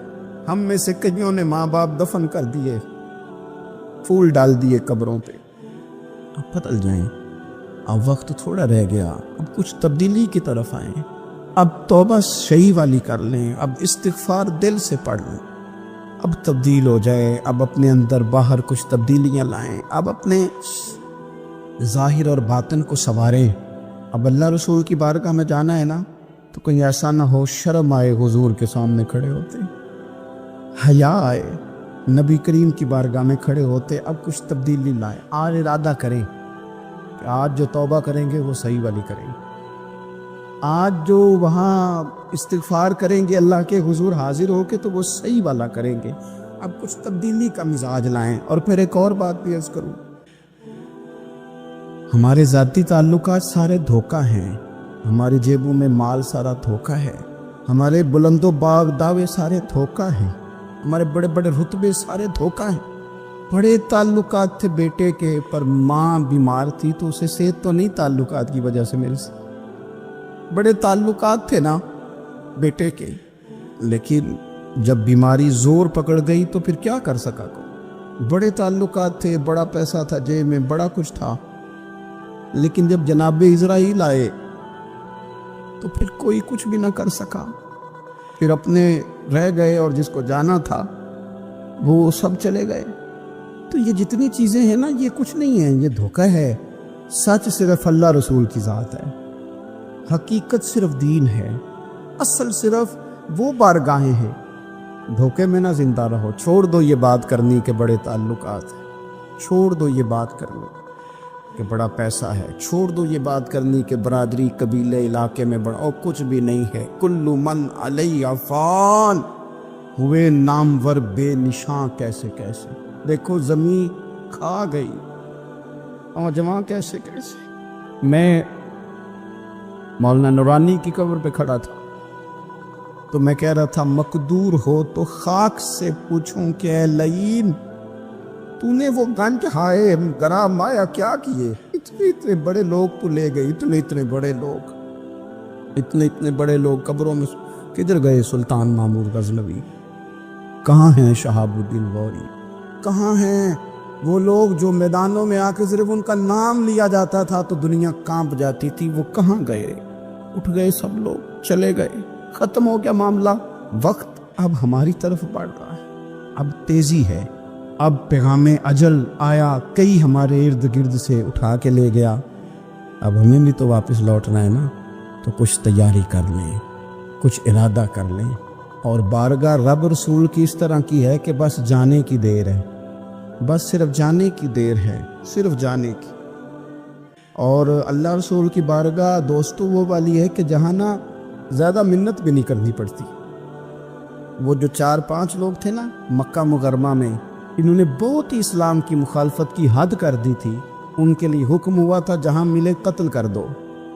ہم میں سے کئیوں نے ماں باپ دفن کر دیے، پھول ڈال دیے قبروں پہ، اب بدل جائیں۔ اب وقت تھوڑا رہ گیا، اب کچھ تبدیلی کی طرف آئیں، اب توبہ صحیح والی کر لیں، اب استغفار دل سے پڑھ لیں، اب تبدیل ہو جائے، اب اپنے اندر باہر کچھ تبدیلیاں لائیں، اب اپنے ظاہر اور باطن کو سنواریں۔ اب اللہ رسول کی بارگاہ میں جانا ہے نا تو کہیں ایسا نہ ہو شرم آئے حضور کے سامنے کھڑے ہوتے، حیا آئے نبی کریم کی بارگاہ میں کھڑے ہوتے۔ اب کچھ تبدیلی لائیں، آج ارادہ کریں کہ آج جو توبہ کریں گے وہ صحیح والی کریں گے، آج جو وہاں استغفار کریں گے اللہ کے حضور حاضر ہو کے تو وہ صحیح والا کریں گے۔ اب کچھ تبدیلی کا مزاج لائیں۔ اور پھر ایک اور بات بھی عرض کروں، ہمارے ذاتی تعلقات سارے دھوکہ ہیں، ہماری جیبوں میں مال سارا دھوکہ ہے، ہمارے بلند و باغ دعوے سارے دھوکہ ہیں، ہمارے بڑے بڑے رتبے سارے دھوکہ ہیں۔ بڑے تعلقات تھے بیٹے کے، پر ماں بیمار تھی تو اسے صحت تو نہیں تعلقات کی وجہ سے میرے سے، بڑے تعلقات تھے نا بیٹے کے، لیکن جب بیماری زور پکڑ گئی تو پھر کیا کر سکا کوئی؟ بڑے تعلقات تھے، بڑا پیسہ تھا جیب میں، بڑا کچھ تھا، لیکن جب جناب اسرائیل آئے تو پھر کوئی کچھ بھی نہ کر سکا، پھر اپنے رہ گئے اور جس کو جانا تھا وہ سب چلے گئے۔ تو یہ جتنی چیزیں ہیں نا یہ کچھ نہیں ہیں، یہ دھوکہ ہے۔ سچ صرف اللہ رسول کی ذات ہے، حقیقت صرف دین ہے، اصل صرف وہ بارگاہیں ہیں۔ دھوکے میں نہ زندہ رہو، چھوڑ دو یہ بات کرنی کہ بڑے تعلقات ہیں، چھوڑ دو یہ بات کرنی کہ بڑا پیسہ ہے، چھوڑ دو یہ بات کرنی کہ برادری قبیلے علاقے میں بڑا، اور کچھ بھی نہیں ہے۔ کل من علیہ فان، ہوئے نامور بے نشاں کیسے کیسے، دیکھو زمین کھا گئی اور جوان کیسے کیسے۔ میں مولانا نورانی کی قبر پہ کھڑا تھا تو میں کہہ رہا تھا مقدور ہو تو خاک سے پوچھوں کہ اے لعین تو نے وہ گنج ہائے گرام مایا کیا کیے؟ اتنے بڑے لوگ تو لے گئے، اتنے بڑے لوگ قبروں میں کدھر گئے سلطان محمود غزنوی؟ کہاں ہیں شہاب الدین غوری؟ کہاں ہیں وہ لوگ جو میدانوں میں آ کے صرف ان کا نام لیا جاتا تھا تو دنیا کانپ جاتی تھی؟ وہ کہاں گئے؟ اٹھ گئے سب لوگ، چلے گئے، ختم ہو گیا معاملہ۔ وقت اب ہماری طرف بڑھ رہا ہے، اب تیزی ہے، اب پیغام اجل آیا، کئی ہمارے ارد گرد سے اٹھا کے لے گیا، اب ہمیں بھی تو واپس لوٹنا ہے نا، تو کچھ تیاری کر لیں، کچھ ارادہ کر لیں۔ اور بارگاہ رب رسول کی اس طرح کی ہے کہ بس جانے کی دیر ہے، بس صرف جانے کی دیر ہے، صرف جانے کی۔ اور اللہ رسول کی بارگاہ دوستو وہ والی ہے کہ جہاں نا زیادہ منت بھی نہیں کرنی پڑتی۔ وہ جو 4-5 لوگ تھے نا مکہ مکرمہ میں، انہوں نے بہت ہی اسلام کی مخالفت کی حد کر دی تھی، ان کے لیے حکم ہوا تھا جہاں ملے قتل کر دو۔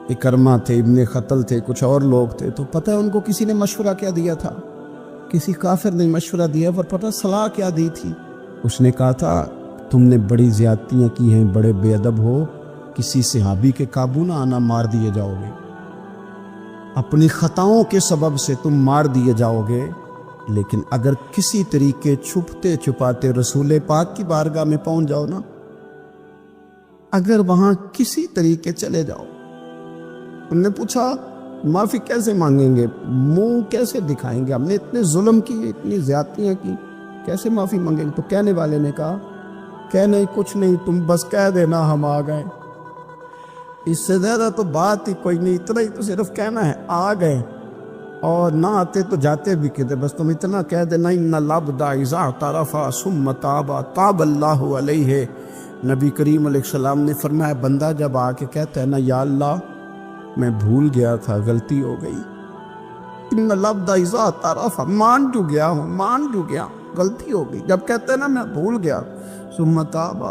اکرمہ تھے، ابن خطل تھے، کچھ اور لوگ تھے، تو پتہ ہے ان کو کسی نے مشورہ کیا دیا تھا؟ کسی کافر نے مشورہ دیا، پر پتہ صلاح کیا دی تھی؟ اس نے کہا تھا تم نے بڑی زیادتیاں کی ہیں، بڑے بے ادب ہو، کسی صحابی کے قابو نہ آنا، مار دیے جاؤ گے، اپنی خطاؤں کے سبب سے تم مار دیے جاؤ گے، لیکن اگر کسی طریقے چھپتے چھپاتے رسول پاک کی بارگاہ میں پہنچ جاؤ نا، اگر وہاں کسی طریقے چلے جاؤ۔ انہوں نے پوچھا معافی کیسے مانگیں گے، منہ کیسے دکھائیں گے، ہم نے اتنے ظلم کیے، اتنی زیادتیاں کی، کیسے معافی مانگیں گے؟ تو کہنے والے نے کہا کہ نہیں کچھ نہیں، تم بس کہہ دینا ہم آ گئے، اس سے زیادہ تو بات ہی کوئی نہیں، اتنا ہی تو صرف کہنا ہے آ گئے، اور نہ آتے تو جاتے بھی کہتے، بس تم اتنا کہہ دینا ان العبد اذا اعترف ثم تاب تاب اللہ علیہ۔ نبی کریم علیہ السلام نے فرمایا بندہ جب آ کے کہتا ہے نا یا اللہ میں بھول گیا تھا، غلطی ہو گئی، ان العبد اذا اعترف، مان جو گیا ہوں، مان جو گیا، غلطی ہو گئی، جب کہتا ہے نا میں بھول گیا، ثم تاب،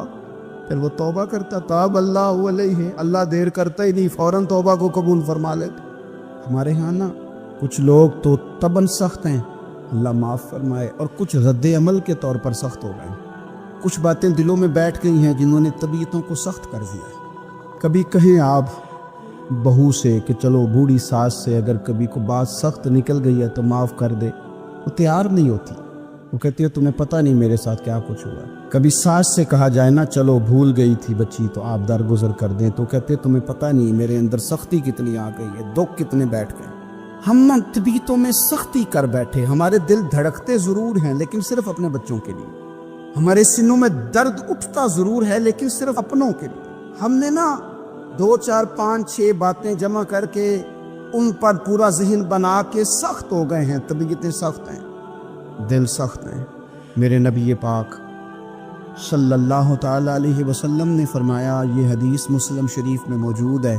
پھر وہ توبہ کرتا، تاب اللہ علیہ، اللہ دیر کرتا ہی نہیں، فوراً توبہ کو قبول فرما لیتے۔ ہمارے ہاں نا کچھ لوگ تو تباً سخت ہیں، اللہ معاف فرمائے، اور کچھ رد عمل کے طور پر سخت ہو گئے، کچھ باتیں دلوں میں بیٹھ گئی ہیں جنہوں نے طبیعتوں کو سخت کر دیا ہے۔ کبھی کہیں آپ بہو سے کہ چلو بوڑھی ساس سے اگر کبھی کو بات سخت نکل گئی ہے تو معاف کر دے، وہ تیار نہیں ہوتی، وہ کہتی ہے تمہیں پتہ نہیں میرے ساتھ کیا کچھ ہوا۔ کبھی ساس سے کہا جائے نا چلو بھول گئی تھی بچی تو آپ درگزر کر دیں، تو کہتے تمہیں پتہ نہیں میرے اندر سختی کتنی آ گئی ہے، دکھ کتنے بیٹھ گئے۔ ہم نا طبیعتوں میں سختی کر بیٹھے، ہمارے دل دھڑکتے ضرور ہیں لیکن صرف اپنے بچوں کے لیے، ہمارے سینوں میں درد اٹھتا ضرور ہے لیکن صرف اپنوں کے لیے۔ ہم نے نا 2 4 5 6 باتیں جمع کر کے ان پر پورا ذہن بنا کے سخت ہو گئے ہیں، طبیعتیں سخت ہیں، دل سخت ہیں۔ میرے نبی پاک صلی اللہ تعالی علیہ وسلم نے فرمایا، یہ حدیث مسلم شریف میں موجود ہے،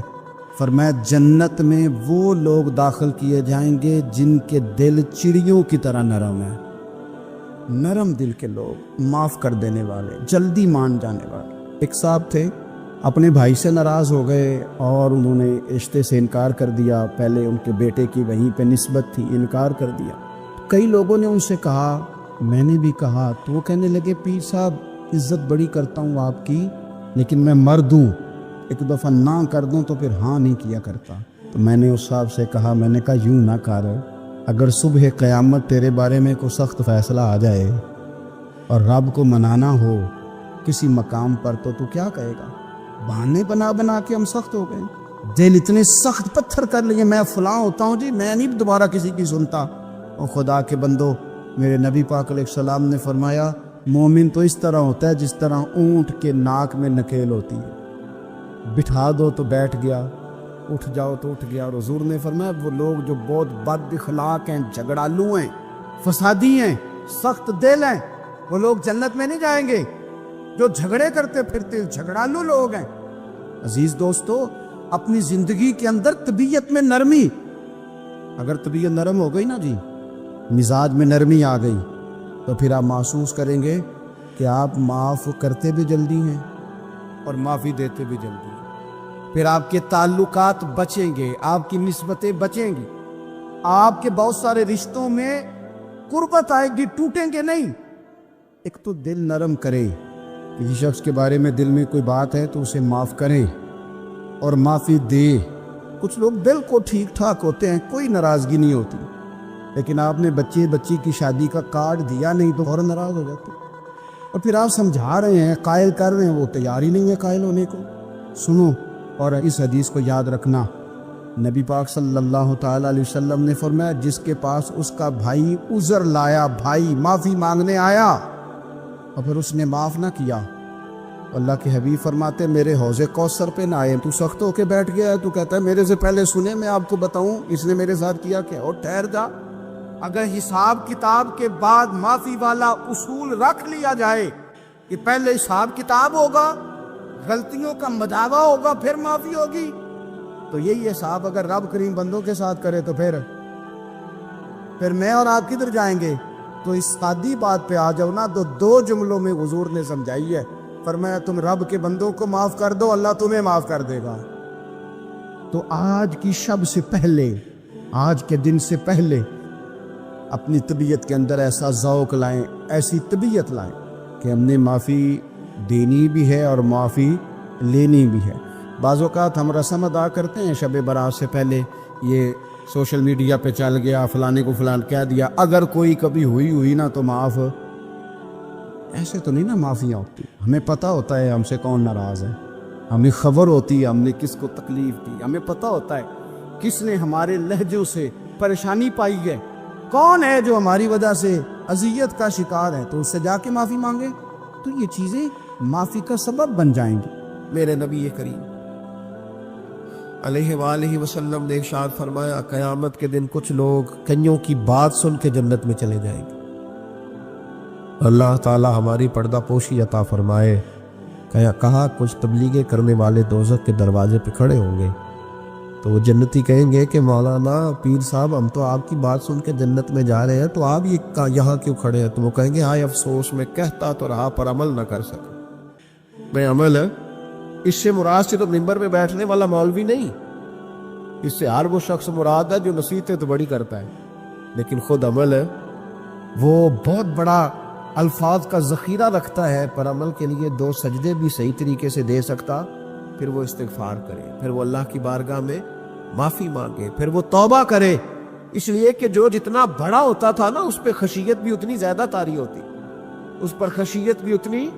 فرمایا جنت میں وہ لوگ داخل کیے جائیں گے جن کے دل چڑیوں کی طرح نرم ہیں، نرم دل کے لوگ، معاف کر دینے والے، جلدی مان جانے والے۔ ایک صاحب تھے اپنے بھائی سے ناراض ہو گئے اور انہوں نے رشتے سے انکار کر دیا، پہلے ان کے بیٹے کی وہیں پہ نسبت تھی، انکار کر دیا۔ کئی لوگوں نے ان سے کہا، میں نے بھی کہا، تو وہ کہنے لگے پیر صاحب عزت بڑی کرتا ہوں آپ کی لیکن میں مرد ہوں، ایک دفعہ نہ کر دوں تو پھر ہاں نہیں کیا کرتا۔ تو میں نے اس صاحب سے کہا، میں نے کہا یوں نہ کر، اگر صبح قیامت تیرے بارے میں کوئی سخت فیصلہ آ جائے اور رب کو منانا ہو کسی مقام پر تو کیا کہے گا؟ بہانے بنا بنا کے ہم سخت ہو گئے، دل اتنے سخت پتھر کر لیے، میں فلاں ہوتا ہوں جی، میں نہیں دوبارہ کسی کی سنتا۔ اور خدا کے بندو، میرے نبی پاک علیہ السلام نے فرمایا مومن تو اس طرح ہوتا ہے جس طرح اونٹ کے ناک میں نکیل ہوتی ہے، بٹھا دو تو بیٹھ گیا، اٹھ جاؤ تو اٹھ گیا۔ اور حضور نے فرمایا وہ لوگ جو بہت بد اخلاق ہیں، جھگڑالو ہیں، فسادی ہیں، سخت دل ہیں، وہ لوگ جنت میں نہیں جائیں گے۔ جو جھگڑے کرتے پھرتے جھگڑالو لوگ ہیں۔ عزیز دوستو، اپنی زندگی کے اندر طبیعت میں نرمی، اگر طبیعت نرم ہو گئی نا جی، مزاج میں نرمی آ گئی، تو پھر آپ محسوس کریں گے کہ آپ معاف کرتے بھی جلدی ہیں اور معافی دیتے بھی جلدی ہیں۔ پھر آپ کے تعلقات بچیں گے، آپ کی نسبتیں بچیں گی، آپ کے بہت سارے رشتوں میں قربت آئے گی، ٹوٹیں گے نہیں۔ ایک تو دل نرم کرے، کسی شخص کے بارے میں دل میں کوئی بات ہے تو اسے معاف کرے اور معافی دے۔ کچھ لوگ بالکل ٹھیک ٹھاک ہوتے ہیں، کوئی ناراضگی نہیں ہوتی، لیکن آپ نے بچی کی شادی کا کارڈ دیا نہیں تو فوراً ناراض ہو جاتے. اور پھر آپ سمجھا رہے ہیں، قائل کر رہے ہیں، وہ تیار ہی نہیں ہے قائل ہونے کو. سنو اور اس حدیث کو یاد رکھنا. نبی پاک صلی اللہ تعالیٰ علیہ وسلم نے فرمایا جس کے پاس اس کا بھائی عذر لایا، بھائی معافی مانگنے آیا اور پھر اس نے معاف نہ کیا، اللہ کے حبیب فرماتے میرے حوض کوثر پہ نہ آئے. تو سخت ہو کے بیٹھ گیا ہے، تو کہتا ہے میرے سے پہلے سنے، میں آپ کو بتاؤں اس نے میرے ساتھ کیا کیا. اور ٹھہر جا، اگر حساب کتاب کے بعد معافی والا اصول رکھ لیا جائے کہ پہلے حساب کتاب ہوگا، غلطیوں کا مداوع ہوگا، پھر معافی ہوگی، تو یہی حساب اگر رب کریم بندوں کے ساتھ کرے تو پھر میں اور آپ کدھر جائیں گے. تو اس سادی بات پہ آ جاؤ نا، تو 2 جملوں میں حضور نے سمجھائی ہے. فرمایا تم رب کے بندوں کو معاف کر دو، اللہ تمہیں معاف کر دے گا. تو آج کی شب سے پہلے، آج کے دن سے پہلے اپنی طبیعت کے اندر ایسا ذوق لائیں، ایسی طبیعت لائیں کہ ہم نے معافی دینی بھی ہے اور معافی لینی بھی ہے. بعض اوقات ہم رسم ادا کرتے ہیں شب برات سے پہلے، یہ سوشل میڈیا پہ چل گیا، فلانے کو فلان کہہ دیا، اگر کوئی کبھی ہوئی نا تو معاف. ایسے تو نہیں نا معافیاں ہوتی. ہمیں پتہ ہوتا ہے ہم سے کون ناراض ہے، ہمیں خبر ہوتی ہے ہم نے کس کو تکلیف دی، ہمیں پتہ ہوتا ہے کس نے ہمارے لہجوں سے پریشانی پائی ہے، کون ہے جو ہماری وجہ سے اذیت کا شکار ہے. تو اس سے جا کے معافی مانگے تو یہ چیزیں معافی کا سبب بن جائیں گی. میرے نبی کریم علیہ وآلہ وسلم نے ارشاد فرمایا قیامت کے دن کچھ لوگ کنیوں کی بات سن کے جنت میں چلے جائیں گے. اللہ تعالی ہماری پردہ پوشی عطا فرمائے. کہا کچھ تبلیغیں کرنے والے دوزخ کے دروازے پہ کھڑے ہوں گے تو وہ جنتی کہیں گے کہ مولانا پیر صاحب ہم تو آپ کی بات سن کے جنت میں جا رہے ہیں، تو آپ یہاں کیوں کھڑے ہیں؟ تو وہ کہیں گے ہائے افسوس، میں کہتا تو رہا پر عمل نہ کر سکا. میں عمل ہے، اس سے مراد سے تو منبر پہ بیٹھنے والا مولوی نہیں، اس سے ہر وہ شخص مراد ہے جو نصیحتیں تو بڑی کرتا ہے لیکن خود عمل ہے وہ بہت بڑا الفاظ کا ذخیرہ رکھتا ہے، پر عمل کے لیے 2 سجدے بھی صحیح طریقے سے دے سکتا. پھر وہ استغفار کرے، پھر وہ اللہ کی بارگاہ میں معافی مانگے، پھر وہ توبہ کرے. اس لیے کہ جو جتنا بڑا ہوتا تھا نا اس پہ خشیت بھی اتنی زیادہ طاری ہوتی، اس پر خشیت بھی اتنی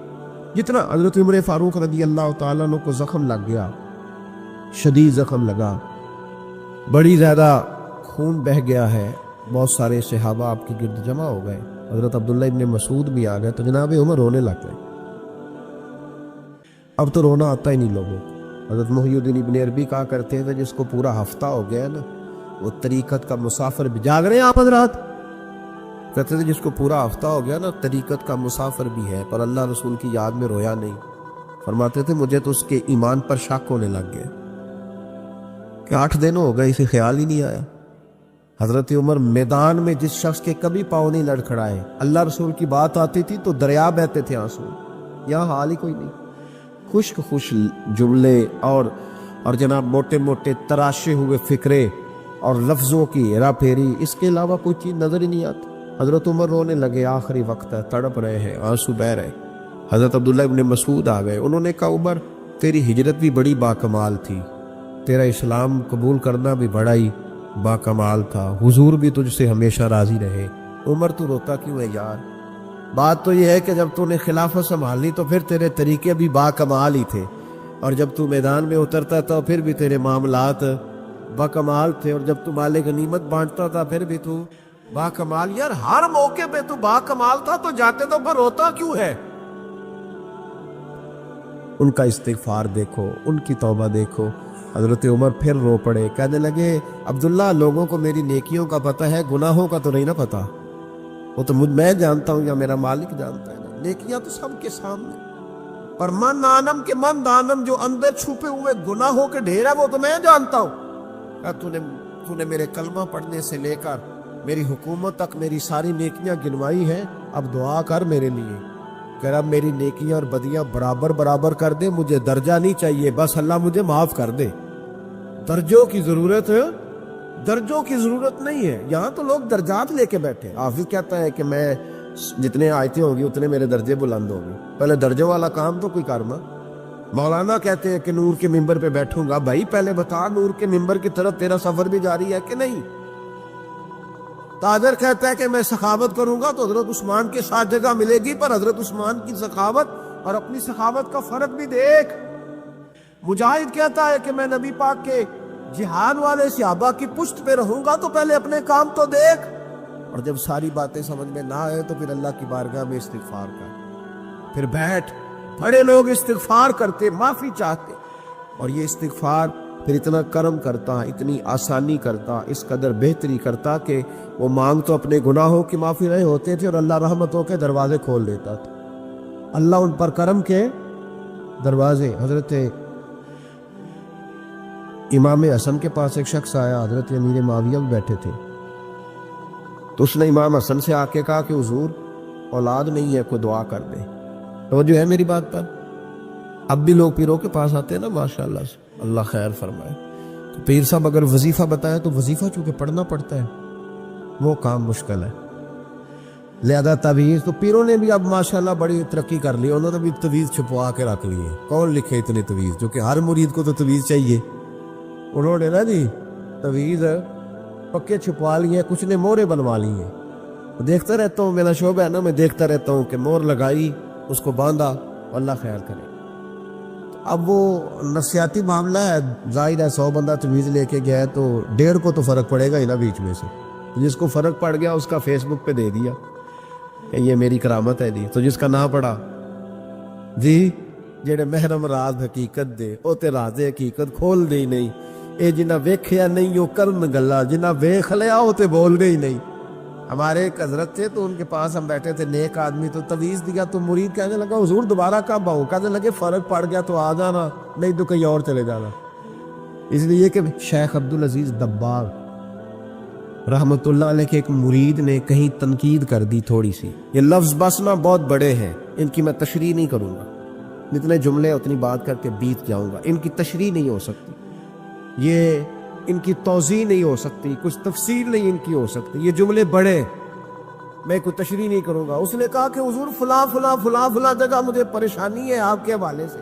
جتنا. حضرت عمر فاروق رضی اللہ تعالیٰ عنہ کو زخم لگ گیا، شدید زخم لگا، بڑی زیادہ خون بہہ گیا ہے، بہت سارے صحابہ آپ کے گرد جمع ہو گئے، حضرت عبداللہ ابن مسعود بھی آ گئے، تو جناب عمر رونے لگ گئے. اب تو رونا آتا ہی نہیں لوگوں کو. حضرت محی الدین ابن عربی کہا کرتے تھے جس کو پورا ہفتہ ہو گیا نا وہ طریقت کا مسافر بھی. جاگ رہے ہیں آپ حضرات؟ کہتے تھے جس کو پورا ہفتہ ہو گیا نا طریقت کا مسافر بھی ہے پر اللہ رسول کی یاد میں رویا نہیں. فرماتے تھے مجھے تو اس کے ایمان پر شک ہونے لگ گیا کہ 8 دن ہو گئے اسے خیال ہی نہیں آیا. حضرت عمر میدان میں جس شخص کے کبھی پاؤں نہیں لڑکھڑائے، اللہ رسول کی بات آتی تھی تو دریا بہتے تھے آنسو. یہاں حال ہی کوئی نہیں، خشک جملے اور جناب موٹے موٹے تراشے ہوئے فکرے اور لفظوں کی ہیرا پھیری، اس کے علاوہ کوئی چیز نظر ہی نہیں آتی. حضرت عمر رونے لگے، آخری وقت ہے، تڑپ رہے ہیں، آنسو بہ رہے. حضرت عبداللہ ابن مسعود آ گئے، انہوں نے کہا عمر تیری ہجرت بھی بڑی باکمال تھی، تیرا اسلام قبول کرنا بھی بڑا ہی باکمال تھا، حضور بھی تجھ سے ہمیشہ راضی رہے. عمر تو روتا کیوں ہے یار؟ بات تو یہ ہے کہ جب تو نے خلافت سنبھالی تو پھر تیرے طریقے بھی باکمال ہی تھے، اور جب تو میدان میں اترتا تھا پھر بھی تیرے معاملات باکمال تھے، اور جب تو مال غنیمت بانٹتا تھا پھر بھی تو باکمال. یار ہر موقع پہ تو باکمال تھا تو جاتے تو پھر روتا کیوں ہے؟ ان کا استغفار دیکھو، ان کی توبہ دیکھو. حضرت عمر پھر رو پڑے، کہنے لگے عبداللہ لوگوں کو میری نیکیوں کا پتہ ہے، گناہوں کا تو نہیں نا پتہ. وہ تو میں جانتا ہوں یا میرا مالک جانتا ہے نا. نیکیاں تو سب کے سامنے، پر من آنم کے من دانم جو اندر چھپے ہوئے گناہوں کے ڈھیر ہے وہ تو میں جانتا ہوں. تو نے میرے کلمہ پڑھنے سے لے کر میری حکومت تک میری ساری نیکیاں گنوائی ہیں، اب دعا کر میرے لیے کہ رب میری نیکیاں اور بدیاں برابر کر دے. مجھے درجہ نہیں چاہیے، بس اللہ مجھے معاف کر دے. درجوں کی ضرورت ہے، درجوں کی ضرورت نہیں ہے. یہاں تو لوگ درجات لے کے بیٹھے. حافظ کہتا ہے کہ میں جتنے آیتیں ہوگی اتنے میرے درجے بلند ہوگی. پہلے درجوں والا کام تو کوئی کرنا. مولانا کہتے ہیں کہ نور کے ممبر پہ بیٹھوں گا. بھائی پہلے بتا نور کے ممبر کی طرف تیرا سفر بھی جاری ہے کہ نہیں؟ تاجر کہتا ہے کہ میں سخاوت کروں گا تو حضرت عثمان کے ساتھ جگہ ملے گی، پر حضرت عثمان کی سخاوت اور اپنی سخاوت کا فرق بھی دیکھ۔ مجاہد کہتا ہے کہ میں نبی پاک کے جہاد والے صحابہ کی پشت پہ رہوں گا تو پہلے اپنے کام تو دیکھ، اور جب ساری باتیں سمجھ میں نہ آئے تو پھر اللہ کی بارگاہ میں استغفار کر، پھر بیٹھ۔ بڑے لوگ استغفار کرتے، معافی چاہتے، اور یہ استغفار پھر اتنا کرم کرتا، اتنی آسانی کرتا، اس قدر بہتری کرتا کہ وہ مانگ تو اپنے گناہوں کی معافی رہے ہوتے تھے اور اللہ رحمتوں کے دروازے کھول دیتا تھا۔ اللہ ان پر کرم کے دروازے۔ حضرت امام حسن کے پاس ایک شخص آیا، حضرت امیر معاویہ بھی بیٹھے تھے، تو اس نے امام حسن سے آ کے کہا کہ حضور اولاد نہیں ہے، کوئی دعا کر دے۔ تو جو ہے میری بات پر، اب بھی لوگ پیروں کے پاس آتے ہیں نا، ماشاءاللہ سے اللہ خیر فرمائے، تو پیر صاحب اگر وظیفہ بتائے تو وظیفہ چونکہ پڑھنا پڑتا ہے، وہ کام مشکل ہے، لہذا تعویذ تو پیروں نے بھی اب ماشاءاللہ بڑی ترقی کر لی، انہوں نے بھی تعویذ چھپوا کے رکھ لی ہے۔ کون لکھے اتنی تعویذ، جو کہ ہر مرید کو تو تعویذ چاہیے، انہوں نے نا جی تعویذ پکے چھپوا لی ہیں، کچھ نے مورے بنوا لی ہیں۔ دیکھتا رہتا ہوں، میرا شعبہ ہے نا، میں دیکھتا رہتا ہوں کہ مور لگائی، اس کو باندھا، اللہ خیر کرے۔ اب وہ نفسیاتی معاملہ ہے، ظاہر ہے 100 بندہ تعویذ لے کے گیا ہے تو 1.5 کو تو فرق پڑے گا ہی نا بیچ میں سے، جس کو فرق پڑ گیا اس کا فیس بک پہ دے دیا کہ یہ میری کرامت ہے جی، تو جس کا نہ پڑا جی جڑے محرم راز حقیقت دے او تے راز حقیقت کھول دے ہی نہیں، اے جنہ ویکھیا نہیں او کرن گلا، جنہ ویکھ لیا او تے بول دے ہی نہیں۔ ہمارے ایک حضرت تھے تو ان کے پاس ہم بیٹھے تھے، نیک آدمی، تو تعویذ دیا تو مرید کہنے لگا حضور دوبارہ کب آؤں؟ کہنے لگے فرق پڑ گیا تو آ جانا، نہیں تو کہیں اور چلے جانا۔ اس لیے کہ شیخ عبدالعزیز دباغ رحمت اللہ علیہ کے ایک مرید نے کہیں تنقید کر دی تھوڑی سی، یہ لفظ بس نا بہت بڑے ہیں، ان کی میں تشریح نہیں کروں گا، جتنے جملے اتنی بات کر کے بیت جاؤں گا، ان کی تشریح نہیں ہو سکتی، یہ ان کی توضیح نہیں ہو سکتی، کچھ تفسیر نہیں ان کی ہو سکتی، یہ جملے بڑے، میں کوئی تشریح نہیں کروں گا۔ اس نے کہا کہ حضور فلاں فلاں فلاں فلاں جگہ مجھے پریشانی ہے آپ کے حوالے سے،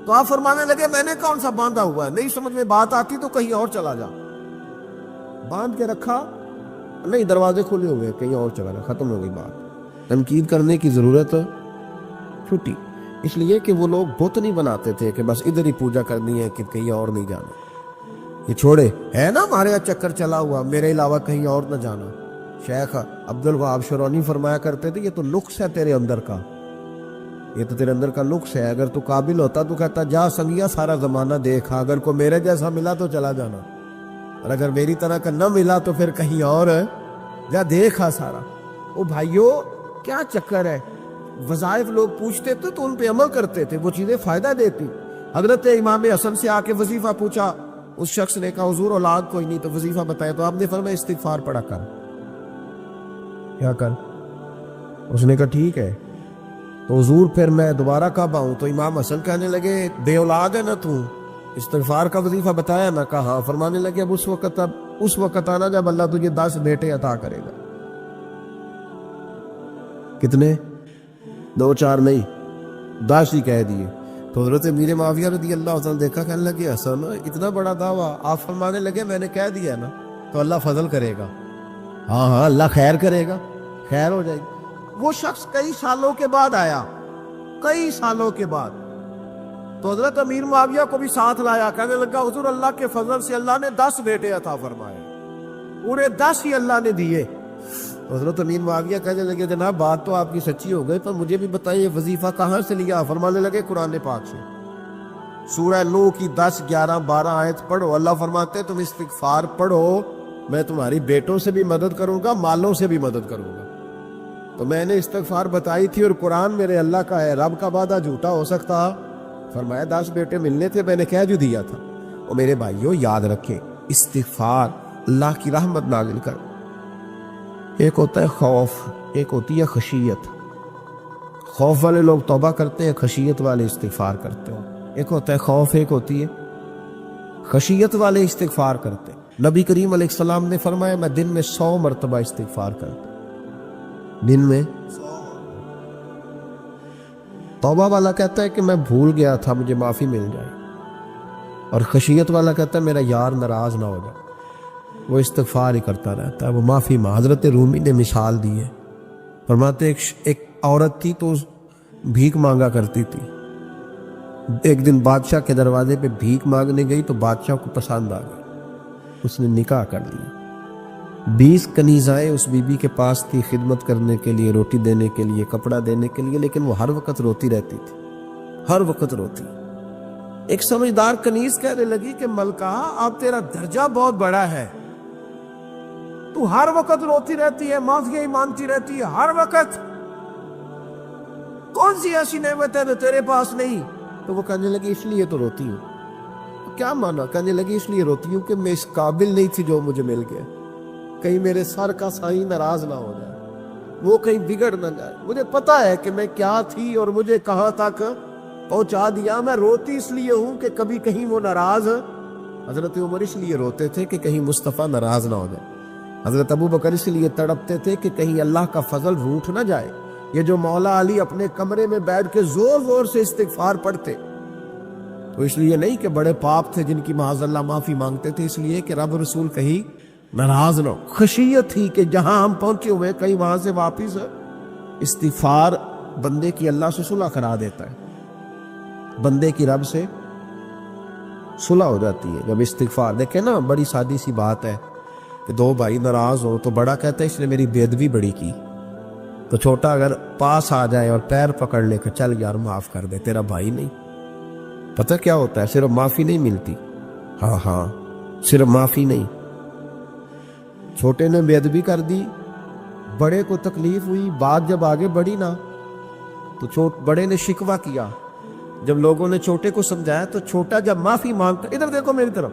تو آپ فرمانے لگے میں نے کون سا باندھا ہوا ہے، نہیں سمجھ میں بات آتی تو کہیں اور چلا جا، باندھ کے رکھا، نہیں دروازے کھلے ہوئے کہیں اور چلا جا، ختم ہو گئی بات۔ تنقید کرنے کی ضرورت چھٹی، اس لیے کہ وہ لوگ بت نہیں بناتے تھے کہ بس ادھر ہی پوجا کرنی ہے کہ کہیں اور نہیں جانا، یہ چھوڑے ہے نا ہمارے یہاں چکر چلا ہوا، میرے علاوہ کہیں اور نہ جانا۔ شیخ عبدالوہاب شرونی فرمایا کرتے تھے یہ تو نقص ہے تیرے اندر کا، یہ تو تیرے اندر کا نقص ہے، اگر تو قابل ہوتا تو کہتا جا سنگیا سارا زمانہ دیکھا، اگر کوئی میرے جیسا ملا تو چلا جانا، اور اگر میری طرح کا نہ ملا تو پھر کہیں اور جا دیکھا سارا۔ او بھائیو کیا چکر ہے، وظائف لوگ پوچھتے تھے تو ان پہ عمل کرتے تھے، وہ چیزیں فائدہ دیتی۔ حضرت امام حسن سے آ کے وظیفہ پوچھا، اس شخص نے کہا حضور اولاد کوئی نہیں تو وظیفہ بتائے، تو آپ نے فرمایا استغفار پڑھا کر۔ کیا کر؟ اس نے کہا ٹھیک ہے، تو حضور پھر میں دوبارہ کب آؤں؟ تو امام حسن کہنے لگے بے اولاد ہے نا تو، استغفار کا وظیفہ بتایا نا؟ کہا ہاں۔ فرمانے لگے اب اس وقت آنا جب اللہ تجھے 10 بیٹے عطا کرے گا۔ کتنے؟ 2 4 نہیں، 10 ہی کہہ دیے۔ تو حضرت امیر معاویہ رضی اللہ عنہ دیکھا، کہنے لگے حسن اتنا بڑا دعویٰ؟ آپ فرمانے لگے میں نے کہہ دیا نا، تو اللہ فضل کرے گا، ہاں ہاں اللہ خیر کرے گا، خیر ہو جائے گی۔ وہ شخص کئی سالوں کے بعد آیا، کئی سالوں کے بعد، تو حضرت امیر معاویہ کو بھی ساتھ لایا، کہنے لگا حضور اللہ کے فضل سے اللہ نے 10 بیٹے عطا فرمائے، پورے 10 ہی اللہ نے دیے۔ حضرت امیر معاویہ کہنے لگے جناب بات تو آپ کی سچی ہو گئی، پر مجھے بھی بتائیے وظیفہ کہاں سے لیا؟ فرمانے لگے قرآن پاک سے، سورہ نوح کی 10 11 12 آیت پڑھو، اللہ فرماتے تم استغفار پڑھو، میں تمہاری بیٹوں سے بھی مدد کروں گا، مالوں سے بھی مدد کروں گا۔ تو میں نے استغفار بتائی تھی، اور قرآن میرے اللہ کا ہے، رب کا وعدہ جھوٹا ہو سکتا؟ فرمایا 10 بیٹے ملنے تھے، میں نے کہہ جو دیا تھا۔ اور میرے بھائیوں یاد رکھیں، استغفار اللہ کی رحمت نازل کر، ایک ہوتا ہے خوف، ایک ہوتی ہے خشیت۔ خوف والے لوگ توبہ کرتے ہیں، خشیت والے استغفار کرتے ہیں۔ ایک ہوتا ہے خوف، ایک ہوتی ہے خشیت والے استغفار کرتے ہیں۔ نبی کریم علیہ السلام نے فرمایا میں دن میں 100 مرتبہ استغفار کرتا ہوں، دن میں 100۔ توبہ والا کہتا ہے کہ میں بھول گیا تھا، مجھے معافی مل جائے، اور خشیت والا کہتا ہے میرا یار ناراض نہ ہو جائے۔ وہ استغفار ہی کرتا رہتا ہے، وہ معافی مانگ. حضرت رومی نے مثال دی ہے، فرماتے ایک عورت تھی تو بھیک مانگا کرتی تھی. ایک دن بادشاہ کے دروازے پہ بھیک مانگنے گئی تو بادشاہ کو پسند آ گئی، اس نے نکاح کر لیا. 20 کنیزائیں اس بی بی کے پاس تھی خدمت کرنے کے لیے، روٹی دینے کے لیے، کپڑا دینے کے لیے، لیکن وہ ہر وقت روتی رہتی تھی، ہر وقت روتی. ایک سمجھدار کنیز کہنے لگی کہ ملکہ اب تیرا درجہ بہت بڑا ہے، تو ہر وقت روتی رہتی ہے، معافی مانگتی رہتی ہے ہر وقت، کون سی ایسی نعمت ہے جو تیرے پاس نہیں؟ تو وہ کہنے لگی اس لیے تو روتی ہوں. کیا مانا؟ کہنے لگی اس لیے روتی ہوں کہ میں اس قابل نہیں تھی جو مجھے مل گیا، کہیں میرے سر کا سائیں ناراض نہ ہو جائے، وہ کہیں بگڑ نہ جائے. مجھے پتا ہے کہ میں کیا تھی اور مجھے کہاں تک پہنچا دیا. میں روتی اس لیے ہوں کہ کبھی کہیں وہ ناراض. حضرت عمر اس لیے روتے تھے کہ کہیں مصطفیٰ ناراض نہ ہو جائے. حضرت ابو بکر اس لیے تڑپتے تھے کہ کہیں اللہ کا فضل روٹھ نہ جائے. یہ جو مولا علی اپنے کمرے میں بیٹھ کے زور زور سے استغفار پڑھتے تو اس لیے نہیں کہ بڑے پاپ تھے جن کی معاذ اللہ معافی مانگتے تھے، اس لیے کہ رب رسول کہیں ناراض نہ ہو. خشیت تھی کہ جہاں ہم پہنچے ہوئے کہیں وہاں سے واپس. استغفار بندے کی اللہ سے صلح کرا دیتا ہے، بندے کی رب سے صلح ہو جاتی ہے جب استغفار. دیکھیں نا، بڑی سادی سی بات ہے کہ دو بھائی ناراض ہو تو بڑا کہتا ہے اس نے میری بے ادبی بڑی کی، تو چھوٹا اگر پاس آ جائے اور پیر پکڑ لے کہ چل یار معاف کر دے، تیرا بھائی نہیں. پتہ کیا ہوتا ہے؟ صرف معافی نہیں ملتی، ہاں صرف معافی نہیں. چھوٹے نے بے ادبی کر دی، بڑے کو تکلیف ہوئی، بات جب آگے بڑھی نا تو بڑے نے شکوہ کیا. جب لوگوں نے چھوٹے کو سمجھایا تو چھوٹا جب معافی مانگتا، ادھر دیکھو میری طرف،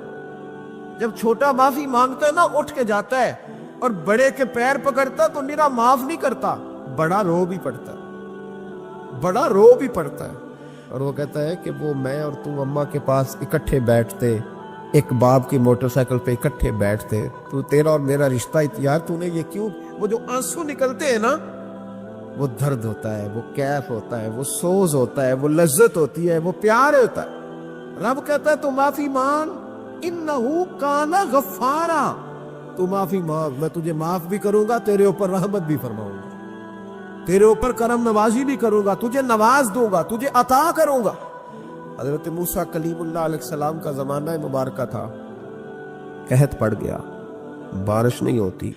جب چھوٹا معافی مانگتا ہے نا اٹھ کے جاتا ہے اور بڑے کے پیر پکڑتا تو نرا معاف نہیں کرتا، بڑا رو بھی پڑتا ہے، بڑا رو بھی پڑتا ہے. اور وہ کہتا ہے کہ وہ میں اور تو اماں کے پاس اکٹھے بیٹھتے، ایک باپ کی موٹر سائیکل پہ اکٹھے بیٹھتے، تو تیرا اور میرا رشتہ یار تو نے یہ کیوں؟ وہ جو آنسو نکلتے ہیں نا، وہ درد ہوتا ہے، وہ کیف ہوتا ہے، وہ سوز ہوتا ہے، وہ لذت ہوتی ہے، وہ پیار ہوتا ہے. رب کہتا ہے تو معافی مانگ، انہو کان غفارا، تو معافی مانگ، میں تجھے معاف بھی کروں گا، تیرے اوپر رحمت بھی فرماؤں گا، تیرے اوپر کرم نوازی بھی کروں گا، تجھے نواز دوں گا، تجھے عطا کروں گا. حضرت موسیٰ کلیم اللہ علیہ السلام کا زمانہ مبارکہ تھا، قحط پڑ گیا، بارش نہیں ہوتی.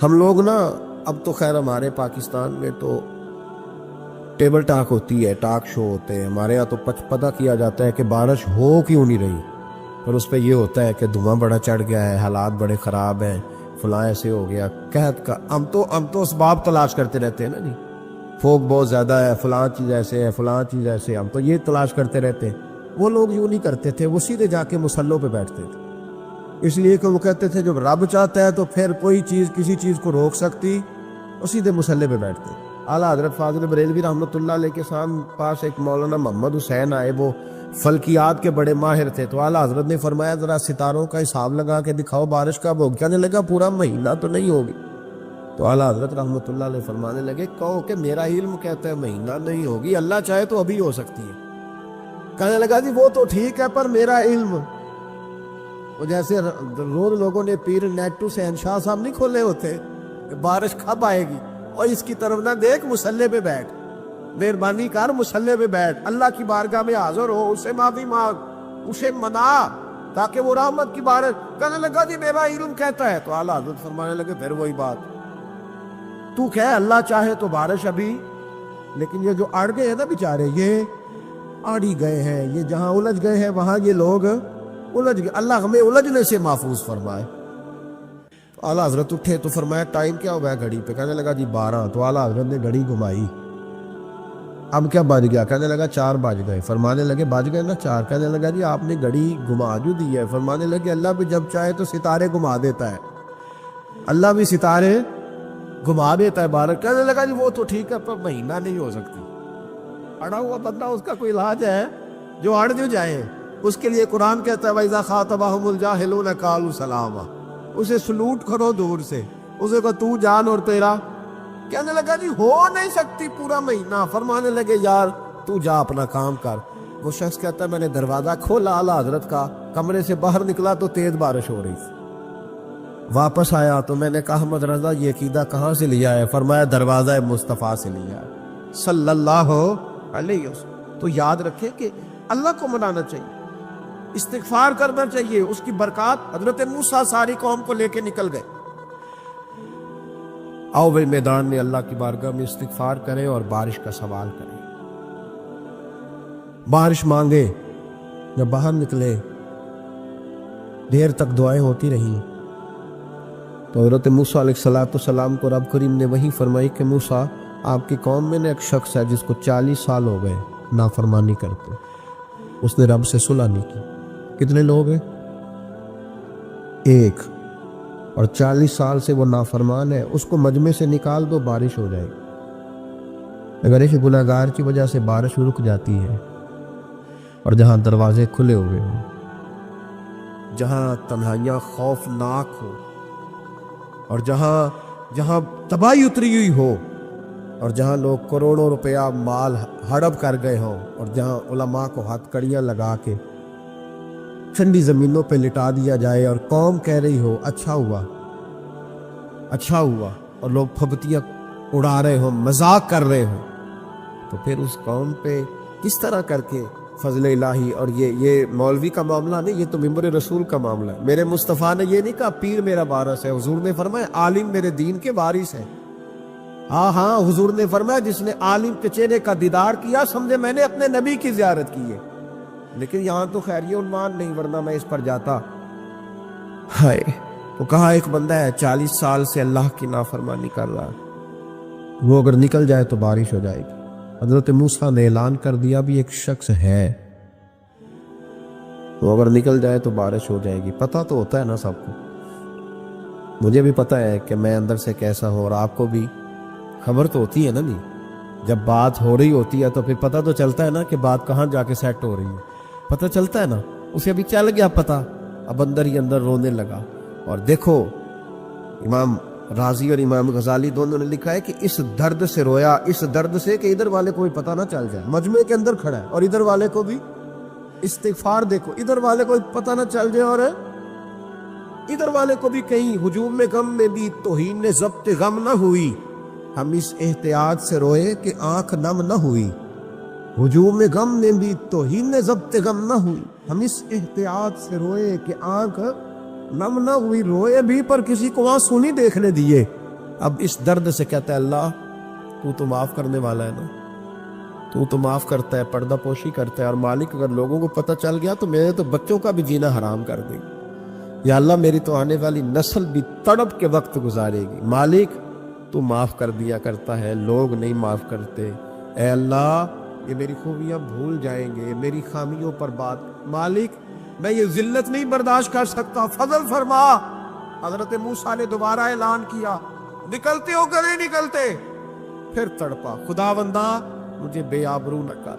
ہم لوگ نا اب تو خیر ہمارے پاکستان میں تو ٹیبل ٹاک ہوتی ہے، ٹاک شو ہوتے ہیں. ہمارے یہاں تو پتہ کیا جاتا ہے کہ بارش ہو کیوں نہیں رہی، اور اس پہ یہ ہوتا ہے کہ دھواں بڑا چڑھ گیا ہے، حالات بڑے خراب ہیں، فلاں ایسے ہو گیا قحط کا. ہم تو اسباب تلاش کرتے رہتے ہیں نا جی، فوگ بہت زیادہ ہے، فلاں چیز ایسے ہے، فلاں چیز ایسے، ہم تو یہ تلاش کرتے رہتے ہیں. وہ لوگ یوں نہیں کرتے تھے، وہ سیدھے جا کے مصلوں پہ بیٹھتے تھے، اس لیے کہ وہ کہتے تھے جب رب چاہتا ہے تو پھر کوئی چیز کسی چیز کو روک سکتی، اور سیدھے مصلے پہ بیٹھتے. اعلیٰ حضرت فاضل بریلوی رحمۃ اللہ علیہ کے پاس ایک مولانا محمد حسین آئے، وہ فلکیات کے بڑے ماہر تھے. تو اعلیٰ حضرت نے فرمایا ذرا ستاروں کا حساب لگا کے دکھاؤ بارش کب ہوگی. کہنے لگا پورا مہینہ تو نہیں ہوگی. تو اعلیٰ حضرت رحمۃ اللہ علیہ فرمانے لگے کہو کہ میرا علم کہتا ہے مہینہ نہیں ہوگی، اللہ چاہے تو ابھی ہو سکتی ہے. کہنے لگا جی وہ تو ٹھیک ہے پر میرا علم، وہ جیسے روز لوگوں نے پیر نیٹو سے شاہ صاحب نہیں کھولے ہوتے کہ بارش کب آئے گی، اور اس کی طرف نہ دیکھ، مصلے پہ بیٹھ، مہربانی کر مصلے پہ بیٹھ، اللہ کی بارگاہ میں حاضر ہو، اسے معافی مانگ، اسے منا تاکہ وہ رحمت کی بارش. کہنے لگا جی میرا علم کہتا ہے. تو اعلیٰ حضرت فرمانے لگے پھر وہی بات، تو کہہ اللہ چاہے تو بارش ابھی، لیکن یہ جو اڑ گئے ہیں نا بیچارے، یہ اڑ ہی گئے ہیں، یہ جہاں الجھ گئے ہیں وہاں یہ لوگ الجھ گئے. اللہ ہمیں الجھنے سے محفوظ فرمائے. تو اعلیٰ حضرت اٹھے تو فرمایا ٹائم کیا ہوا ہے گھڑی پہ؟ کہنے لگا جی 12. تو اعلیٰ حضرت نے گھڑی گھمائی، اب کیا بج گیا؟ کہنے لگا 4 بج گئے. فرمانے لگے بج گئے نا 4. کہنے لگا جی آپ نے گھڑی گھما جو دی ہے. فرمانے لگے اللہ بھی جب چاہے تو ستارے گھما دیتا ہے، اللہ بھی ستارے گھما دیتا ہے بارش. کہنے لگا جی وہ تو ٹھیک ہے پر مہینہ نہیں ہو سکتی. اڑا ہوا بندہ، اس کا کوئی علاج ہے جو اڑ جو جائے؟ اس کے لیے قرآن کہتا ہے وَإِذَا خَاطَبَهُمُ الْجَاهِلُونَ قَالُوا سَلَامًا، اسے سلوٹ کرو دور سے، اسے کہو تو جان اور تیرا. کہنے لگا جی ہو نہیں سکتی پورا مہینہ. فرمانے لگے یار تو جا اپنا کام کر. وہ شخص کہتا ہے میں نے دروازہ کھولا اعلیٰ حضرت کا، کمرے سے باہر نکلا تو تیز بارش ہو رہی تھی، واپس آیا تو میں نے کہا احمد رضا یہ عقیدہ کہاں سے لیا ہے؟ فرمایا دروازہ مصطفیٰ سے لیا ہے صلی اللہ علیہ وسلم۔ تو یاد رکھیں کہ اللہ کو منانا چاہیے، استغفار کرنا چاہیے، اس کی برکات۔ حضرت موسیٰ ساری قوم کو لے کے نکل گئے، آؤ بھائی میدان میں اللہ کی بارگاہ میں استغفار کریں اور بارش کا سوال کریں، بارش مانگے۔ جب باہر نکلے دیر تک دعائیں ہوتی رہیں تو حضرت موسیٰ علیہ السلام کو رب کریم نے وہی فرمائی کہ موسیٰ آپ کی قوم میں نے ایک شخص ہے جس کو 40 سال ہو گئے نافرمانی کرتے، اس نے رب سے صلح نہیں کی۔ کتنے لوگ ہیں؟ ایک، اور 40 سال سے وہ نافرمان ہے، اس کو مجمع سے نکال دو بارش ہو جائے گی۔ اگر اس گناہگار کی وجہ سے بارش رک جاتی ہے اور جہاں دروازے کھلے ہوئے ہوں، جہاں تنہائیاں خوفناک ہو، اور جہاں تباہی اتری ہوئی ہو، اور جہاں لوگ کروڑوں روپیہ مال ہڑپ کر گئے ہوں، اور جہاں علماء کو ہاتھ کڑیاں لگا کے ٹھنڈی زمینوں پہ لٹا دیا جائے اور قوم کہہ رہی ہو اچھا ہوا اچھا ہوا، اور لوگ پھبتیاں اڑا رہے ہوں، مذاق کر رہے ہوں، تو پھر اس قوم پہ کس طرح کر کے فضل الہی۔ اور یہ مولوی کا معاملہ نہیں، یہ تو ممبر رسول کا معاملہ ہے۔ میرے مصطفیٰ نے یہ نہیں کہا پیر میرا وارث ہے، حضور نے فرمایا عالم میرے دین کے وارث ہے۔ ہاں حضور نے فرمایا جس نے عالم کے چہرے کا دیدار کیا سمجھے میں نے اپنے نبی کی زیارت کی ہے۔ لیکن یہاں تو خیر یہ عنوان نہیں، ورنہ میں اس پر جاتا۔ ہائے، وہ کہا ایک بندہ ہے 40 سال سے اللہ کی نافرمانی کر رہا ہے، وہ اگر نکل جائے تو بارش ہو جائے گی۔ حضرت موسیٰ نے اعلان کر دیا بھی ایک شخص ہے، وہ اگر نکل جائے تو بارش ہو جائے گی۔ پتہ تو ہوتا ہے نا سب کو، مجھے بھی پتہ ہے کہ میں اندر سے کیسا ہوں، اور آپ کو بھی خبر تو ہوتی ہے نا جی۔ جب بات ہو رہی ہوتی ہے تو پھر پتہ تو چلتا ہے نا کہ بات کہاں جا کے سیٹ ہو رہی ہے، پتہ چلتا ہے نا۔ اسے ابھی چل گیا پتہ، اب اندر ہی اندر رونے لگا۔ اور دیکھو امام رازی اور امام غزالی دونوں نے لکھا ہے کہ اس درد سے رویا، اس درد سے کہ ادھر والے کو بھی پتہ نہ چل جائے، مجمع کے اندر کھڑا ہے اور ادھر والے کو بھی استغفار، دیکھو ادھر والے کو بھی پتہ نہ چل جائے اور ادھر والے کو بھی کہیں ہجوم میں غم میں بھی توہین نے ضبط غم نہ ہوئی، ہم اس احتیاط سے روئے کہ آنکھ نم نہ ہوئی۔ ہجوم میں غم میں بھی توہین نے ضبط غم نہ ہوئی، ہم اس احتیاط سے روئے کہ آنکھ نم نہ ہوئی، روئے بھی پر کسی کو آنسو نہیں دیکھنے دیے۔ اب اس درد سے کہتا ہے اللہ تو تو معاف کرنے والا ہے نا، تو تو معاف کرتا ہے، پردہ پوشی کرتا ہے، اور مالک اگر لوگوں کو پتہ چل گیا تو میرے تو بچوں کا بھی جینا حرام کر دے گی، یا اللہ میری تو آنے والی نسل بھی تڑپ کے وقت گزارے گی۔ مالک تو معاف کر دیا کرتا ہے، لوگ نہیں معاف کرتے، اے اللہ یہ میری خوبیاں بھول جائیں گے، میری خامیوں پر بات، مالک میں یہ ذلت نہیں برداشت کر سکتا، فضل فرما۔ حضرت موسیٰ نے دوبارہ اعلان کیا نکلتے ہو کہ نہیں نکلتے؟ پھر تڑپا خداوندا مجھے بے آبرو نہ کر،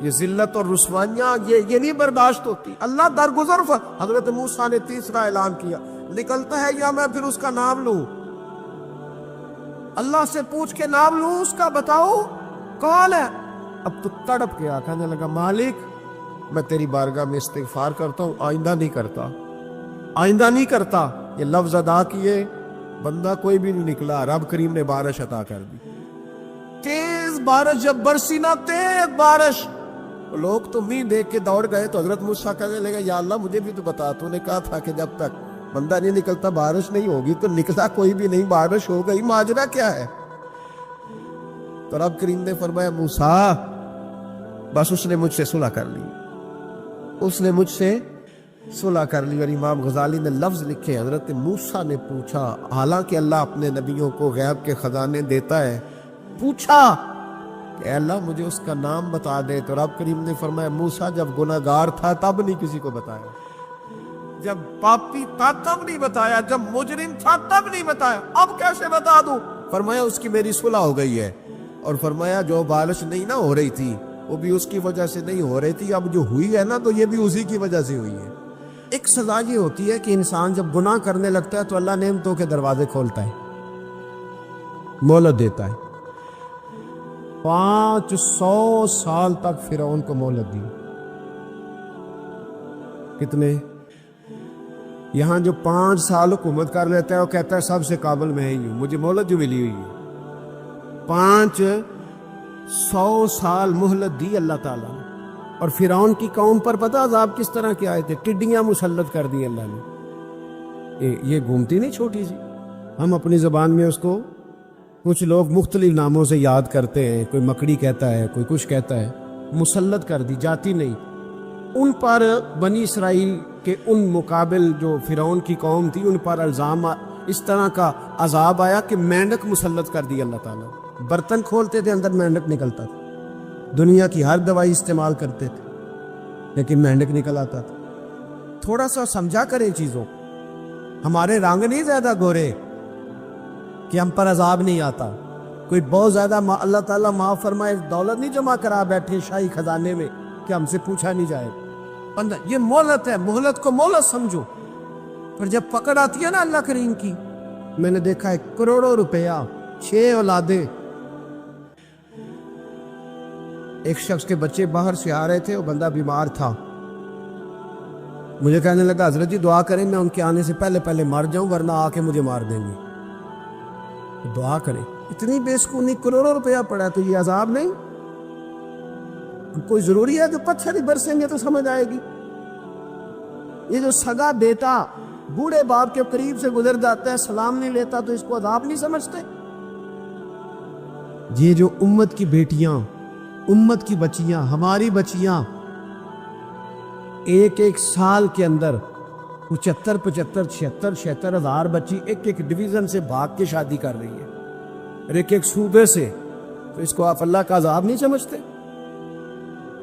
یہ ذلت اور رسوائیاں یہ نہیں برداشت ہوتی، اللہ درگزر حضرت موسیٰ نے تیسرا اعلان کیا نکلتا ہے یا میں پھر اس کا نام لوں؟ اللہ سے پوچھ کے نام لوں اس کا، بتاؤ کون ہے؟ اب تو تڑپ کے کہنے لگا مالک میں تیری بارگاہ میں استغفار کرتا ہوں، آئندہ نہیں کرتا، آئندہ نہیں کرتا۔ یہ لفظ ادا کیے، بندہ کوئی بھی نہیں نکلا، رب کریم نے بارش عطا کر دی، تیز بارش جب برسی نا، تیز بارش، لوگ تو می دیکھ کے دوڑ گئے۔ تو حضرت موسیٰ کہنے لگا یا اللہ مجھے بھی تو بتا، تو نے کہا تھا کہ جب تک بندہ نہیں نکلتا بارش نہیں ہوگی، تو نکلا کوئی بھی نہیں، بارش ہو گئی، ماجرا کیا ہے؟ تو رب کریم نے فرمایا موسیٰ بس اس نے مجھ سے صلح کر لی، اس نے مجھ سے صلح کر لی۔ اور امام غزالی نے لفظ لکھے، حضرت موسیٰ نے پوچھا، حالانکہ اللہ اپنے نبیوں کو غیب کے خزانے دیتا ہے، پوچھا کہ اے اللہ مجھے اس کا نام بتا دے، تو رب کریم نے فرمایا موسیٰ جب گناہ گار تھا تب نہیں کسی کو بتایا، جب پاپی تھا تب نہیں بتایا، جب مجرم تھا تب نہیں بتایا، اب کیسے بتا دوں؟ فرمایا اس کی میری صلح ہو گئی ہے، اور فرمایا جو بارش نہیں نہ ہو رہی تھی وہ بھی اس کی وجہ سے نہیں ہو رہی تھی، اب جو ہوئی ہے نا تو یہ بھی اسی کی وجہ سے ہوئی ہے۔ ایک سزا یہ ہوتی ہے کہ انسان جب گناہ کرنے لگتا ہے تو اللہ نعمتوں کے دروازے کھولتا ہے، مہلت دیتا ہے۔ 500 سال تک فرعون کو مہلت دی، کتنے؟ یہاں جو 5 سال حکومت کر لیتا ہے وہ کہتا ہے سب سے قابل میں ہی ہوں، مجھے مہلت جو ملی ہوئی ہے۔ 500 سال مہلت دی اللہ تعالیٰ نے، اور فرعون کی قوم پر پتہ عذاب کس طرح کے آئے تھے؟ ٹڈیاں مسلط کر دی اللہ نے۔ یہ گھومتی نہیں چھوٹی سی، ہم اپنی زبان میں اس کو کچھ لوگ مختلف ناموں سے یاد کرتے ہیں، کوئی مکڑی کہتا ہے، کوئی کچھ کہتا ہے، مسلط کر دی، جاتی نہیں۔ ان پر بنی اسرائیل کے ان مقابل جو فرعون کی قوم تھی ان پر الزام اس طرح کا عذاب آیا کہ مینڈک مسلط کر دی اللہ تعالیٰ۔ برتن کھولتے تھے اندر مینڈک نکلتا تھا، دنیا کی ہر دوائی استعمال کرتے تھے لیکن مینڈک نکل آتا تھا۔ تھوڑا سا سمجھا کریں چیزوں، ہمارے رنگ نہیں زیادہ گورے کہ ہم پر عذاب نہیں آتا، کوئی بہت زیادہ اللہ تعالیٰ معاف فرمائے دولت نہیں جمع کرا بیٹھے شاہی خزانے میں کہ ہم سے پوچھا نہیں جائے۔ یہ مہلت ہے، مہلت کو مہلت سمجھو، پر جب پکڑ آتی ہے نا اللہ کریم کی، میں نے دیکھا ہے کروڑوں روپیہ، 6 اولادیں، ایک شخص کے بچے باہر سے آ رہے تھے، وہ بندہ بیمار تھا، مجھے کہنے لگا حضرت جی دعا کریں میں ان کے آنے سے پہلے پہلے مر جاؤں ورنہ آ کے مجھے مار دیں گے، دعا کریں۔ اتنی بے سکونی، کروڑوں روپیہ پڑا ہے تو یہ عذاب نہیں؟ کوئی ضروری ہے کہ پتھر ہی برسیں گے تو سمجھ آئے گی؟ یہ جو سگا بیٹا بوڑھے باپ کے قریب سے گزر جاتا ہے سلام نہیں لیتا تو اس کو عذاب نہیں سمجھتے؟ یہ جو امت کی بیٹیاں، امت کی بچیاں، ہماری بچیاں ایک سال کے اندر 75 76 ہزار بچی ایک ڈویژن سے بھاگ کے شادی کر رہی ہے، اور ایک صوبے سے، تو اس کو آپ اللہ کا عذاب نہیں سمجھتے؟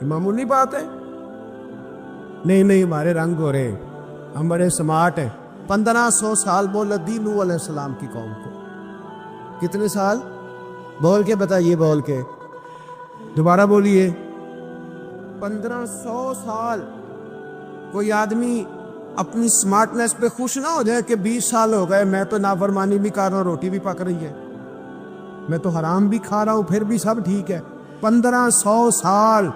معمولی بات ہے؟ نہیں ہمارے رنگ ہو رہے، ہم بڑے سمارٹ ہیں۔ 1500 سال مہلت دی نوح علیہ السلام کی قوم کو۔ کتنے سال؟ بول کے بتائیے، بول کے دوبارہ بولیے۔ 1500 سال۔ کوئی آدمی اپنی سمارٹنس پہ خوش نہ ہو جائے کہ 20 سال ہو گئے میں تو نافرمانی بھی کر رہا ہوں، روٹی بھی پک رہی ہے، میں تو حرام بھی کھا رہا ہوں، پھر بھی سب ٹھیک ہے۔ 1500 سال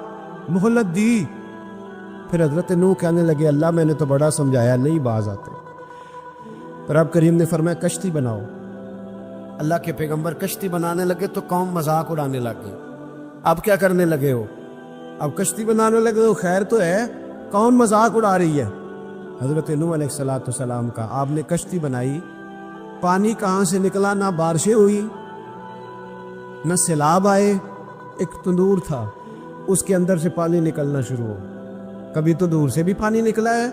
مہلت دی، پھر حضرت نوح کہنے لگے اللہ میں نے تو بڑا سمجھایا نہیں باز آتے، پر اب کریم نے فرمایا کشتی بناؤ۔ اللہ کے پیغمبر کشتی بنانے لگے تو قوم مذاق اڑانے لگ گئی۔ اب کیا کرنے لگے ہو؟ اب کشتی بنانے لگے ہو، خیر تو ہے، کون مذاق اڑا رہی ہے؟ حضرت نوح علیہ السلام کا۔ آپ نے کشتی بنائی، پانی کہاں سے نکلا؟ نہ بارشیں ہوئی نہ سیلاب آئے، ایک تندور تھا اس کے اندر سے پانی نکلنا شروع ہو۔ کبھی تو دور سے بھی پانی نکلا ہے،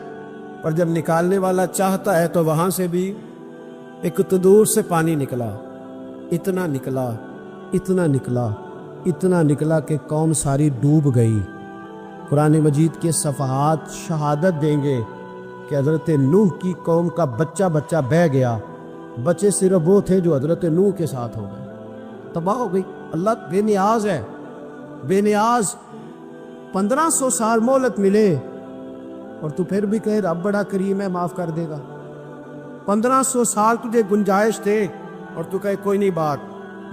پر جب نکالنے والا چاہتا ہے تو وہاں سے بھی ایک تندور سے پانی نکلا، اتنا نکلا، اتنا نکلا، اتنا نکلا کہ قوم ساری ڈوب گئی۔ قرآن مجید کے صفحات شہادت دیں گے کہ حضرت نوح کی قوم کا بچہ بچہ بہہ گیا، بچے صرف وہ تھے جو حضرت نوح کے ساتھ ہو گئے، تباہ ہو گئی۔ اللہ بے نیاز ہے، بے نیاز۔ 1500 سال مہلت ملے اور تو پھر بھی کہے رب بڑا کریم ہے معاف کر دے گا۔ 1500 سال تجھے گنجائش تھے اور تو کہے کوئی نہیں، بات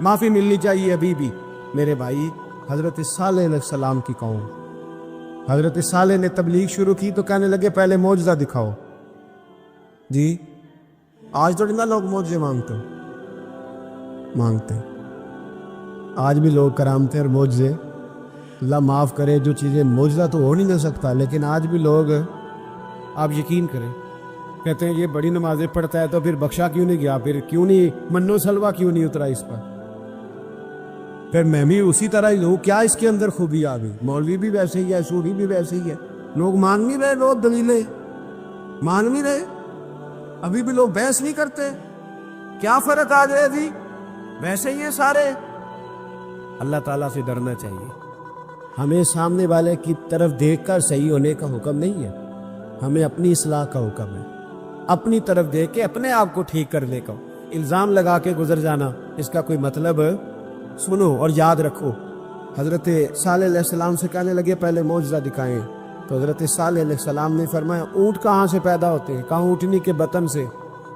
معافی ملنی چاہیے ابھی بھی۔ میرے بھائی، حضرت صالح علیہ السلام کی قوم، حضرت صالح نے تبلیغ شروع کی تو کہنے لگے پہلے معجزہ دکھاؤ۔ جی آج تو نہ لوگ معجزے مانگتے، آج بھی لوگ کرامتیں اور معجزے، اللہ معاف کرے، جو چیزیں معجزہ تو ہو نہیں نہ سکتا لیکن آج بھی لوگ، آپ یقین کریں، کہتے ہیں یہ بڑی نمازیں پڑھتا ہے تو پھر بخشا کیوں نہیں گیا، پھر کیوں نہیں منو سلوا کیوں نہیں اترا اس پر، پھر میں بھی اسی طرح ہی ہوں، کیا اس کے اندر خوبی آ گئی؟ مولوی بھی ویسے ہی ہے، سوری بھی ویسے ہی ہے، لوگ مان نہیں رہے، لوگ دلیلیں مان نہیں رہے، ابھی بھی لوگ بحث نہیں کرتے، کیا فرق آ جائے جی، ویسے ہی ہیں سارے۔ اللہ تعالیٰ سے ڈرنا چاہیے، ہمیں سامنے والے کی طرف دیکھ کر صحیح ہونے کا حکم نہیں ہے، ہمیں اپنی اصلاح کا حکم ہے، اپنی طرف دیکھ کے اپنے آپ کو ٹھیک کرنے کا۔ الزام لگا کے گزر جانا اس کا کوئی مطلب؟ سنو اور یاد رکھو، حضرت صالح علیہ السلام سے کہنے لگے پہلے معجزہ دکھائیں، تو حضرت صالح علیہ السلام نے فرمایا اونٹ کہاں سے پیدا ہوتے ہیں؟ کہاں اونٹنی کے بطن سے۔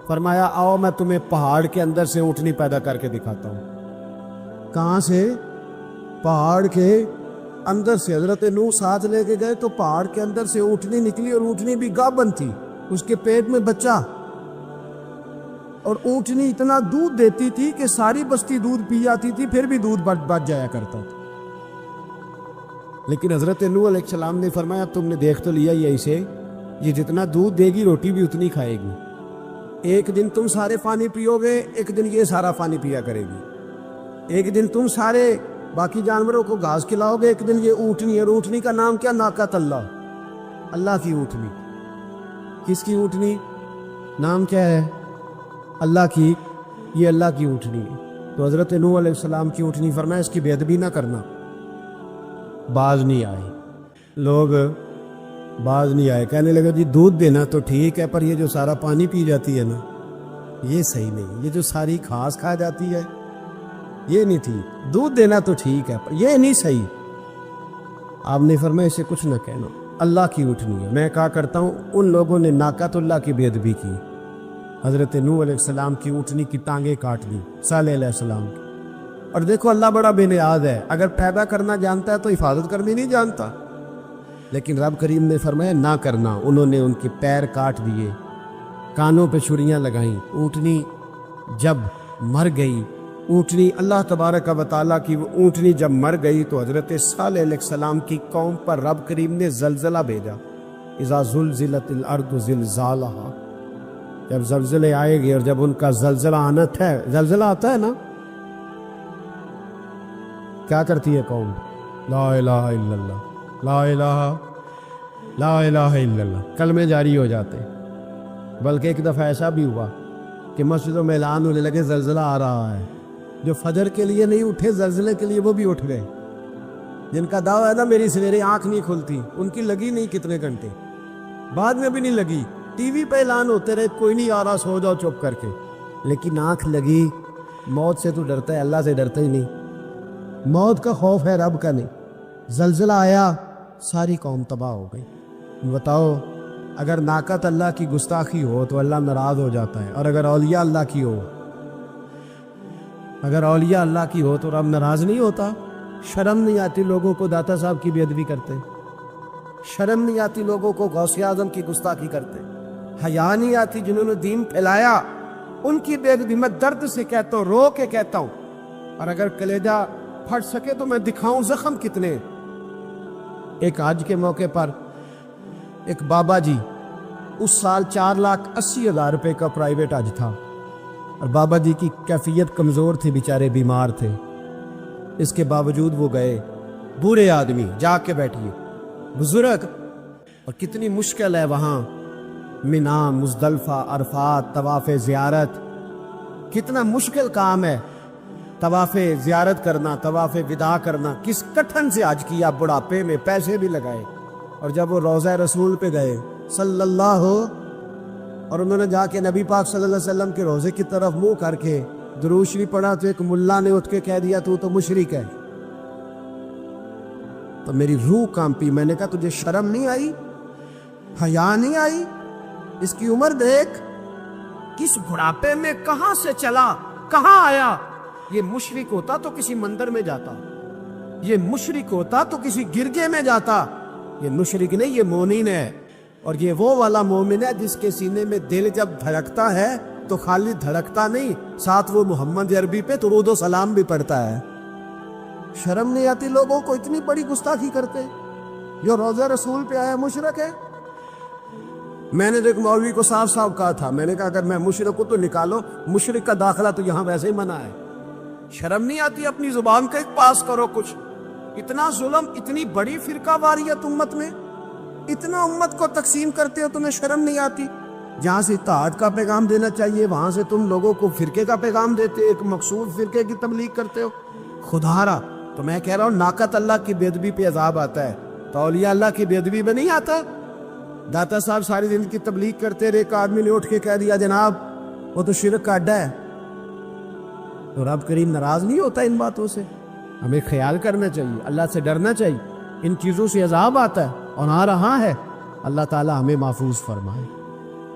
فرمایا آؤ میں تمہیں پہاڑ کے اندر سے اونٹنی پیدا کر کے دکھاتا ہوں۔ کہاں سے؟ پہاڑ کے اندر سے حضرت نوح ساتھ لے کے گئے تو پہاڑ کے اندر سے اونٹنی نکلی اور اونٹنی بھی گابن تھی، اس کے پیٹ میں بچہ، اور اونٹنی اتنا دودھ دیتی تھی کہ ساری بستی دودھ پی جاتی تھی، پھر بھی دودھ بچ جایا کرتا تھا۔ لیکن حضرت نوح علیہ السلام نے فرمایا تم نے دیکھ تو لیا یہ اسے، یہ جتنا دودھ دے گی روٹی بھی اتنی کھائے گی، ایک دن تم سارے پانی پیو گے، ایک دن یہ سارا پانی پیا کرے گی، ایک دن تم سارے باقی جانوروں کو گھاس کھلاؤ گے، ایک دن یہ اونٹنی، اور اونٹنی کا نام کیا؟ ناقۃ اللہ، اللہ کی اونٹنی۔ کس کی اونٹنی؟ نام کیا ہے؟ اللہ کی، یہ اللہ کی اونٹنی ہے۔ تو حضرت نوح علیہ السلام کی اونٹنی فرمایا اس کی بے ادبی نہ کرنا۔ باز نہیں آئے لوگ، باز نہیں آئے، کہنے لگا جی دودھ دینا تو ٹھیک ہے، پر یہ جو سارا پانی پی جاتی ہے نا یہ صحیح نہیں، یہ جو ساری گھاس کھا جاتی ہے یہ نہیں ٹھیک، دودھ دینا تو ٹھیک ہے پر یہ نہیں صحیح۔ آپ نے فرمایا اسے کچھ نہ کہنا، اللہ کی اونٹنی ہے۔ میں کہا کرتا ہوں ان لوگوں نے ناقۃ اللہ کی بے ادبی کی، حضرت نوح علیہ السلام کی اونٹنی کی ٹانگیں کاٹ دی، صالح علیہ السلام کی۔ اور دیکھو اللہ بڑا بے نیاز ہے، اگر پیدا کرنا جانتا ہے تو حفاظت کرنی نہیں جانتا، لیکن رب کریم نے فرمایا نہ کرنا۔ انہوں نے ان کے پیر کاٹ دیے، کانوں پہ چھریاں لگائیں۔ اونٹنی جب مر گئی، اونٹنی اللہ تبارک و تعالیٰ کی وہ اونٹنی جب مر گئی تو حضرت صالح علیہ السلام کی قوم پر رب کریم نے زلزلہ بھیجا، اذا زلزلت الارض زلزالہا، جب زلزلے آئے گے، اور جب ان کا زلزلہ آنا تھا، زلزلہ آتا ہے نا، کیا کرتی ہے قوم؟ لا الہ الا اللہ، لا الہ لا الہ الا اللہ، کلمے جاری ہو جاتے۔ بلکہ ایک دفعہ ایسا بھی ہوا کہ مسجدوں میں اعلان ہونے لگے زلزلہ آ رہا ہے، جو فجر کے لیے نہیں اٹھے زلزلے کے لیے وہ بھی اٹھ گئے، جن کا دعویٰ ہے نا میری سویرے آنکھ نہیں کھلتی، ان کی لگی نہیں کتنے گھنٹے، بعد میں بھی نہیں لگی، ٹی وی پہ اعلان ہوتے رہے کوئی نہیں آ رہا سو جاؤ چپ کر کے، لیکن آنکھ لگی۔ موت سے تو ڈرتا ہے، اللہ سے ڈرتا ہی نہیں، موت کا خوف ہے رب کا نہیں۔ زلزلہ آیا ساری قوم تباہ ہو گئی۔ بتاؤ اگر ناقۃ اللہ کی گستاخی ہو تو اللہ ناراض ہو جاتا ہے، اور اگر اولیاء اللہ کی ہو، اگر اولیاء اللہ کی ہو تو رب ناراض نہیں ہوتا؟ شرم نہیں آتی لوگوں کو داتا صاحب کی بے ادبی کرتے؟ شرم نہیں آتی لوگوں کو غوث اعظم کی گستاخی کرتے؟ حیا نہیں آتی جنہوں نے دین پھیلایا ان کی بے ادبی؟ میں درد سے کہتا ہوں، رو کے کہتا ہوں، اور اگر کلیجہ پھٹ سکے تو میں دکھاؤں زخم کتنے۔ ایک حج کے موقع پر ایک بابا جی، اس سال 4,80,000 روپے کا پرائیویٹ حج تھا، اور بابا جی کی کیفیت کمزور تھی، بیچارے بیمار تھے، اس کے باوجود وہ گئے۔ بوڑھے آدمی، جا کے بیٹھیے، بزرگ، اور کتنی مشکل ہے وہاں مینا، مزدلفہ، عرفات، طواف زیارت، کتنا مشکل کام ہے طواف زیارت کرنا، طواف وداع کرنا۔ کس کٹھن سے حج کیا، بڑھاپے میں پیسے بھی لگائے، اور جب وہ روضہ رسول پہ گئے صلی اللہ، اور انہوں نے جا کے نبی پاک صلی اللہ علیہ وسلم کے روضے کی طرف منہ کر کے درود شریف پڑھا تو ایک ملا نے اٹھ کے کہہ دیا تو مشرک ہے۔ تو میری روح کانپی، میں نے کہا تجھے شرم نہیں آئی، حیا نہیں آئی؟ اس کی عمر دیکھ، کس بڑھاپے میں کہاں سے چلا کہاں آیا۔ یہ مشرک ہوتا تو کسی مندر میں جاتا، یہ مشرک ہوتا تو کسی گرجے میں جاتا، یہ مشرک نہیں، یہ مومن ہے۔ اور یہ وہ والا مومن ہے جس کے سینے میں دل جب دھڑکتا ہے تو خالی دھڑکتا نہیں، ساتھ وہ محمد عربی پہ درود و سلام بھی پڑھتا ہے۔ شرم نہیں آتی لوگوں کو؟ اتنی بڑی گستاخی کرتے، جو روضہ رسول پہ آیا مشرک ہے۔ میں نے ایک مولوی کو صاف صاف کہا تھا، میں نے کہا اگر میں مشرک ہوں تو نکالو، مشرک کا داخلہ تو یہاں ویسے ہی منع ہے۔ شرم نہیں آتی؟ اپنی زبان کا ایک پاس کرو کچھ۔ اتنا ظلم، اتنی بڑی فرقہ واریت امت میں، اتنا امت کو تقسیم کرتے ہو، تمہیں شرم نہیں آتی؟ جہاں سے اتحاد کا پیغام دینا چاہیے وہاں سے تم لوگوں کو فرقے کا پیغام دیتے، ایک مخصوص فرقے کی تبلیغ کرتے ہو۔ خدا را، تو میں کہہ رہا ہوں ناقۃ اللہ کی بے ادبی پہ عذاب آتا ہے، تو اولیاء اللہ کی بے ادبی میں نہیں آتا؟ داتا صاحب ساری دن کی تبلیغ کرتے رہے، ایک آدمی نے اٹھ کے کہہ دیا جناب وہ تو شرک کا اڈا ہے، تو رب کریم ناراض نہیں ہوتا ان باتوں سے؟ ہمیں خیال کرنا چاہیے، اللہ سے ڈرنا چاہیے۔ ان چیزوں سے عذاب آتا ہے اور آ رہا ہے، اللہ تعالی ہمیں محفوظ فرمائے۔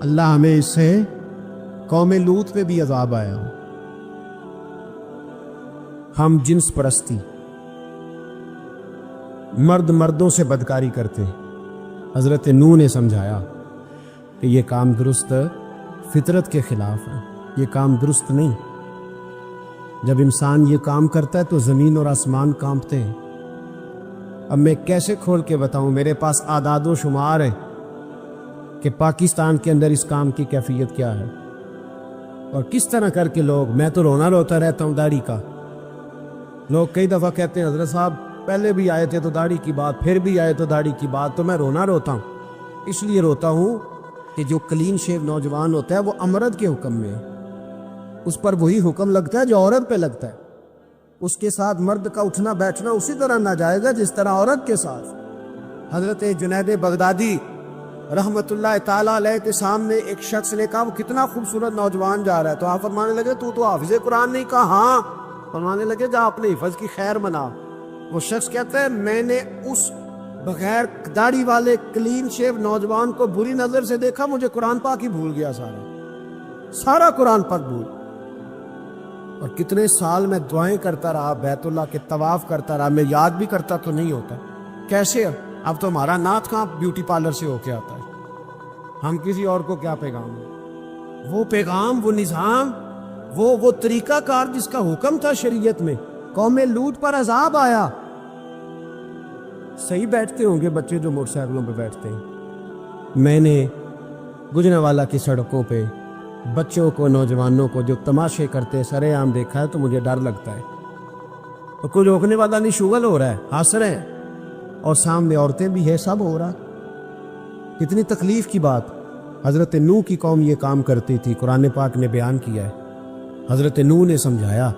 اللہ ہمیں اس سے قوم لوط پہ بھی عذاب آیا ہو۔ ہم جنس پرستی، مرد مردوں سے بدکاری کرتے ہیں۔ حضرت نوح نے سمجھایا کہ یہ کام درست فطرت کے خلاف ہے، یہ کام درست نہیں۔ جب انسان یہ کام کرتا ہے تو زمین اور آسمان کانپتے ہیں۔ اب میں کیسے کھول کے بتاؤں، میرے پاس اعداد و شمار ہے کہ پاکستان کے اندر اس کام کی کیفیت کیا ہے اور کس طرح کر کے لوگ، میں تو رونا روتا رہتا ہوں داڑھی کا۔ لوگ کئی دفعہ کہتے ہیں حضرت صاحب پہلے بھی آئے تھے تو داڑھی کی بات، پھر بھی آئے تو داڑھی کی بات، تو میں رونا روتا ہوں۔ اس لیے روتا ہوں کہ جو کلین شیو نوجوان ہوتا ہے وہ امرد کے حکم میں ہے، اس پر وہی حکم لگتا ہے جو عورت پہ لگتا ہے۔ اس کے ساتھ مرد کا اٹھنا بیٹھنا اسی طرح ناجائز ہے جس طرح عورت کے ساتھ۔ حضرت جنید بغدادی رحمت اللہ تعالیٰ علیہ کے سامنے ایک شخص نے کہا وہ کتنا خوبصورت نوجوان جا رہا ہے، تو آپ فرمانے لگے تو حافظ قرآن نہیں؟ کہا ہاں۔ فرمانے لگے جا اپنے حفظ کی خیر منا۔ وہ شخص کہتا ہے میں نے اس بغیر داڑھی والے کلین شیو نوجوان کو بری نظر سے دیکھا، مجھے قرآن پاک ہی بھول گیا، سارا قرآن پاک بھول۔ اور کتنے سال میں دعائیں کرتا رہا، بیت اللہ کے طواف کرتا رہا، میں یاد بھی کرتا تو نہیں ہوتا۔ کیسے اب تو ہمارا نعت کہاں بیوٹی پارلر سے ہو کے آتا ہے، ہم کسی اور کو کیا پیغام دیں؟ وہ پیغام، وہ نظام، وہ طریقہ کار جس کا حکم تھا شریعت میں۔ قوم لوط پر عذاب آیا، صحیح بیٹھتے ہوں گے بچے جو موٹر سائیکلوں پہ بیٹھتے ہیں۔ میں نے گجرانوالہ کی سڑکوں پہ بچوں کو، نوجوانوں کو جو تماشے کرتے سر عام دیکھا ہے تو مجھے ڈر لگتا ہے۔ اور کوئی روکنے والا نہیں، شغل ہو رہا ہے، ہنس رہے ہیں، اور سامنے عورتیں بھی ہے، سب ہو رہا۔ کتنی تکلیف کی بات۔ حضرت نوح کی قوم یہ کام کرتی تھی، قرآن پاک نے بیان کیا ہے۔ حضرت نوح نے سمجھایا،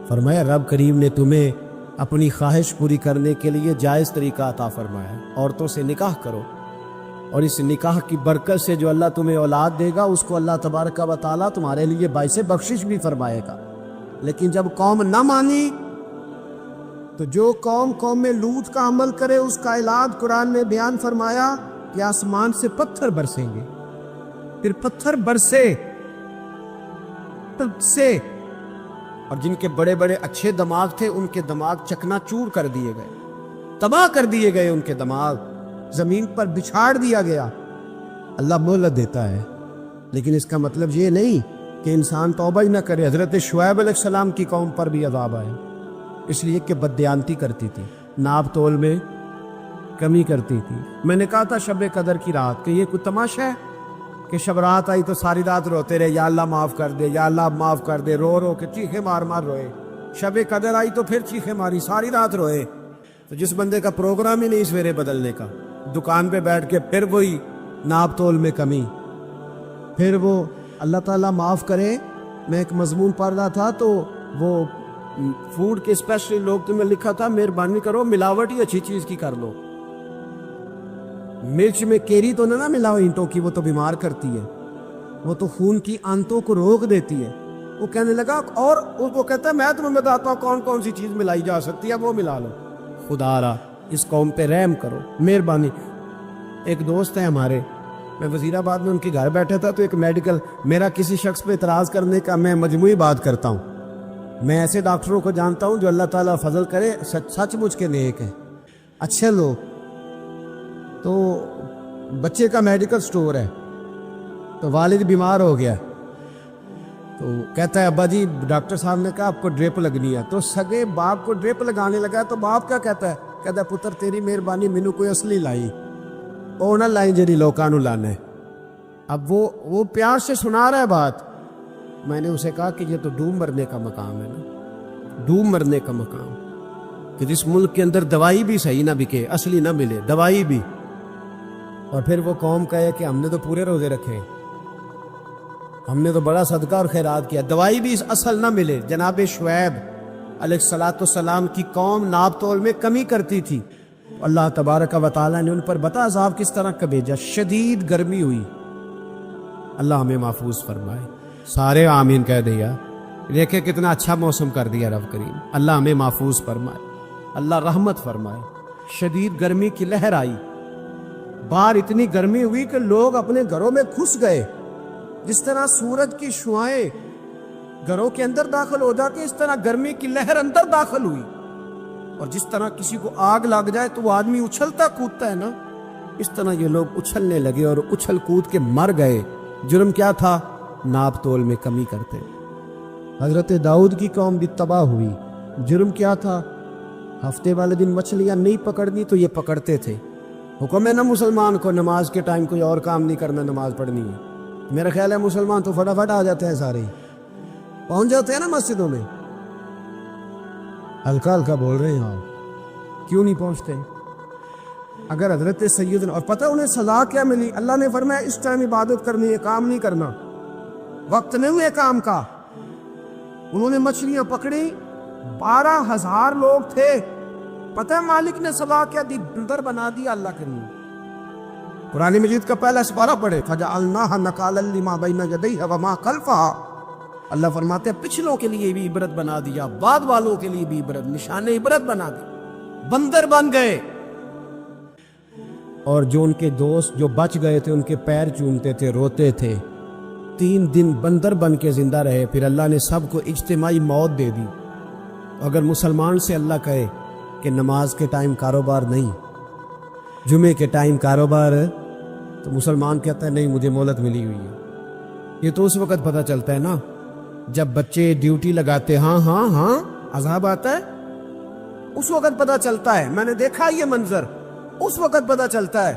فرمایا رب کریم نے تمہیں اپنی خواہش پوری کرنے کے لیے جائز طریقہ عطا فرمایا ہے، عورتوں سے نکاح کرو، اور اس نکاح کی برکت سے جو اللہ تمہیں اولاد دے گا اس کو اللہ تبارک و تعالیٰ تمہارے لیے باعث بخشش بھی فرمائے گا۔ لیکن جب قوم نہ مانی تو جو قوم لوط کا عمل کرے اس کا علاج قرآن نے بیان فرمایا کہ آسمان سے پتھر برسیں گے، پھر پتھر برسے اور جن کے بڑے بڑے اچھے دماغ تھے ان کے دماغ چکنا چور کر دیے گئے، تباہ کر دیے گئے، ان کے دماغ زمین پر بچھاڑ دیا گیا۔ اللہ مہلت دیتا ہے، لیکن اس کا مطلب یہ نہیں کہ انسان توبہ ہی نہ کرے۔ حضرت شعیب علیہ السلام کی قوم پر بھی عذاب آیا، اس لیے کہ بددیانتی کرتی تھی، ناپ تول میں کمی کرتی تھی۔ میں نے کہا تھا شب قدر کی رات کہ یہ کوئی تماشا ہے کہ شب رات آئی تو ساری رات روتے رہے، یا اللہ معاف کر دے، یا اللہ معاف کر دے، رو رو کے چیخے مار مار روئے۔ شب قدر آئی تو پھر چیخے ماری، ساری رات روئے۔ تو جس بندے کا پروگرام ہی نہیں سویرے بدلنے کا، دکان پہ بیٹھ کے پھر وہی ناپ تول میں کمی، پھر وہ اللہ تعالیٰ معاف کرے۔ میں ایک مضمون پڑھ رہا تھا تو وہ فوڈ کے اسپیشلی لوگ تمہیں لکھا تھا مہربانی کرو ملاوٹ ہی اچھی چیز کی کر لو، مرچ میں کیری تو نہ ملاؤ اینٹوں کی، وہ تو بیمار کرتی ہے، وہ تو خون کی آنتوں کو روک دیتی ہے۔ وہ کہنے لگا، اور وہ کہتا ہے میں تمہیں بتاتا ہوں کون کون سی چیز ملائی جا سکتی ہے، وہ ملا لو۔ خدا را اس قوم پہ رحم کرو، مہربانی۔ ایک دوست ہے ہمارے، میں وزیر آباد میں ان کے گھر بیٹھا تھا تو ایک میڈیکل، میرا کسی شخص پہ اعتراض کرنے کا میں مجموعی بات کرتا ہوں۔ میں ایسے ڈاکٹروں کو جانتا ہوں جو اللہ تعالیٰ فضل کرے سچ مچ کے نیک ہیں، اچھے لوگ۔ تو بچے کا میڈیکل سٹور ہے، تو والد بیمار ہو گیا، تو کہتا ہے ابا جی ڈاکٹر صاحب نے کہا آپ کو ڈرپ لگنی ہے، تو سگے باپ کو ڈرپ لگانے لگا، تو باپ کیا کہتا ہے پتر تیری مہربانی مینو کوئی اصلی لائی، وہ نہ لائی جی لوکاں نو لانا ہے۔ اب وہ پیار سے سنا رہا ہے بات۔ میں نے اسے کہا کہ یہ تو ڈوب مرنے کا مقام ہے نا، ڈوب مرنے کا مقام، کہ جس ملک کے اندر دوائی بھی صحیح نہ بکے، اصلی نہ ملے دوائی بھی، اور پھر وہ قوم کہے کہ ہم نے تو پورے روزے رکھے، ہم نے تو بڑا صدقہ اور خیرات کیا، دوائی بھی اصل نہ ملے۔ جناب شعیب علیہ السلام کی قوم ناپ تول میں کمی کرتی تھی، اللہ تبارک و تعالیٰ نے ان پر بتا عذاب کس طرح کا بھیجا، شدید گرمی ہوئی۔ اللہ ہمیں محفوظ فرمائے، سارے آمین کہہ دیا۔ دیکھیں کتنا اچھا موسم کر دیا رب کریم، اللہ ہمیں محفوظ فرمائے، اللہ رحمت فرمائے۔ شدید گرمی کی لہر آئی، باہر اتنی گرمی ہوئی کہ لوگ اپنے گھروں میں گھس گئے، جس طرح سورج کی شعاعیں گھروں کے اندر داخل ہو جاتی، اس طرح گرمی کی لہر اندر داخل ہوئی۔ اور جس طرح کسی کو آگ لگ جائے تو وہ آدمی اچھلتا کودتا ہے نا، اس طرح یہ لوگ اچھلنے لگے اور اچھل کود کے مر گئے۔ جرم کیا تھا؟ ناپ تول میں کمی کرتے۔ حضرت داؤد کی قوم بھی تباہ ہوئی۔ جرم کیا تھا؟ ہفتے والے دن مچھلیاں نہیں پکڑنی تو یہ پکڑتے تھے۔ حکم ہے نا مسلمان کو نماز کے ٹائم کوئی اور کام نہیں کرنا، نماز پڑھنی ہے۔ میرا خیال ہے مسلمان تو فٹافٹ آ جاتے ہیں، سارے پہنچ جاتے ہیں نا مسجدوں میں۔ ہلکا ہلکا بول رہے ہیں آپ، کیوں نہیں پہنچتے؟ اگر حضرت سیدنا، اور پتہ انہیں سزا کیا ملی؟ اللہ نے فرمایا اس ٹائم عبادت کرنی ہے، کام نہیں کرنا، وقت نہیں ہوئے کام کا۔ انہوں نے مچھلیاں پکڑی، 12,000 لوگ تھے۔ پتہ ہے مالک نے سزا کیا دی؟ بندر بنا دیا اللہ کریم۔ قرآن مجید کا پہلا سپارہ پڑھے، فَجَعَلْنَاهَا نَكَالًا لِمَا بَيْنَ يَدَيْهَا وَمَا خَلْفَهَا۔ اللہ فرماتے ہیں پچھلوں کے لیے بھی عبرت بنا دیا، بعد والوں کے لیے بھی عبرت، نشان عبرت بنا دی۔ بندر بن گئے، اور جو ان کے دوست جو بچ گئے تھے ان کے پیر چومتے تھے، روتے تھے۔ 3 دن بندر بن کے زندہ رہے، پھر اللہ نے سب کو اجتماعی موت دے دی۔ اگر مسلمان سے اللہ کہے کہ نماز کے ٹائم کاروبار نہیں، جمعے کے ٹائم کاروبار، تو مسلمان کہتا ہے نہیں مجھے مہلت ملی ہوئی ہے۔ یہ تو اس وقت پتہ چلتا ہے نا جب بچے ڈیوٹی لگاتے، ہاں ہاں ہاں عذاب آتا ہے، اس وقت پتہ چلتا ہے۔ میں نے دیکھا یہ منظر، اس وقت پتہ چلتا ہے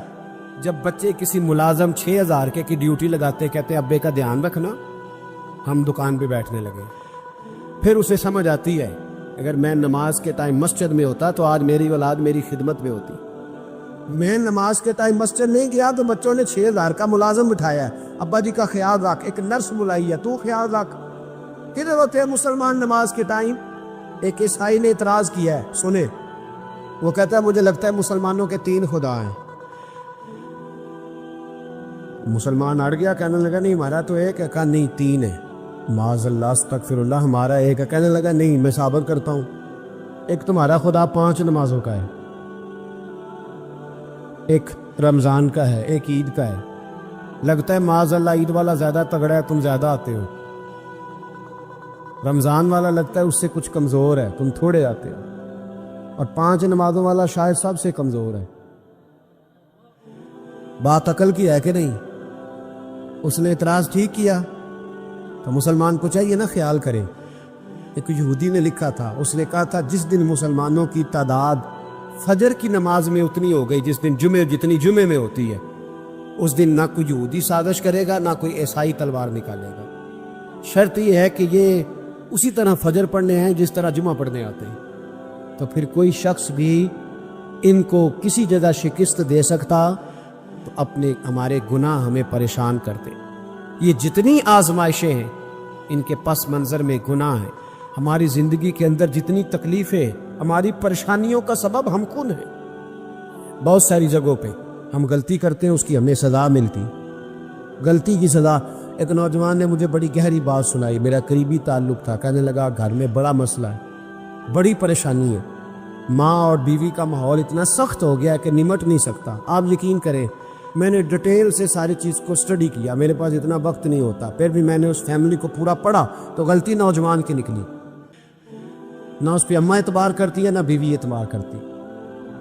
جب بچے کسی ملازم 6,000 کی ڈیوٹی لگاتے، کہتے ہیں ابے کا دھیان رکھنا، ہم دکان پہ بیٹھنے لگے۔ پھر اسے سمجھ آتی ہے اگر میں نماز کے ٹائم مسجد میں ہوتا تو آج میری اولاد میری خدمت میں ہوتی۔ میں نماز کے ٹائم مسجد نہیں گیا تو بچوں نے 6,000 کا ملازم بٹھایا ہے، ابا جی کا خیال رکھ، ایک نرس بلائی ہے، تو خیال رکھ۔ کدھر ہوتے ہیں مسلمان نماز کے ٹائم؟ ایک عیسائی نے اعتراض کیا ہے، سنے، وہ کہتا ہے مجھے لگتا ہے مسلمانوں کے 3 خدا ہیں۔ مسلمان اڑ گیا، کہنے لگا نہیں ہمارا تو ایک ہے، کہا نہیں 3 ہے۔ معاذ اللہ استغفر اللہ، ہمارا ایک ہے، کہنے لگا نہیں میں ثابت کرتا ہوں، ایک تمہارا خدا 5 نمازوں کا ہے، ایک رمضان کا ہے، ایک عید کا ہے۔ لگتا ہے معاذ اللہ عید والا زیادہ تگڑا ہے، تم زیادہ آتے ہو۔ رمضان والا لگتا ہے اس سے کچھ کمزور ہے، تم تھوڑے آتے ہو۔ اور 5 نمازوں والا شاید سب سے کمزور ہے۔ بات عقل کی ہے کہ نہیں؟ اس نے اعتراض ٹھیک کیا تو مسلمان کو چاہیے نا خیال کرے۔ ایک یہودی نے لکھا تھا، اس نے کہا تھا جس دن مسلمانوں کی تعداد فجر کی نماز میں اتنی ہو گئی جس دن جتنی جمعے میں ہوتی ہے، اس دن نہ کوئی یہودی سازش کرے گا نہ کوئی عیسائی تلوار نکالے گا۔ شرط یہ ہے کہ یہ اسی طرح فجر پڑھنے ہیں جس طرح جمعہ پڑھنے آتے ہیں، تو پھر کوئی شخص بھی ان کو کسی جگہ شکست دے سکتا تو اپنے ہمارے گناہ ہمیں پریشان کرتے۔ یہ جتنی آزمائشیں ہیں ان کے پس منظر میں گناہ ہیں۔ ہماری زندگی کے اندر جتنی تکلیفیں، ہماری پریشانیوں کا سبب ہم خود ہیں۔ بہت ساری جگہوں پہ ہم غلطی کرتے ہیں، اس کی ہمیں سزا ملتی، غلطی کی سزا۔ ایک نوجوان نے مجھے بڑی گہری بات سنائی، میرا قریبی تعلق تھا، کہنے لگا گھر میں بڑا مسئلہ ہے، بڑی پریشانی ہے، ماں اور بیوی کا ماحول اتنا سخت ہو گیا کہ نمٹ نہیں سکتا۔ آپ یقین کریں میں نے ڈیٹیل سے ساری چیز کو اسٹڈی کیا، میرے پاس اتنا وقت نہیں ہوتا، پھر بھی میں نے اس فیملی کو پورا پڑھا تو غلطی نوجوان کی نکلی۔ نہ اس پہ اماں اعتبار کرتی ہے نہ بیوی اعتبار کرتی۔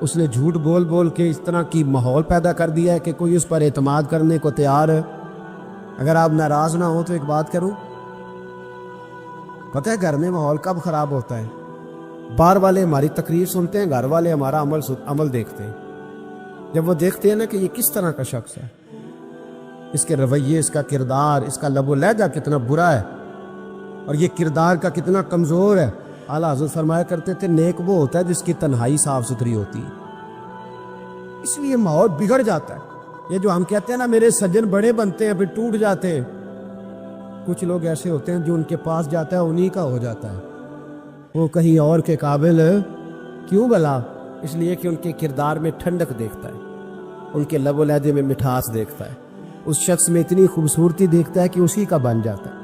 اس نے جھوٹ بول بول کے اس طرح کی ماحول پیدا کر دیا ہے کہ کوئی اس پر اعتماد کرنے کو تیار ہے۔ اگر آپ ناراض نہ ہو تو ایک بات کروں، پتہ ہے گھر میں ماحول کب خراب ہوتا ہے؟ باہر والے ہماری تقریر سنتے ہیں، گھر والے ہمارا عمل دیکھتے ہیں۔ جب وہ دیکھتے ہیں نا کہ یہ کس طرح کا شخص ہے، اس کے رویے، اس کا کردار، اس کا لب و لہجہ کتنا برا ہے اور یہ کردار کا کتنا کمزور ہے۔ اعلیٰ حضرت فرمایا کرتے تھے نیک وہ ہوتا ہے جس کی تنہائی صاف ستھری ہوتی ہے۔ اس لیے ماحول بگڑ جاتا ہے۔ یہ جو ہم کہتے ہیں نا میرے سجن بڑے بنتے ہیں پھر ٹوٹ جاتے ہیں، کچھ لوگ ایسے ہوتے ہیں جو ان کے پاس جاتا ہے انہی کا ہو جاتا ہے، وہ کہیں اور کے قابل کیوں بلا؟ اس لیے کہ ان کے کردار میں ٹھنڈک دیکھتا ہے، ان کے لب و لہجے میں مٹھاس دیکھتا ہے، اس شخص میں اتنی خوبصورتی دیکھتا ہے کہ اسی کا بن جاتا ہے۔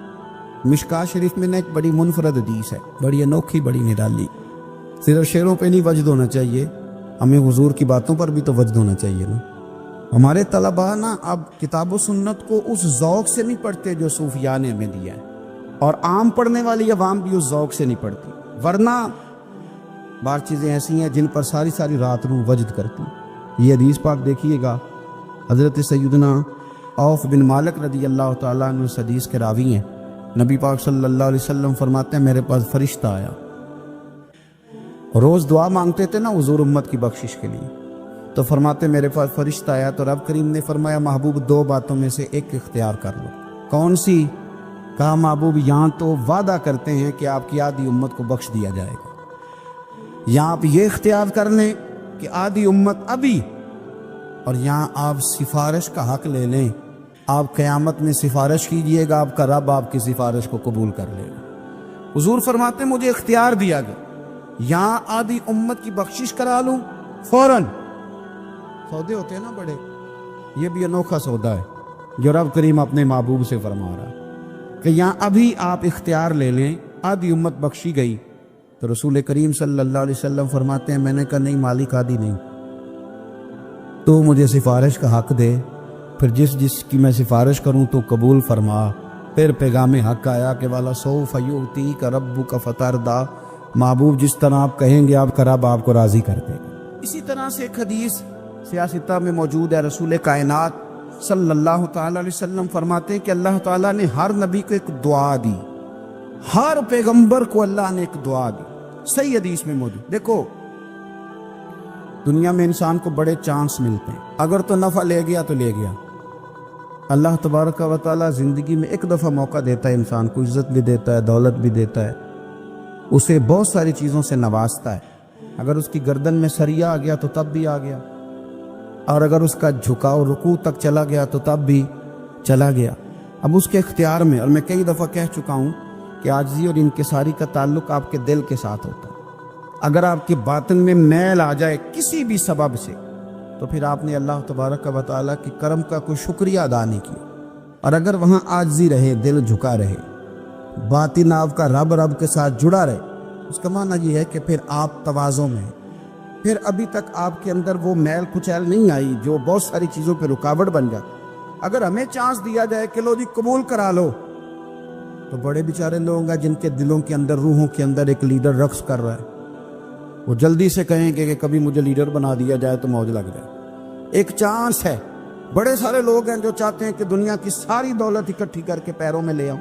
مشکاہ شریف میں ایک بڑی منفرد حدیث ہے، بڑی انوکھی، بڑی نرالی۔ صرف شعروں پہ نہیں وجد ہونا چاہیے، ہمیں حضور کی باتوں پر بھی تو وجد ہونا چاہیے نا۔ ہمارے طلباء نا اب کتاب و سنت کو اس ذوق سے نہیں پڑھتے جو صوفیاء نے ہمیں دیا ہے، اور عام پڑھنے والی عوام بھی اس ذوق سے نہیں پڑھتی۔ ورنہ بعض چیزیں ایسی ہیں جن پر ساری ساری رات روح وجد کرتی. یہ حدیث پاک دیکھیے گا، حضرت سیدنا عوف بن مالک رضی اللہ تعالیٰ عنہ اس حدیث کے راوی ہیں. نبی پاک صلی اللہ علیہ وسلم فرماتے ہیں میرے پاس فرشتہ آیا، روز دعا مانگتے تھے نا حضور امت کی بخشش کے لیے، تو فرماتے میرے پاس فرشتہ آیا تو رب کریم نے فرمایا محبوب 2 باتوں میں سے ایک اختیار کر لو. کون سی؟ کہا محبوب یہاں تو وعدہ کرتے ہیں کہ آپ کی آدھی امت کو بخش دیا جائے گا، یہاں آپ یہ اختیار کر لیں کہ آدھی امت ابھی، اور یہاں آپ سفارش کا حق لے لیں، آپ قیامت میں سفارش کیجئے گا، آپ کا رب آپ کی سفارش کو قبول کر لے گا. حضور فرماتے مجھے اختیار دیا گیا، یہاں آدھی امت کی بخشش کرا لوں فوراً. سودے ہوتے ہیں نا بڑے، یہ بھی انوکھا سودا ہے جو رب کریم اپنے محبوب سے فرما رہا ہے کہ یہاں ابھی آپ اختیار لے لیں، آدھی امت بخشی گئی. تو رسول کریم صلی اللہ علیہ وسلم فرماتے ہیں میں نے کہا نہیں مالک آدھی نہیں، تو مجھے سفارش کا حق دے، پھر جس کی میں سفارش کروں تو قبول فرما. پھر پیغام حق آیا کہ والا سوف یؤتیک ربک فترضی، محبوب جس طرح آپ کہیں گے آپ کا رب آپ کو راضی کر دے گا. اسی طرح سے ایک حدیث سیاستہ میں موجود ہے، رسول کائنات صلی اللہ تعالیٰ علیہ وسلم فرماتے ہیں کہ اللہ تعالیٰ نے ہر نبی کو ایک دعا دی، ہر پیغمبر کو اللہ نے ایک دعا دی. صحیح حدیث میں موجود. دیکھو دنیا میں انسان کو بڑے چانس ملتے ہیں، اگر تو نفع لے گیا تو لے گیا. اللہ تبارک و تعالیٰ زندگی میں ایک دفعہ موقع دیتا ہے، انسان کو عزت بھی دیتا ہے، دولت بھی دیتا ہے، اسے بہت ساری چیزوں سے نوازتا ہے. اگر اس کی گردن میں سریا آ گیا تو تب بھی آ گیا، اور اگر اس کا جھکاؤ رکوع تک چلا گیا تو تب بھی چلا گیا. اب اس کے اختیار میں، اور میں کئی دفعہ کہہ چکا ہوں کہ عاجزی اور انکساری کا تعلق آپ کے دل کے ساتھ ہوتا ہے. اگر آپ کے باطن میں میل آ جائے کسی بھی سبب سے تو پھر آپ نے اللہ تبارک و تعالیٰ کی کرم کا کوئی شکریہ ادا نہیں کیا. اور اگر وہاں عاجزی رہے، دل جھکا رہے، باطن آپ کا رب کے ساتھ جڑا رہے، اس کا معنی یہ ہے کہ پھر آپ تواضع میں، پھر ابھی تک آپ کے اندر وہ میل کچیل نہیں آئی جو بہت ساری چیزوں پہ رکاوٹ بن جاتی. اگر ہمیں چانس دیا جائے کہ لو جی قبول کرا لو، تو بڑے بیچارے لوگ ہیں جن کے دلوں کے اندر، روحوں کے اندر ایک لیڈر رقص کر رہا ہے، وہ جلدی سے کہیں کہ کبھی مجھے لیڈر بنا دیا جائے تو موج لگ جائے. ایک چانس ہے. بڑے سارے لوگ ہیں جو چاہتے ہیں کہ دنیا کی ساری دولت اکٹھی کر کے پیروں میں لے آؤں.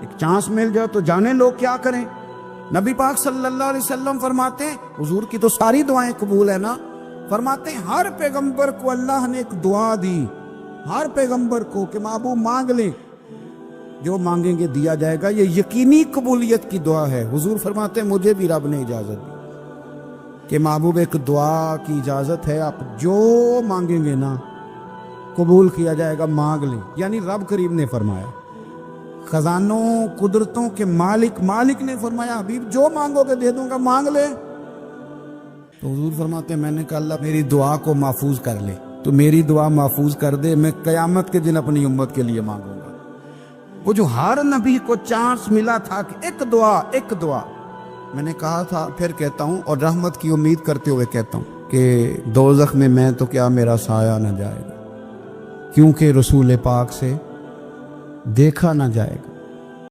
ایک چانس مل جائے تو جانے لوگ کیا کریں. نبی پاک صلی اللہ علیہ وسلم فرماتے ہیں، حضور کی تو ساری دعائیں قبول ہیں نا، فرماتے ہیں ہر پیغمبر کو اللہ نے ایک دعا دی، ہر پیغمبر کو کہ محبوب مانگ لیں، جو مانگیں گے دیا جائے گا. یہ یقینی قبولیت کی دعا ہے. حضور فرماتے ہیں مجھے بھی رب نے اجازت دی کہ محبوب ایک دعا کی اجازت ہے، آپ جو مانگیں گے نا قبول کیا جائے گا، مانگ لیں. یعنی رب کریم نے فرمایا، خزانوں قدرتوں کے مالک نے فرمایا حبیب جو مانگو گے دے دوں گا، مانگ لے. تو حضور فرماتے ہیں میں نے کہا اللہ میری دعا کو محفوظ کر لے، تو میری دعا محفوظ کر دے، میں قیامت کے دن اپنی امت کے لیے مانگوں گا. وہ جو ہر نبی کو چانس ملا تھا کہ ایک دعا، میں نے کہا تھا پھر کہتا ہوں، اور رحمت کی امید کرتے ہوئے کہتا ہوں کہ دوزخ میں میں تو کیا میرا سایہ نہ جائے گا، کیونکہ رسول پاک سے دیکھا نہ جائے گا.